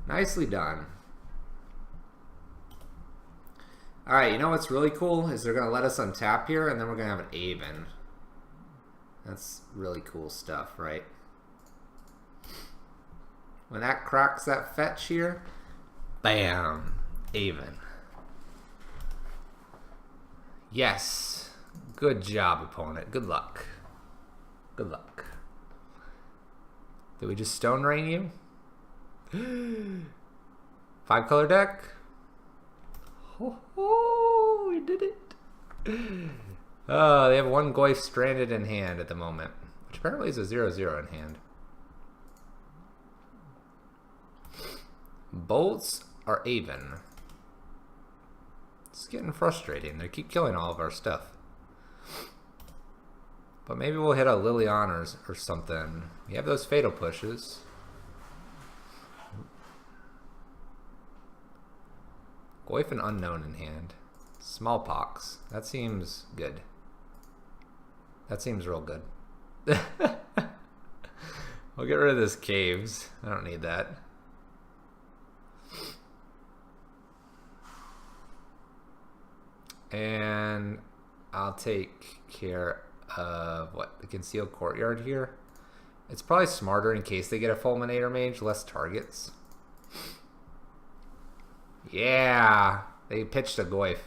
S1: Nicely done. Alright, you know what's really cool? Is they're going to let us untap here, and then we're going to have an Aven. That's really cool stuff, right? When that cracks that fetch here, bam, Aven. Yes. Good job, opponent. Good luck. Good luck. Did we just Stone Rain you? 5-color deck? Oh, we did it. They have one Goyf stranded in hand at the moment, which apparently is a 0/0 in hand. Bolts are Aven. It's getting frustrating. They keep killing all of our stuff. But maybe we'll hit a Liliana or something. We have those Fatal Pushes. Goyf and Unknown in hand. Smallpox. That seems good. That seems real good. We'll get rid of this Caves. I don't need that. And I'll take care of what? The Concealed Courtyard here. It's probably smarter in case they get a Fulminator Mage, less targets. Yeah, they pitched a Goyf.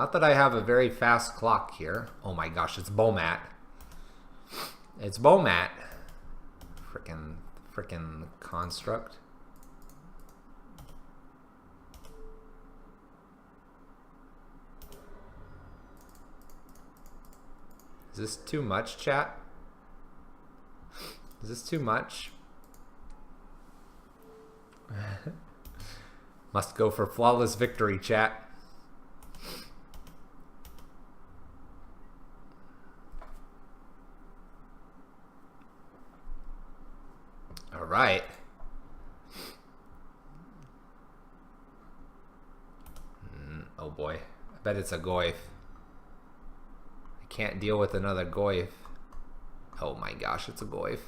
S1: Not that I have a very fast clock here. Oh my gosh, it's Bomat. It's Bomat. Frickin' construct. Is this too much, chat? Is this too much? Must go for flawless victory, chat. All right. Oh boy. I bet it's a Goyf. I can't deal with another Goyf. Oh my gosh, it's a Goyf.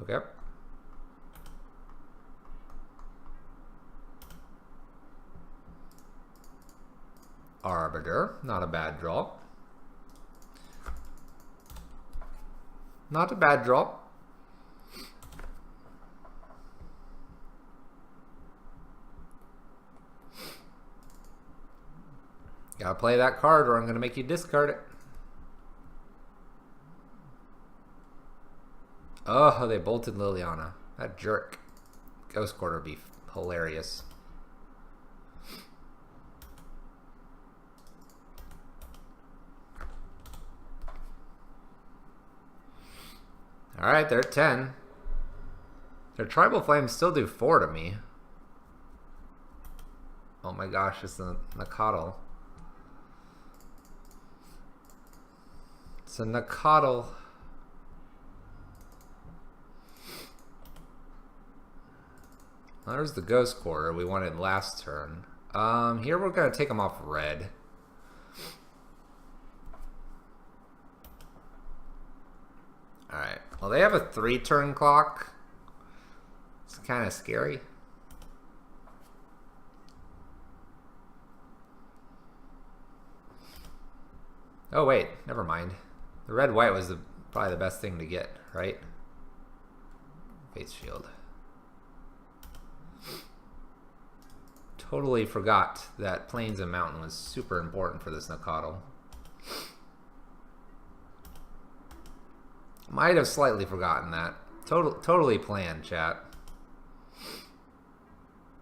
S1: Okay. Arbiter, not a bad draw. Not a bad draw. Gotta play that card or I'm gonna make you discard it. Oh, they bolted Liliana. That jerk. Ghost Quarter would be hilarious. Alright, they're at 10. Their Tribal Flames still do 4 to me. Oh my gosh, it's the Nakatl. It's a Nakatl. There's the Ghost Quarter we wanted last turn. Here we're going to take them off red. Alright, well they have a 3-turn clock. It's kind of scary. Oh wait, never mind. The red-white was probably the best thing to get, right? Face Shield. Totally forgot that Plains and Mountain was super important for this Nakatl. Might have slightly forgotten that. Totally planned, chat.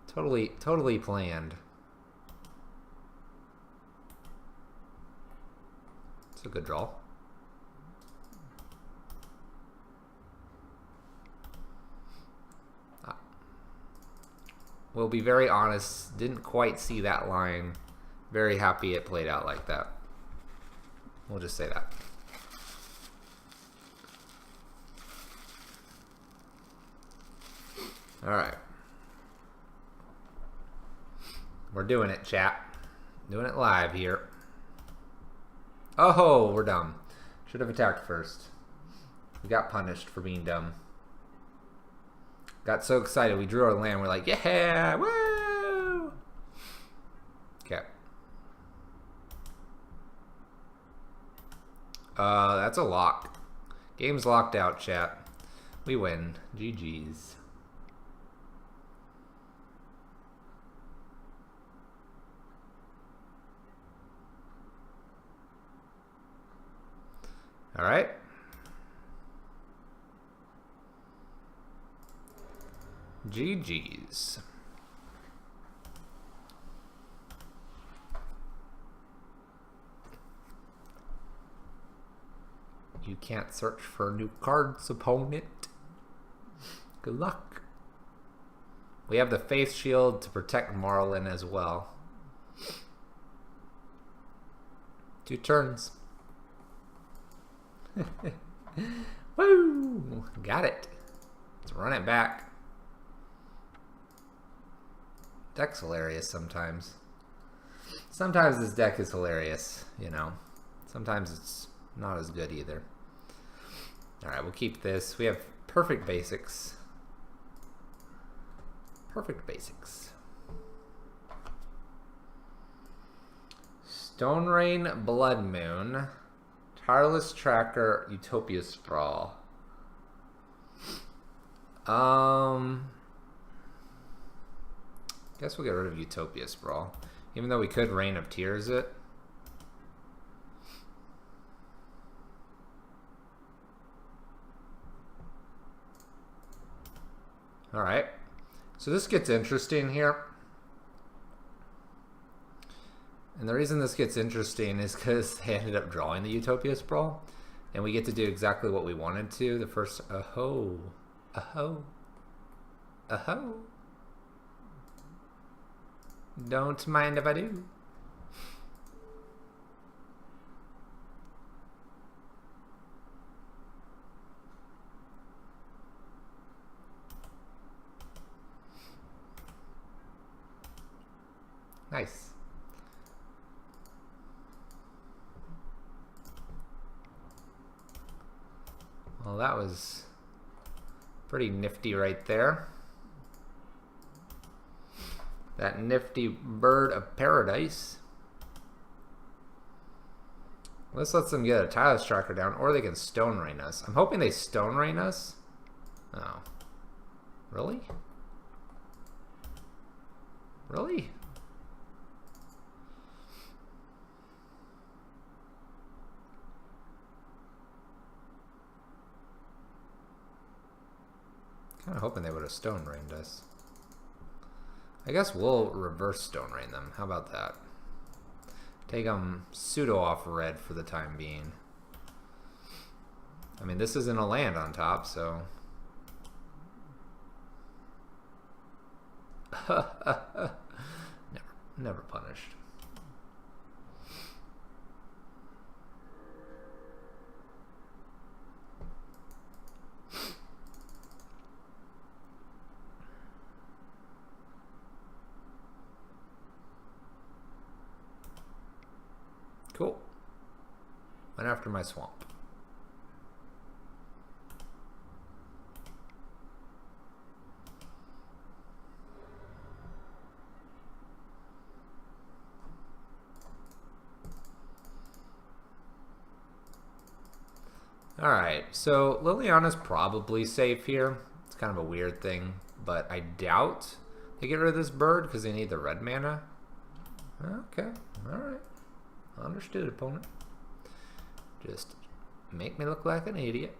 S1: Totally planned. It's a good draw. We'll be very honest, didn't quite see that line. Very happy it played out like that. We'll just say that. Alright. We're doing it, chat. Doing it live here. Oh, we're dumb. Should have attacked first. We got punished for being dumb. Got so excited we drew our land. We're like, yeah, woo! Okay. That's a lock. Game's locked out, chat. We win. GG's. All right. GG's. You can't search for new cards, opponent. Good luck. We have the Faith Shield to protect Maralen as well. 2 turns. Woo! Got it. Let's run it back. Deck's hilarious sometimes. Sometimes this deck is hilarious, you know. Sometimes it's not as good either. Alright, we'll keep this. We have perfect basics. Perfect basics. Stone Rain, Blood Moon. Tireless Tracker, Utopia Sprawl. Guess we'll get rid of Utopia Sprawl. Even though we could Reign of Tears it. Alright. So this gets interesting here. And the reason this gets interesting is because they ended up drawing the Utopia Sprawl. And we get to do exactly what we wanted to. The first, aho, aho, aho. Don't mind if I do. Nice. Well, that was pretty nifty right there. That nifty bird of paradise. This lets them get a Tireless Tracker down, or they can Stone Rain us. I'm hoping they Stone Rain us. Oh. Really? Really? Kind of hoping they would have Stone Rained us. I guess we'll reverse Stone Rain them. How about that? Take them pseudo off red for the time being. I mean, this isn't a land on top, so... never punished. Cool. Went after my swamp. Alright, so Liliana's probably safe here. It's kind of a weird thing, but I doubt they get rid of this bird because they need the red mana. Okay, alright. Understood, opponent. Just make me look like an idiot.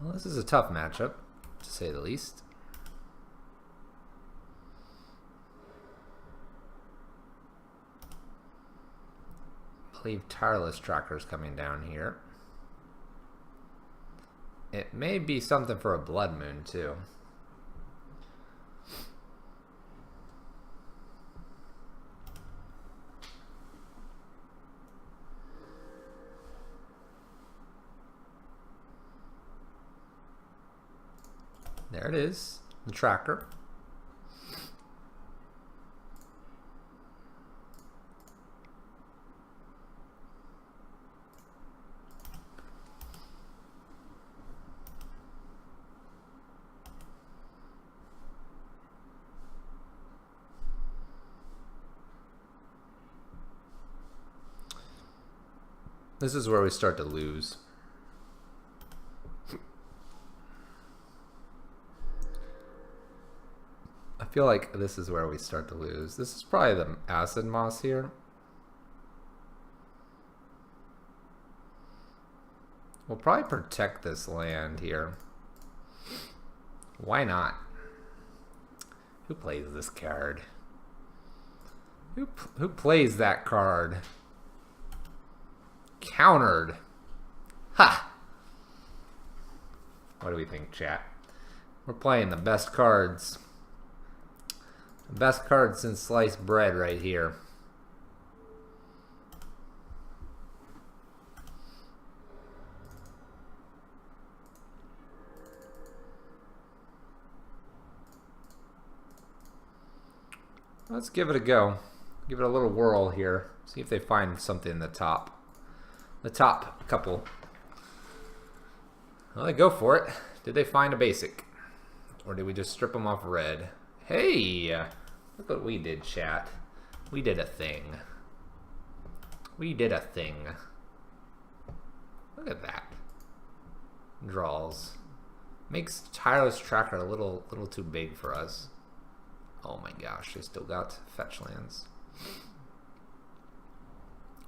S1: Well, this is a tough matchup, to say the least. I believe Tireless Tracker's coming down here. It may be something for a Blood Moon, too. There it is, the tracker. This is where we start to lose. I feel like this is where we start to lose. This is probably the Acid Moss here. We'll probably protect this land here. Why not? Who plays this card? Who plays that card? Countered. Ha! What do we think, chat? We're playing the best cards. The best cards since sliced bread right here. Let's give it a go. Give it a little whirl here. See if they find something in the top. The top couple. Well, they go for it. Did they find a basic? Or did we just strip them off red? Hey! Look what we did, chat. We did a thing. We did a thing. Look at that. Draws. Makes Tireless Tracker a little too big for us. Oh my gosh, they still got fetch lands.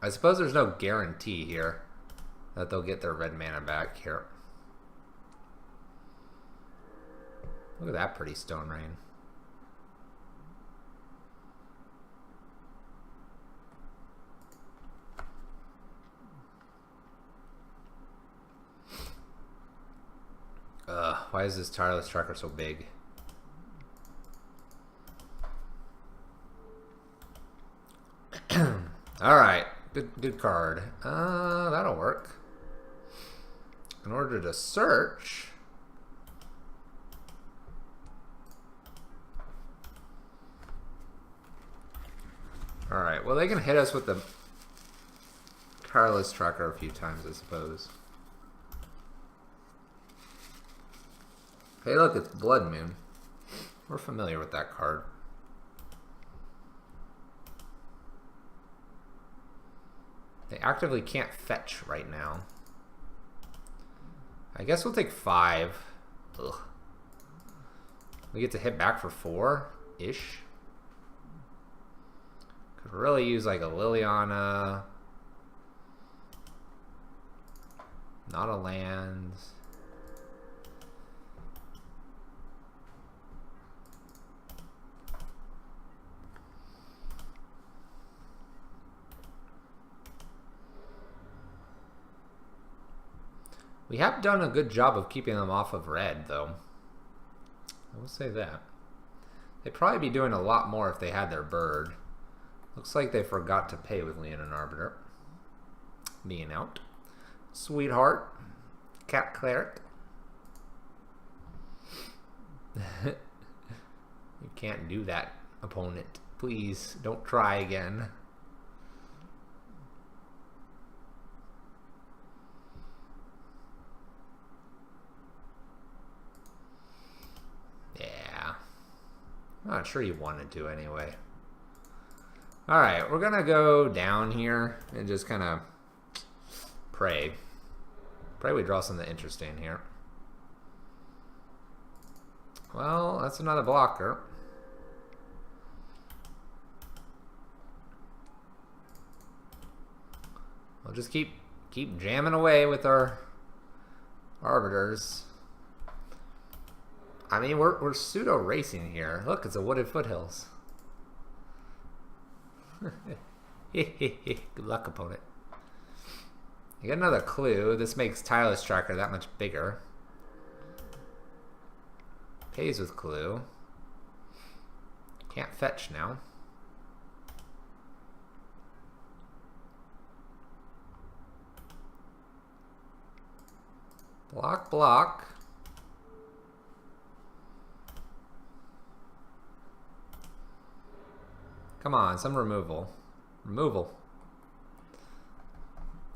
S1: I suppose there's no guarantee here that they'll get their red mana back here. Look at that pretty Stone Rain. Why is this Tireless Tracker so big? Alright, good card. That'll work. In order to search... Alright, well they can hit us with the Tireless Tracker a few times, I suppose. Hey look, it's Blood Moon. We're familiar with that card. They actively can't fetch right now. I guess we'll take 5. Ugh. We get to hit back for 4-ish. Could really use like a Liliana. Not a land. We have done a good job of keeping them off of red, though. I will say that. They'd probably be doing a lot more if they had their bird. Looks like they forgot to pay with Leonin Arbiter being out. Sweetheart. Cat Cleric. You can't do that, opponent. Please, don't try again. I'm not sure you wanted to anyway. Alright, we're gonna go down here and just kind of pray. Pray we draw something interesting here. Well, that's another blocker. We'll just keep jamming away with our Arbiters. I mean, we're pseudo racing here. Look, it's a Wooded Foothills. Good luck, opponent. You get another clue. This makes Tireless Tracker that much bigger. Pays with clue. Can't fetch now. Block, block. Come on, some removal. Removal.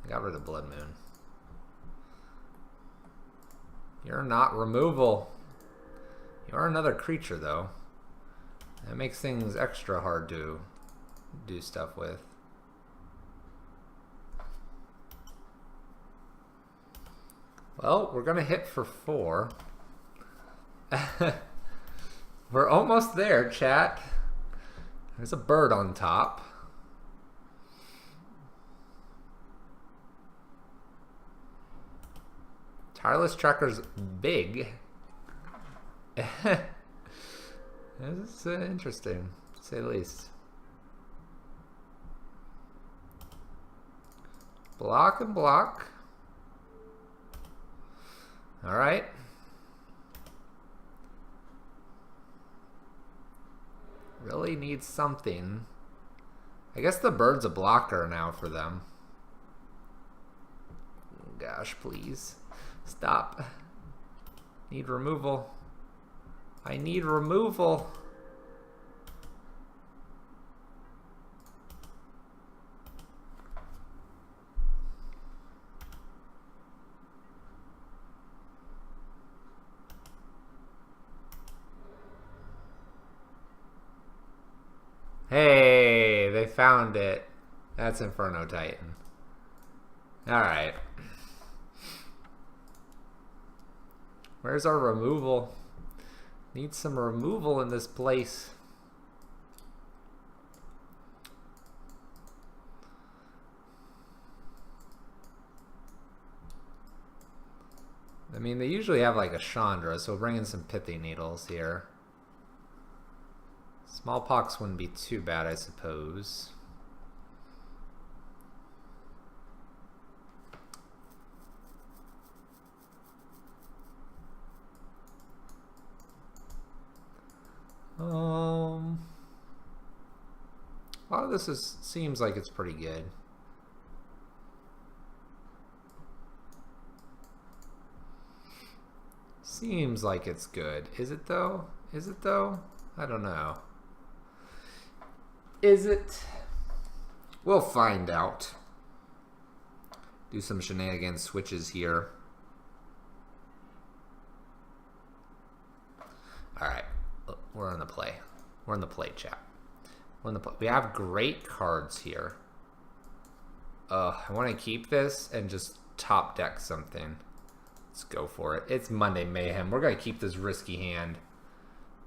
S1: I got rid of Blood Moon. You're not removal. You are another creature, though. That makes things extra hard to do stuff with. Well, we're going to hit for 4. We're almost there, chat. There's a bird on top. Tireless Tracker's big. This is interesting, to say the least. Block and block. All right. Really needs something. I guess the bird's a blocker now for them. Gosh, please. Stop. Need removal. I need removal. Hey, they found it. That's Inferno Titan. Alright. Where's our removal? Need some removal in this place. I mean, they usually have like a Chandra, so we'll bring in some Pithy Needles here. Smallpox wouldn't be too bad, I suppose. A lot of this seems like it's pretty good. Seems like it's good. Is it though? Is it though? I don't know. Is it? We'll find out. Do some shenanigans switches here. Alright. We're on the play. We're in the play, chat. We're in the play. We have great cards here. I want to keep this and just top deck something. Let's go for it. It's Monday Mayhem. We're going to keep this risky hand.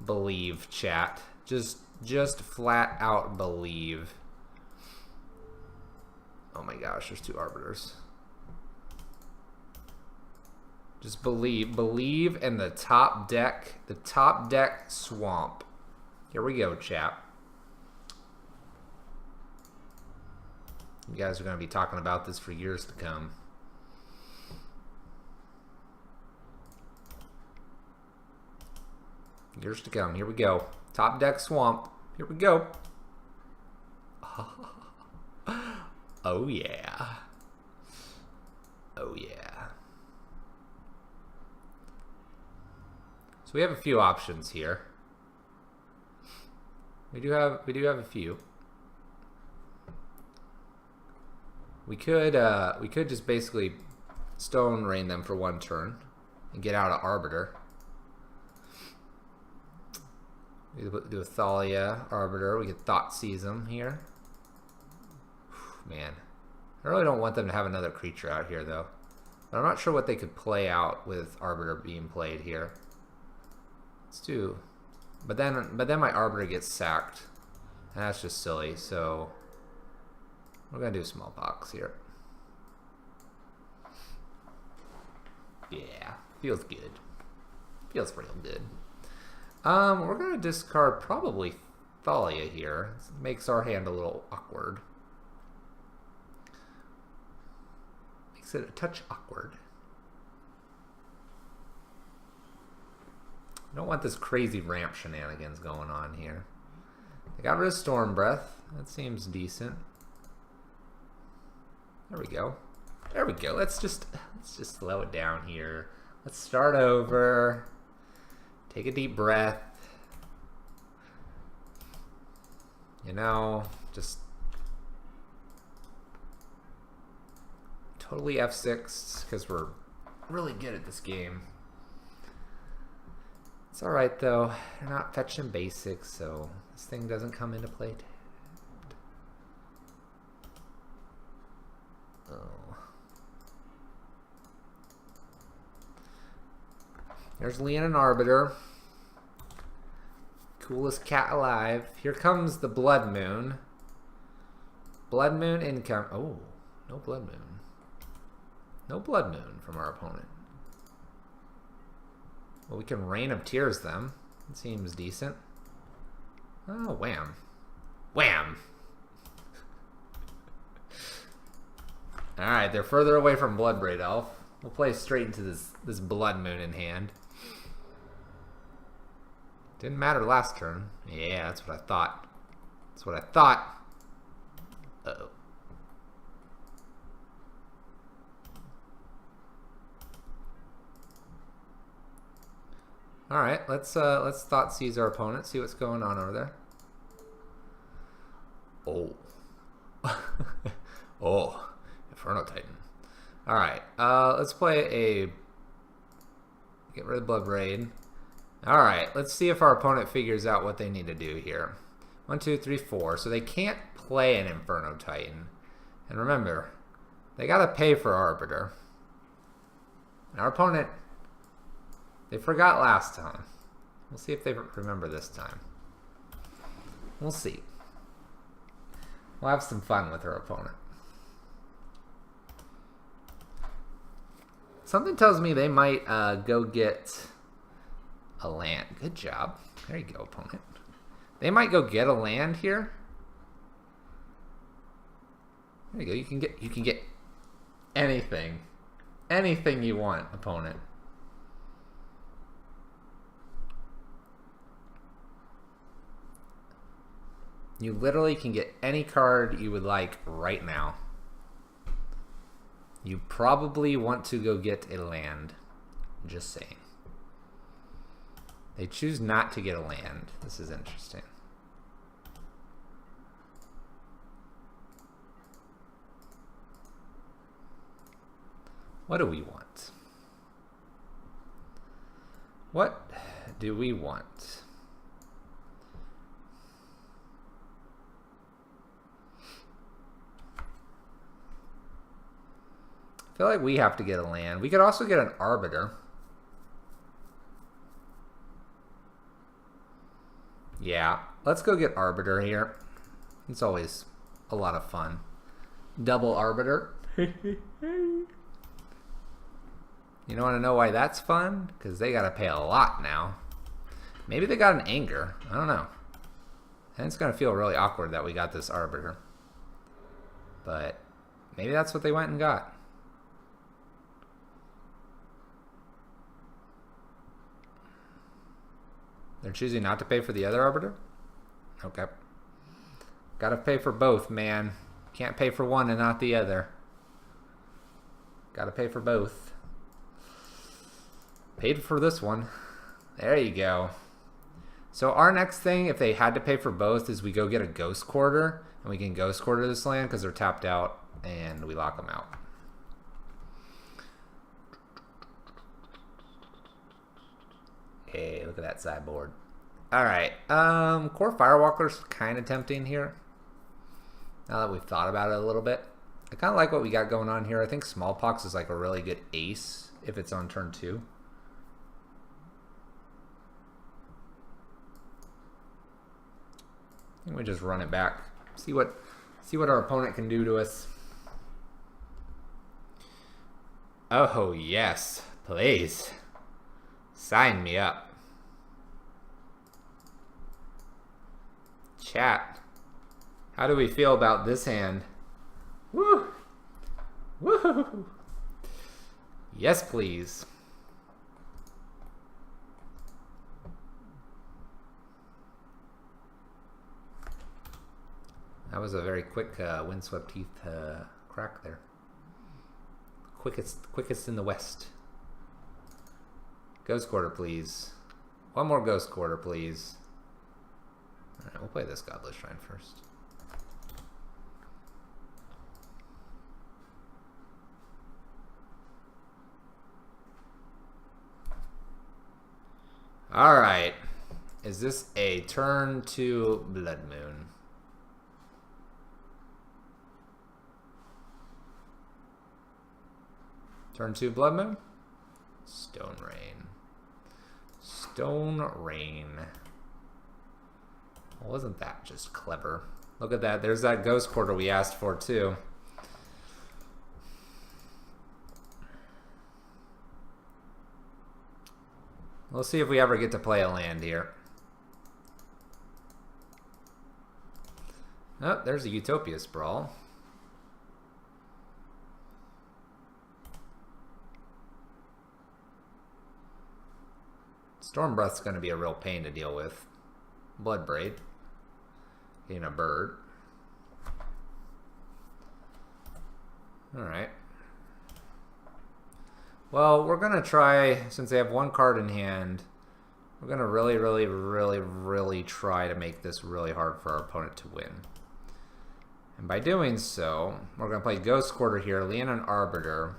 S1: Believe, chat. Just flat out believe. Oh my gosh, there's 2 Arbiters. Just believe. Believe in the top deck. The top deck swamp. Here we go, chat. You guys are going to be talking about this for years to come. Years to come. Here we go. Top deck swamp. Here we go. Oh yeah. Oh yeah. So we have a few options here. We do have a few. We could just basically Stone Rain them for 1 turn and get out of Arbiter. We could do a Thalia, Arbiter. We could Thought Seize them here. Man, I really don't want them to have another creature out here though. But I'm not sure what they could play out with Arbiter being played here. Let's do, but then my Arbiter gets sacked, and that's just silly. So we're gonna do Smallpox here. Yeah, feels good. Feels real good. We're gonna discard probably Thalia here. This makes our hand a little awkward. Makes it a touch awkward. I don't want this crazy ramp shenanigans going on here. I got rid of Storm Breath. That seems decent. There we go. There we go. Let's just slow it down here. Let's start over. Take a deep breath. You know, just totally F6 because we're really good at this game. It's alright though. They're not fetching basics, so this thing doesn't come into play. Oh. There's Leon Arbiter. Coolest cat alive. Here comes the Blood Moon. Blood Moon income. Oh, no Blood Moon. No Blood Moon from our opponent. Well, we can Rain of Tears them. It seems decent. Oh, wham. Wham! Alright, they're further away from Bloodbraid Elf. We'll play straight into this Blood Moon in hand. Didn't matter last turn. Yeah, that's what I thought. That's what I thought. Uh-oh. Alright, let's Thought Seize our opponent, see what's going on over there. Oh. Oh. Inferno Titan. Alright, let's play a... Get rid of Blood Raid. Alright, let's see if our opponent figures out what they need to do here. 1, 2, 3, 4. So they can't play an Inferno Titan. And remember, they gotta pay for Arbiter. And our opponent, they forgot last time. We'll see if they remember this time. We'll see. We'll have some fun with our opponent. Something tells me they might go get a land. Good job. There you go, opponent. They might go get a land here. There you go. You can get anything. Anything you want, opponent. You literally can get any card you would like right now. You probably want to go get a land. Just saying. They choose not to get a land. This is interesting. What do we want? What do we want? I feel like we have to get a land. We could also get an Arbiter. Yeah, let's go get Arbiter here. It's always a lot of fun. Double Arbiter. You don't want to know why that's fun? Because they got to pay a lot now. Maybe they got an Anger. I don't know. And it's going to feel really awkward that we got this Arbiter. But maybe that's what they went and got. They're choosing not to pay for the other Arbiter? Okay. Gotta pay for both, man. Can't pay for one and not the other. Gotta pay for both. Paid for this one. There you go. So our next thing, if they had to pay for both, is we go get a Ghost Quarter. And we can Ghost Quarter this land because they're tapped out. And we lock them out. Hey, look at that sideboard. Alright. Core Firewalker's kind of tempting here. Now that we've thought about it a little bit. I kind of like what we got going on here. I think Smallpox is like a really good ace if it's on turn 2. I think we just run it back. See what our opponent can do to us. Oh, yes. Please. Sign me up. Chat. How do we feel about this hand? Woo! Woo! Yes, please. That was a very quick windswept heath crack there. Quickest in the West. Ghost Quarter, please. One more Ghost Quarter, please. Alright, we'll play this Godless Shrine first. Alright. Is this a turn 2 Blood Moon? Turn 2 Blood Moon? Stone Rain. Stone Rain. Well, wasn't that just clever? Look at that. There's that Ghost Quarter we asked for, too. We'll see if we ever get to play a land here. Oh, there's a Utopia Sprawl. Storm Breath's going to be a real pain to deal with. Blood Braid. Getting a bird. Alright. Well, we're going to try, since they have one card in hand, we're going to really try to make this really hard for our opponent to win. And by doing so, we're going to play Ghost Quarter here, land an Arbiter.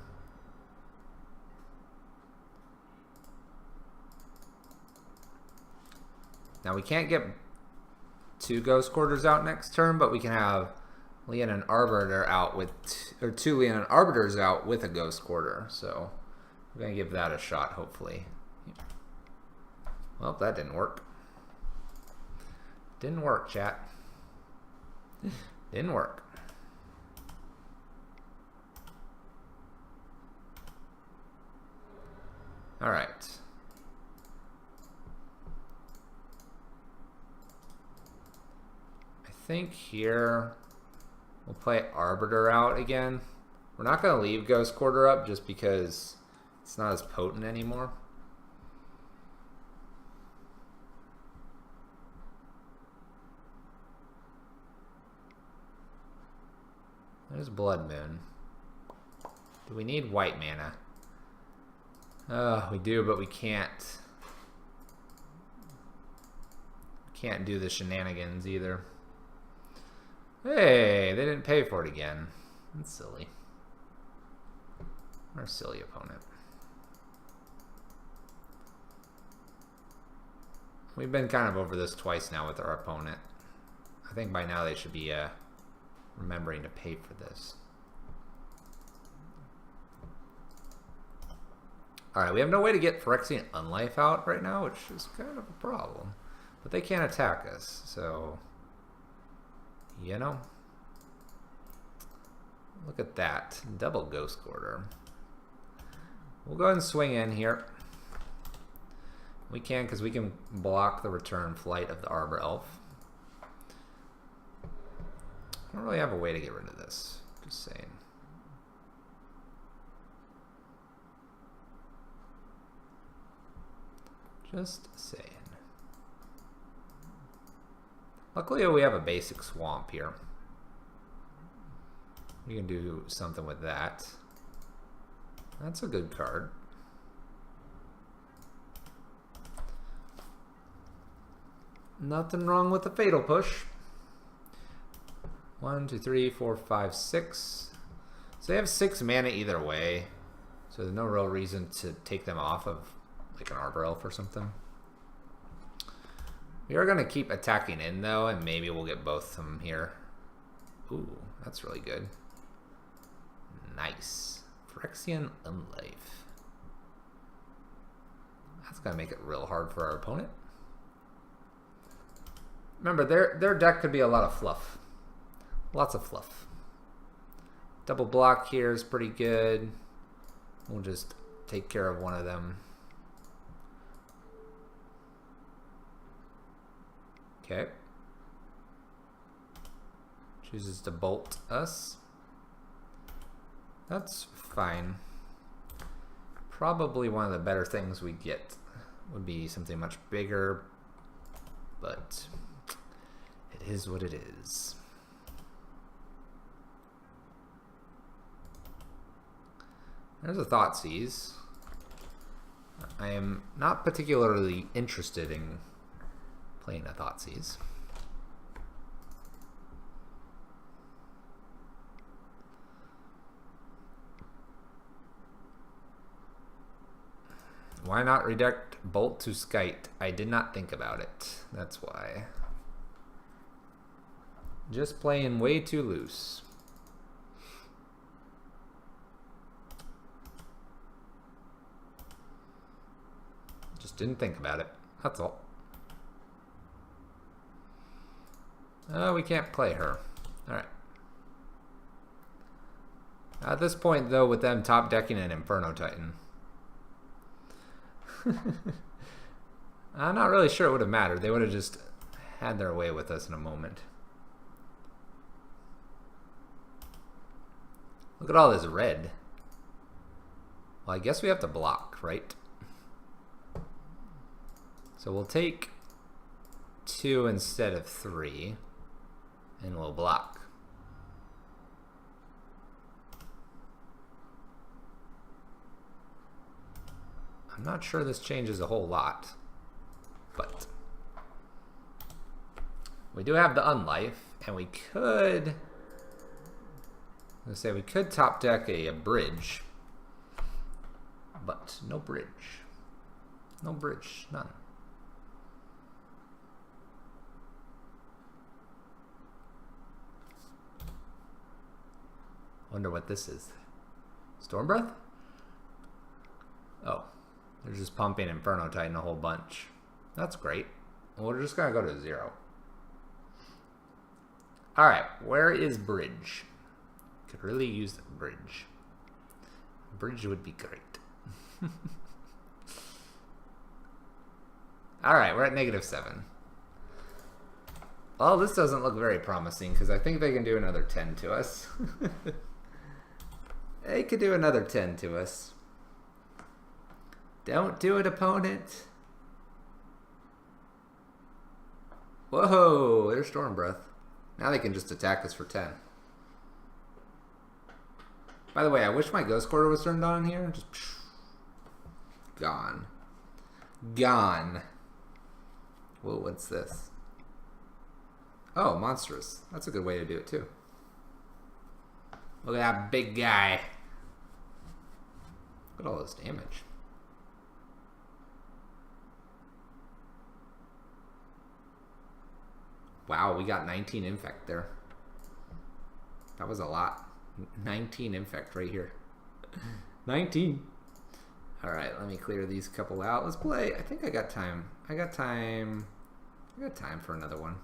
S1: Now we can't get 2 Ghost Quarters out next turn, but we can have Leon and Arbiter out with, or 2 Leon and Arbiters out with a Ghost Quarter. So we're gonna give that a shot, hopefully. Well, that didn't work. Didn't work, chat. Didn't work. All right. I think here we'll play Arbiter out again. We're not going to leave Ghost Quarter up just because it's not as potent anymore. There's Blood Moon. Do we need white mana? We do, but we can't. Can't do the shenanigans either. Hey, they didn't pay for it again. That's silly. Our silly opponent. We've been kind of over this twice now with our opponent. I think by now they should be remembering to pay for this. Alright, we have no way to get Phyrexian Unlife out right now, which is kind of a problem. But they can't attack us, so... You know? Look at that. Double Ghost Quarter. We'll go ahead and swing in here. We can, because we can block the return flight of the Arbor Elf. I don't really have a way to get rid of this. Just saying. Just saying. Luckily, we have a basic swamp here. We can do something with that. That's a good card. Nothing wrong with the Fatal Push. 1, 2, 3, 4, 5, 6. So they have 6 mana either way. So there's no real reason to take them off of like an Arbor Elf or something. We are going to keep attacking in though, and maybe we'll get both of them here. Ooh, that's really good. Nice. Phyrexian Unlife. That's going to make it real hard for our opponent. Remember, their deck could be a lot of fluff. Lots of fluff. Double block here is pretty good. We'll just take care of one of them. Okay. Chooses to bolt us. That's fine. Probably one of the better things we get would be something much bigger, but it is what it is. There's a Thoughtseize. I am not particularly interested in playing a Thoughtseize. Why not redact Bolt to Skite? I did not think about it. That's why. Just playing way too loose. Just didn't think about it. That's all. Oh, we can't play her. Alright. At this point, though, with them top decking an Inferno Titan, I'm not really sure it would have mattered. They would have just had their way with us in a moment. Look at all this red. Well, I guess we have to block, right? So we'll take 2 instead of 3, and we'll block. I'm not sure this changes a whole lot, but we do have the Unlife, and we could, let's say we could top deck a bridge, but no bridge. No bridge, none. Wonder what this is. Storm Breath? Oh, they're just pumping Inferno Titan a whole bunch. That's great. Well, we're just gonna go to 0. Alright, where is Bridge? Could really use a bridge. Bridge would be great. Alright, we're at -7. Well, this doesn't look very promising because I think they can do another 10 to us. They could do another 10 to us. Don't do it, opponent. Whoa, there's Storm Breath. Now they can just attack us for 10. By the way, I wish my Ghost Quarter was turned on here. Just gone. Gone. Whoa, what's this? Oh, Monstrous. That's a good way to do it, too. Look at that big guy. Look at all this damage. Wow, we got 19 Infect there. That was a lot. 19 Infect right here. 19. Alright, let me clear these couple out. Let's play. I think I got time. I got time for another one.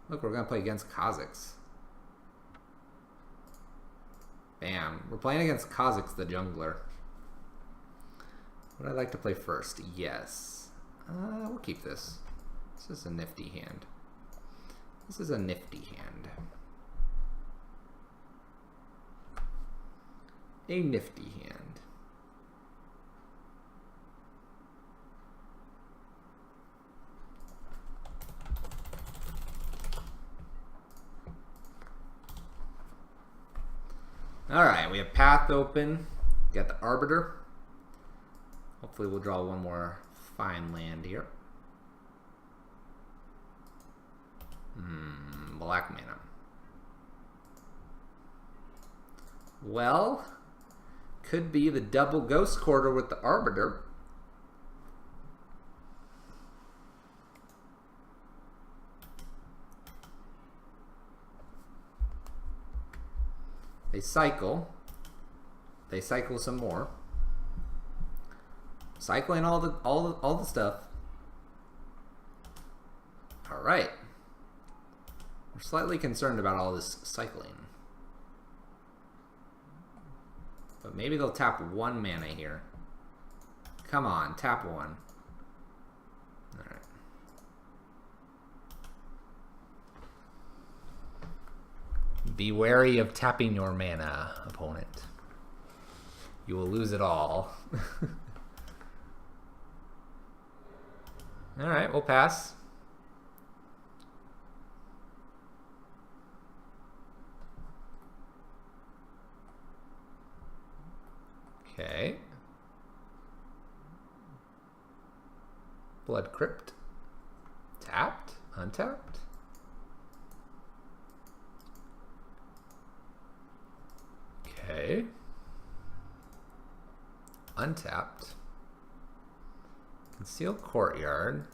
S1: Look, we're going to play against Kha'Zix. Bam. We're playing against Kha'Zix the jungler. Would I like to play first? Yes. We'll keep this. This is a nifty hand. This is a nifty hand. A nifty hand. Alright, we have Path open. Got the Arbiter. Hopefully we'll draw one more fine land here. Black mana. Well, could be the double Ghost Quarter with the Arbiter. They cycle. They cycle some more. Cycling all the stuff. All right. We're slightly concerned about all this cycling. But maybe they'll tap 1 mana here. Come on, tap 1. Alright. Be wary of tapping your mana, opponent. You will lose it all. Alright, we'll pass. Okay. Blood Crypt. Tapped? Untapped? Okay. Untapped. Concealed Courtyard.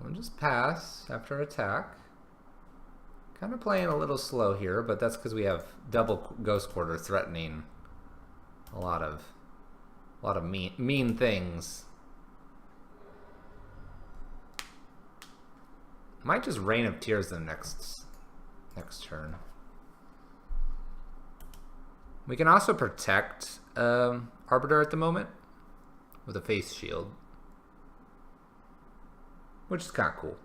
S1: We'll just pass after attack. Kind of playing a little slow here, but that's because we have double Ghost Quarter threatening a lot of mean things. Might just Rain of Tears the next turn. We can also protect Arbiter at the moment with a face shield, which is kind of cool.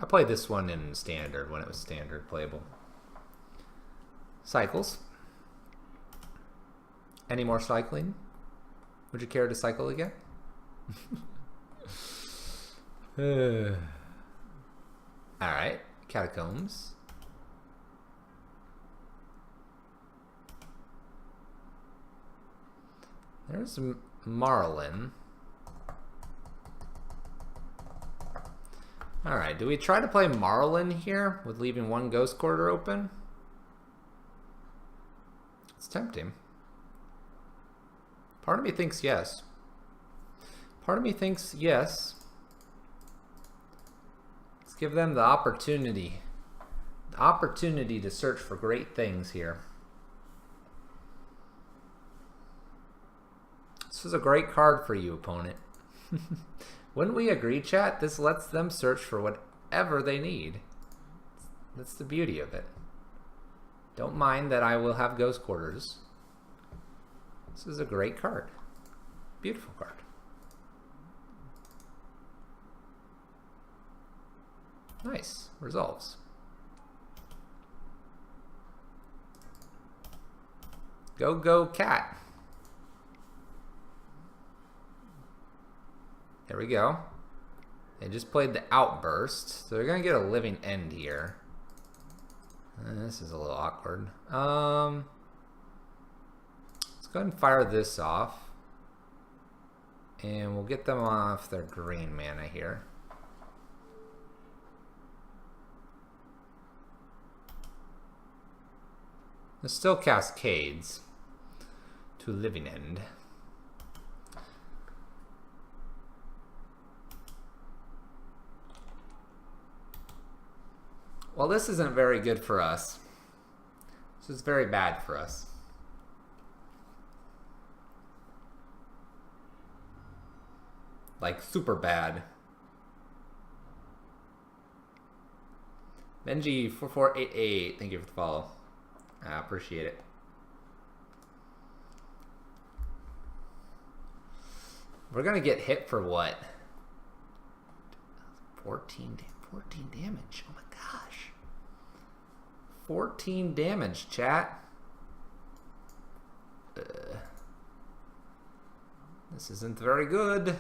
S1: I played this one in standard when it was standard playable. Cycles. Any more cycling? Would you care to cycle again? Alright, Catacombs. There's Maralen. Alright, do we try to play Maralen here with leaving 1 Ghost Quarter open? It's tempting. Part of me thinks yes. Part of me thinks yes. Let's give them the opportunity. The opportunity to search for great things here. This is a great card for you, opponent. Wouldn't we agree, chat? This lets them search for whatever they need. That's the beauty of it. Don't mind that I will have ghost quarters. This is a great card. Beautiful card. Nice. Resolves. Go, go, cat. There we go. They just played the outburst, so they're gonna get a living end here. This is a little awkward. Let's go ahead and fire this off. And we'll get them off their green mana here. There's still cascades to living end. Well, this isn't very good for us. This is very bad for us. Like, super bad. Benji4488, thank you for the follow. I appreciate it. We're gonna get hit for what? 14 damage. Oh my gosh. 14 damage, chat. This isn't very good.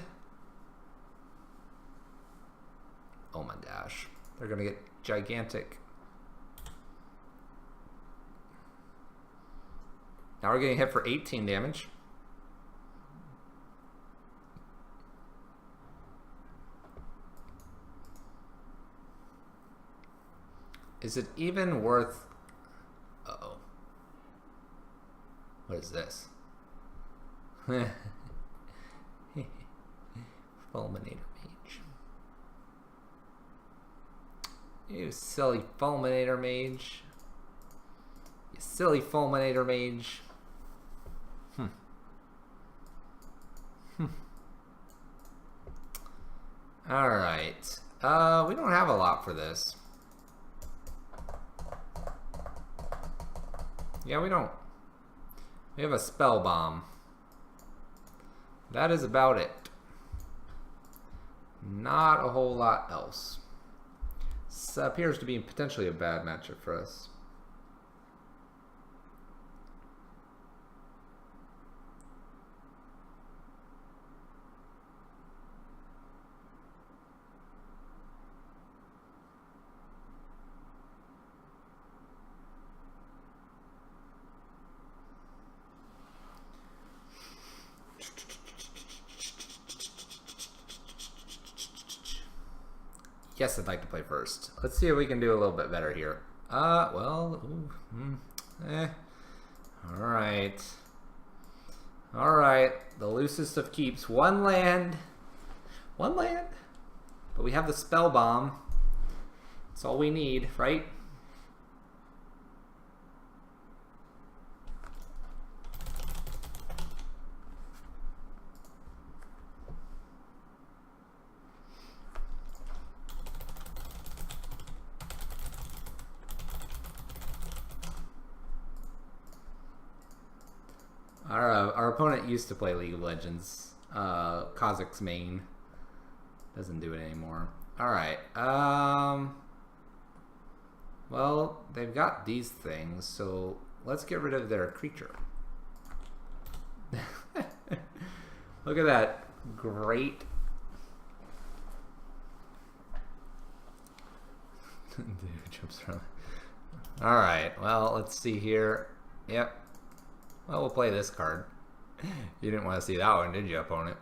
S1: Oh my gosh. They're gonna get gigantic. Now we're getting hit for 18 damage. Is it even worth... Uh-oh. What is this? Fulminator Mage. You silly Fulminator Mage. You silly Fulminator Mage. Alright. We don't have a lot for this. Yeah, we don't. We have a spell bomb. That is about it. Not a whole lot else. This appears to be potentially a bad matchup for us. Yes, I'd like to play first. Let's see if we can do a little bit better here. Well, Alright. Alright, the loosest of keeps. One land. One land? But we have the spell bomb. That's all we need, right? Our opponent used to play League of Legends. Kazakh's main. Doesn't do it anymore. Alright. Well, they've got these things, so let's get rid of their creature. Look at that. Great. Dude, jumps around. Alright, well, let's see here. Yep. Well, we'll play this card. You didn't want to see that one, did you, opponent?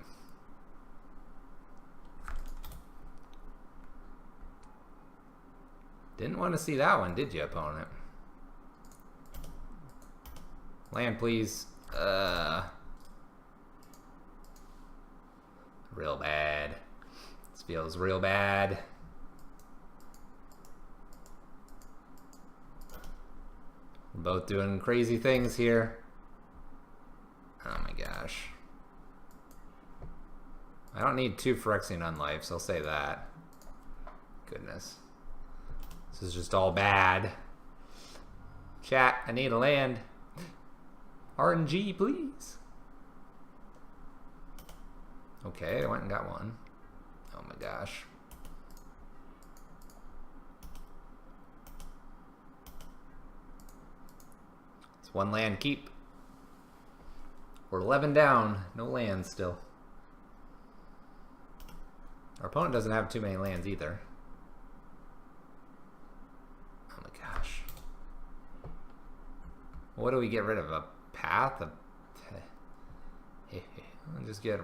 S1: Didn't want to see that one, did you, opponent? Land, please. Real bad. This feels real bad. Both doing crazy things here. Oh my gosh. I don't need 2 Phyrexian Unlives, I'll say that. Goodness. This is just all bad. Chat, I need a land. RNG, please. Okay, I went and got one. Oh my gosh. It's 1 land keep. We're 11 down. No lands still. Our opponent doesn't have too many lands either. Oh my gosh. What do we get rid of? A path? I'll just get...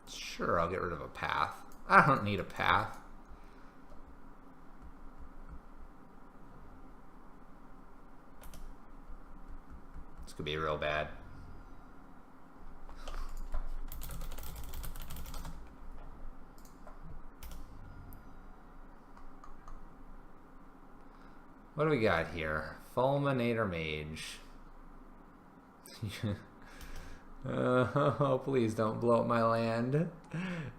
S1: Sure, I'll get rid of a path. I don't need a path. This could be real bad. What do we got here? Fulminator Mage. Oh, please don't blow up my land.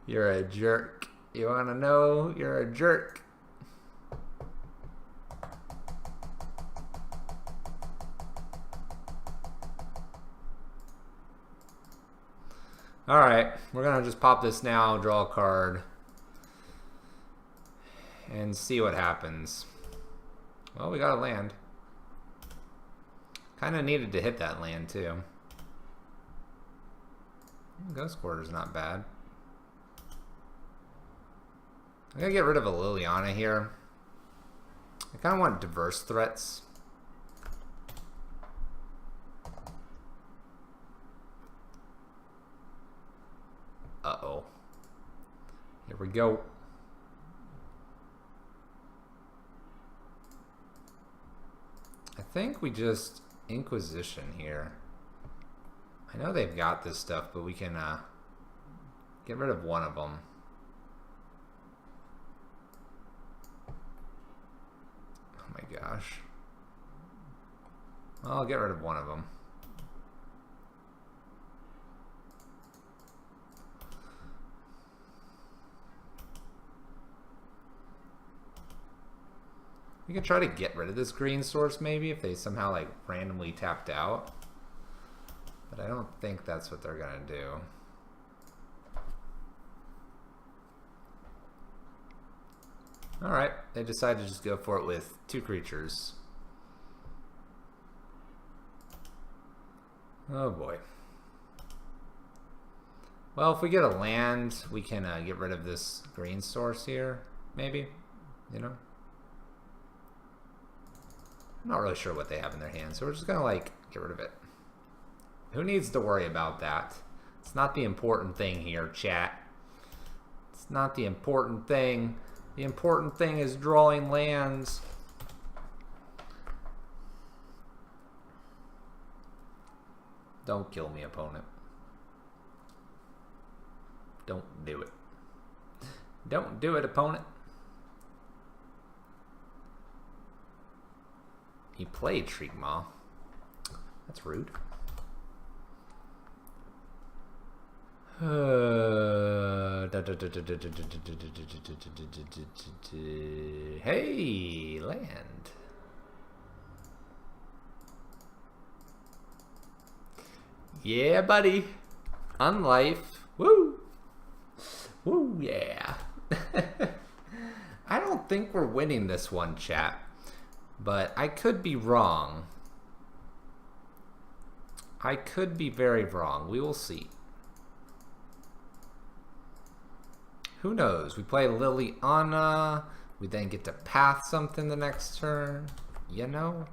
S1: You're a jerk. You wanna know? You're a jerk. Alright, we're gonna just pop this now, draw a card, and see what happens. Well, we got a land. Kinda needed to hit that land, too. Ghost Quarter's not bad. I'm gonna get rid of a Liliana here. I kinda want diverse threats. Uh-oh. Here we go. I think we just Inquisition here. I know they've got this stuff, but we can get rid of one of them. Oh my gosh. Well, I'll get rid of one of them. We can try to get rid of this green source maybe if they somehow like randomly tapped out. But I don't think that's what they're gonna do. Alright, they decided to just go for it with 2 creatures. Oh boy. Well, if we get a land, we can get rid of this green source here, maybe, you know? I'm not really sure what they have in their hands, so we're just gonna like get rid of it. Who needs to worry about that? It's not the important thing here, chat. It's not the important thing. The important thing is drawing lands. Don't kill me, opponent. Don't do it. Don't do it, opponent. He played Shriekmaw. That's rude. Hey, land. Yeah, buddy. Unlife. Woo. Woo, yeah. I don't think we're winning this one, chat. But I could be wrong. I could be very wrong. We will see. Who knows? We play Liliana. We then get to path something the next turn. You know?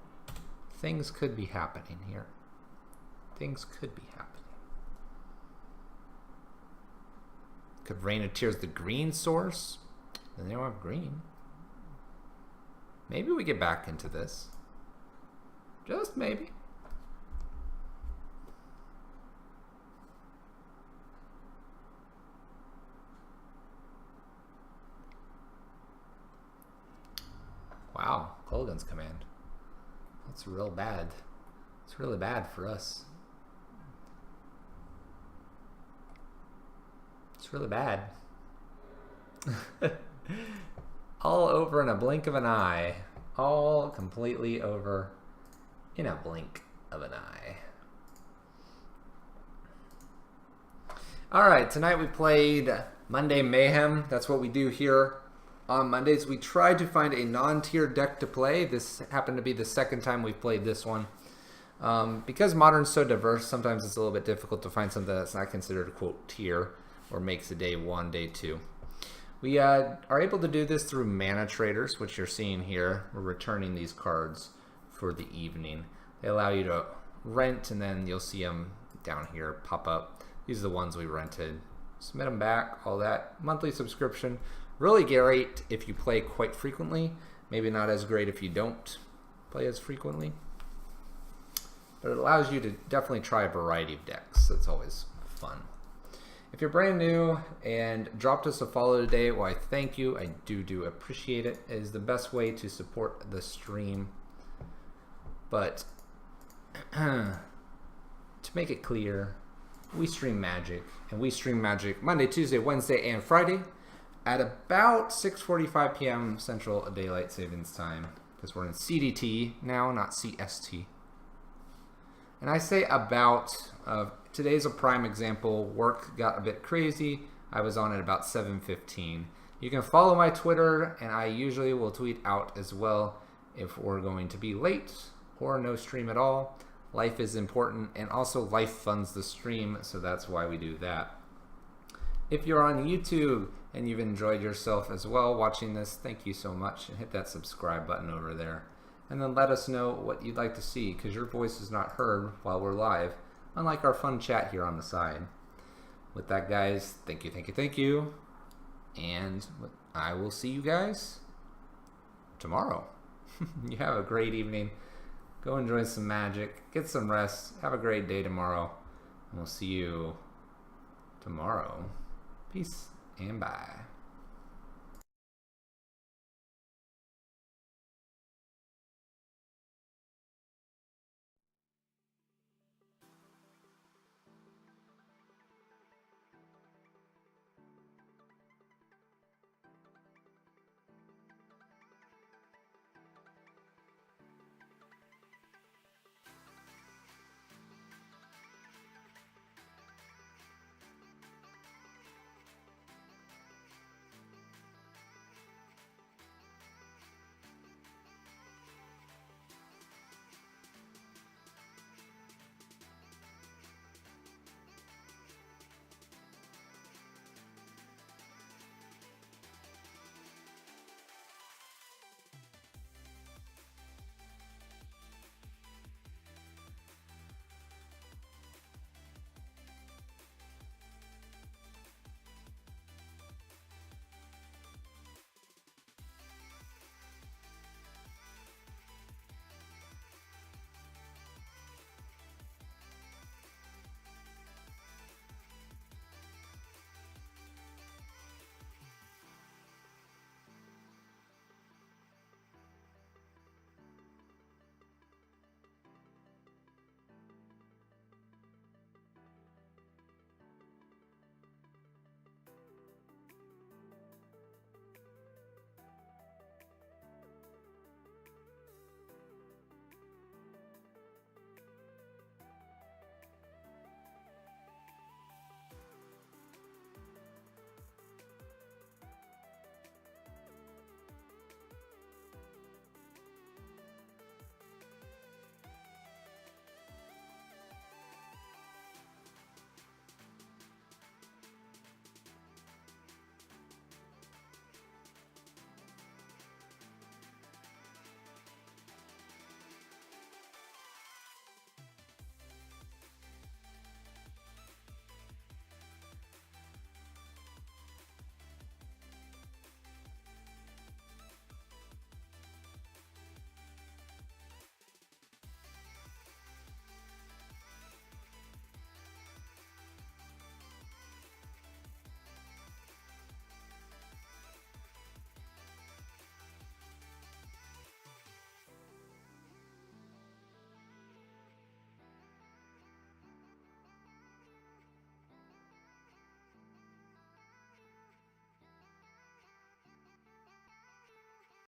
S1: Things could be happening here. Things could be happening. Could Rain of Tears the green source? Then they don't have green. Maybe we get back into this. Just maybe. Kolaghan's command. That's real bad. It's really bad for us. It's really bad. All over in a blink of an eye. All completely over in a blink of an eye. Alright, tonight we played Monday Mayhem. That's what we do here on Mondays. We tried to find a non-tier deck to play. This happened to be the second time we've played this one. Because Modern's so diverse, sometimes it's a little bit difficult to find something that's not considered a quote tier or makes a day 1, day 2. We are able to do this through mana traders, which you're seeing here. We're returning these cards for the evening. They allow you to rent, and then you'll see them down here pop up. These are the ones we rented. Submit them back, all that. Monthly subscription. Really great if you play quite frequently. Maybe not as great if you don't play as frequently. But it allows you to definitely try a variety of decks. That's always fun. If you're brand new and dropped us a follow today, well, I thank you. I do appreciate it. It is the best way to support the stream. But to make it clear, we stream Magic, and we stream Magic Monday, Tuesday, Wednesday, and Friday at about 6:45 p.m. Central Daylight Savings Time, because we're in CDT now, not CST. And I say about, today's a prime example. Work got a bit crazy. I was on at about 7:15. You can follow my Twitter, and I usually will tweet out as well if we're going to be late or no stream at all. Life is important, and also life funds the stream, so that's why we do that. If you're on YouTube and you've enjoyed yourself as well watching this, thank you so much, and hit that subscribe button over there. And then let us know what you'd like to see, because your voice is not heard while we're live, unlike our fun chat here on the side. With that, guys, thank you. And I will see you guys tomorrow. You have a great evening. Go enjoy some Magic. Get some rest. Have a great day tomorrow. And we'll see you tomorrow. Peace and bye.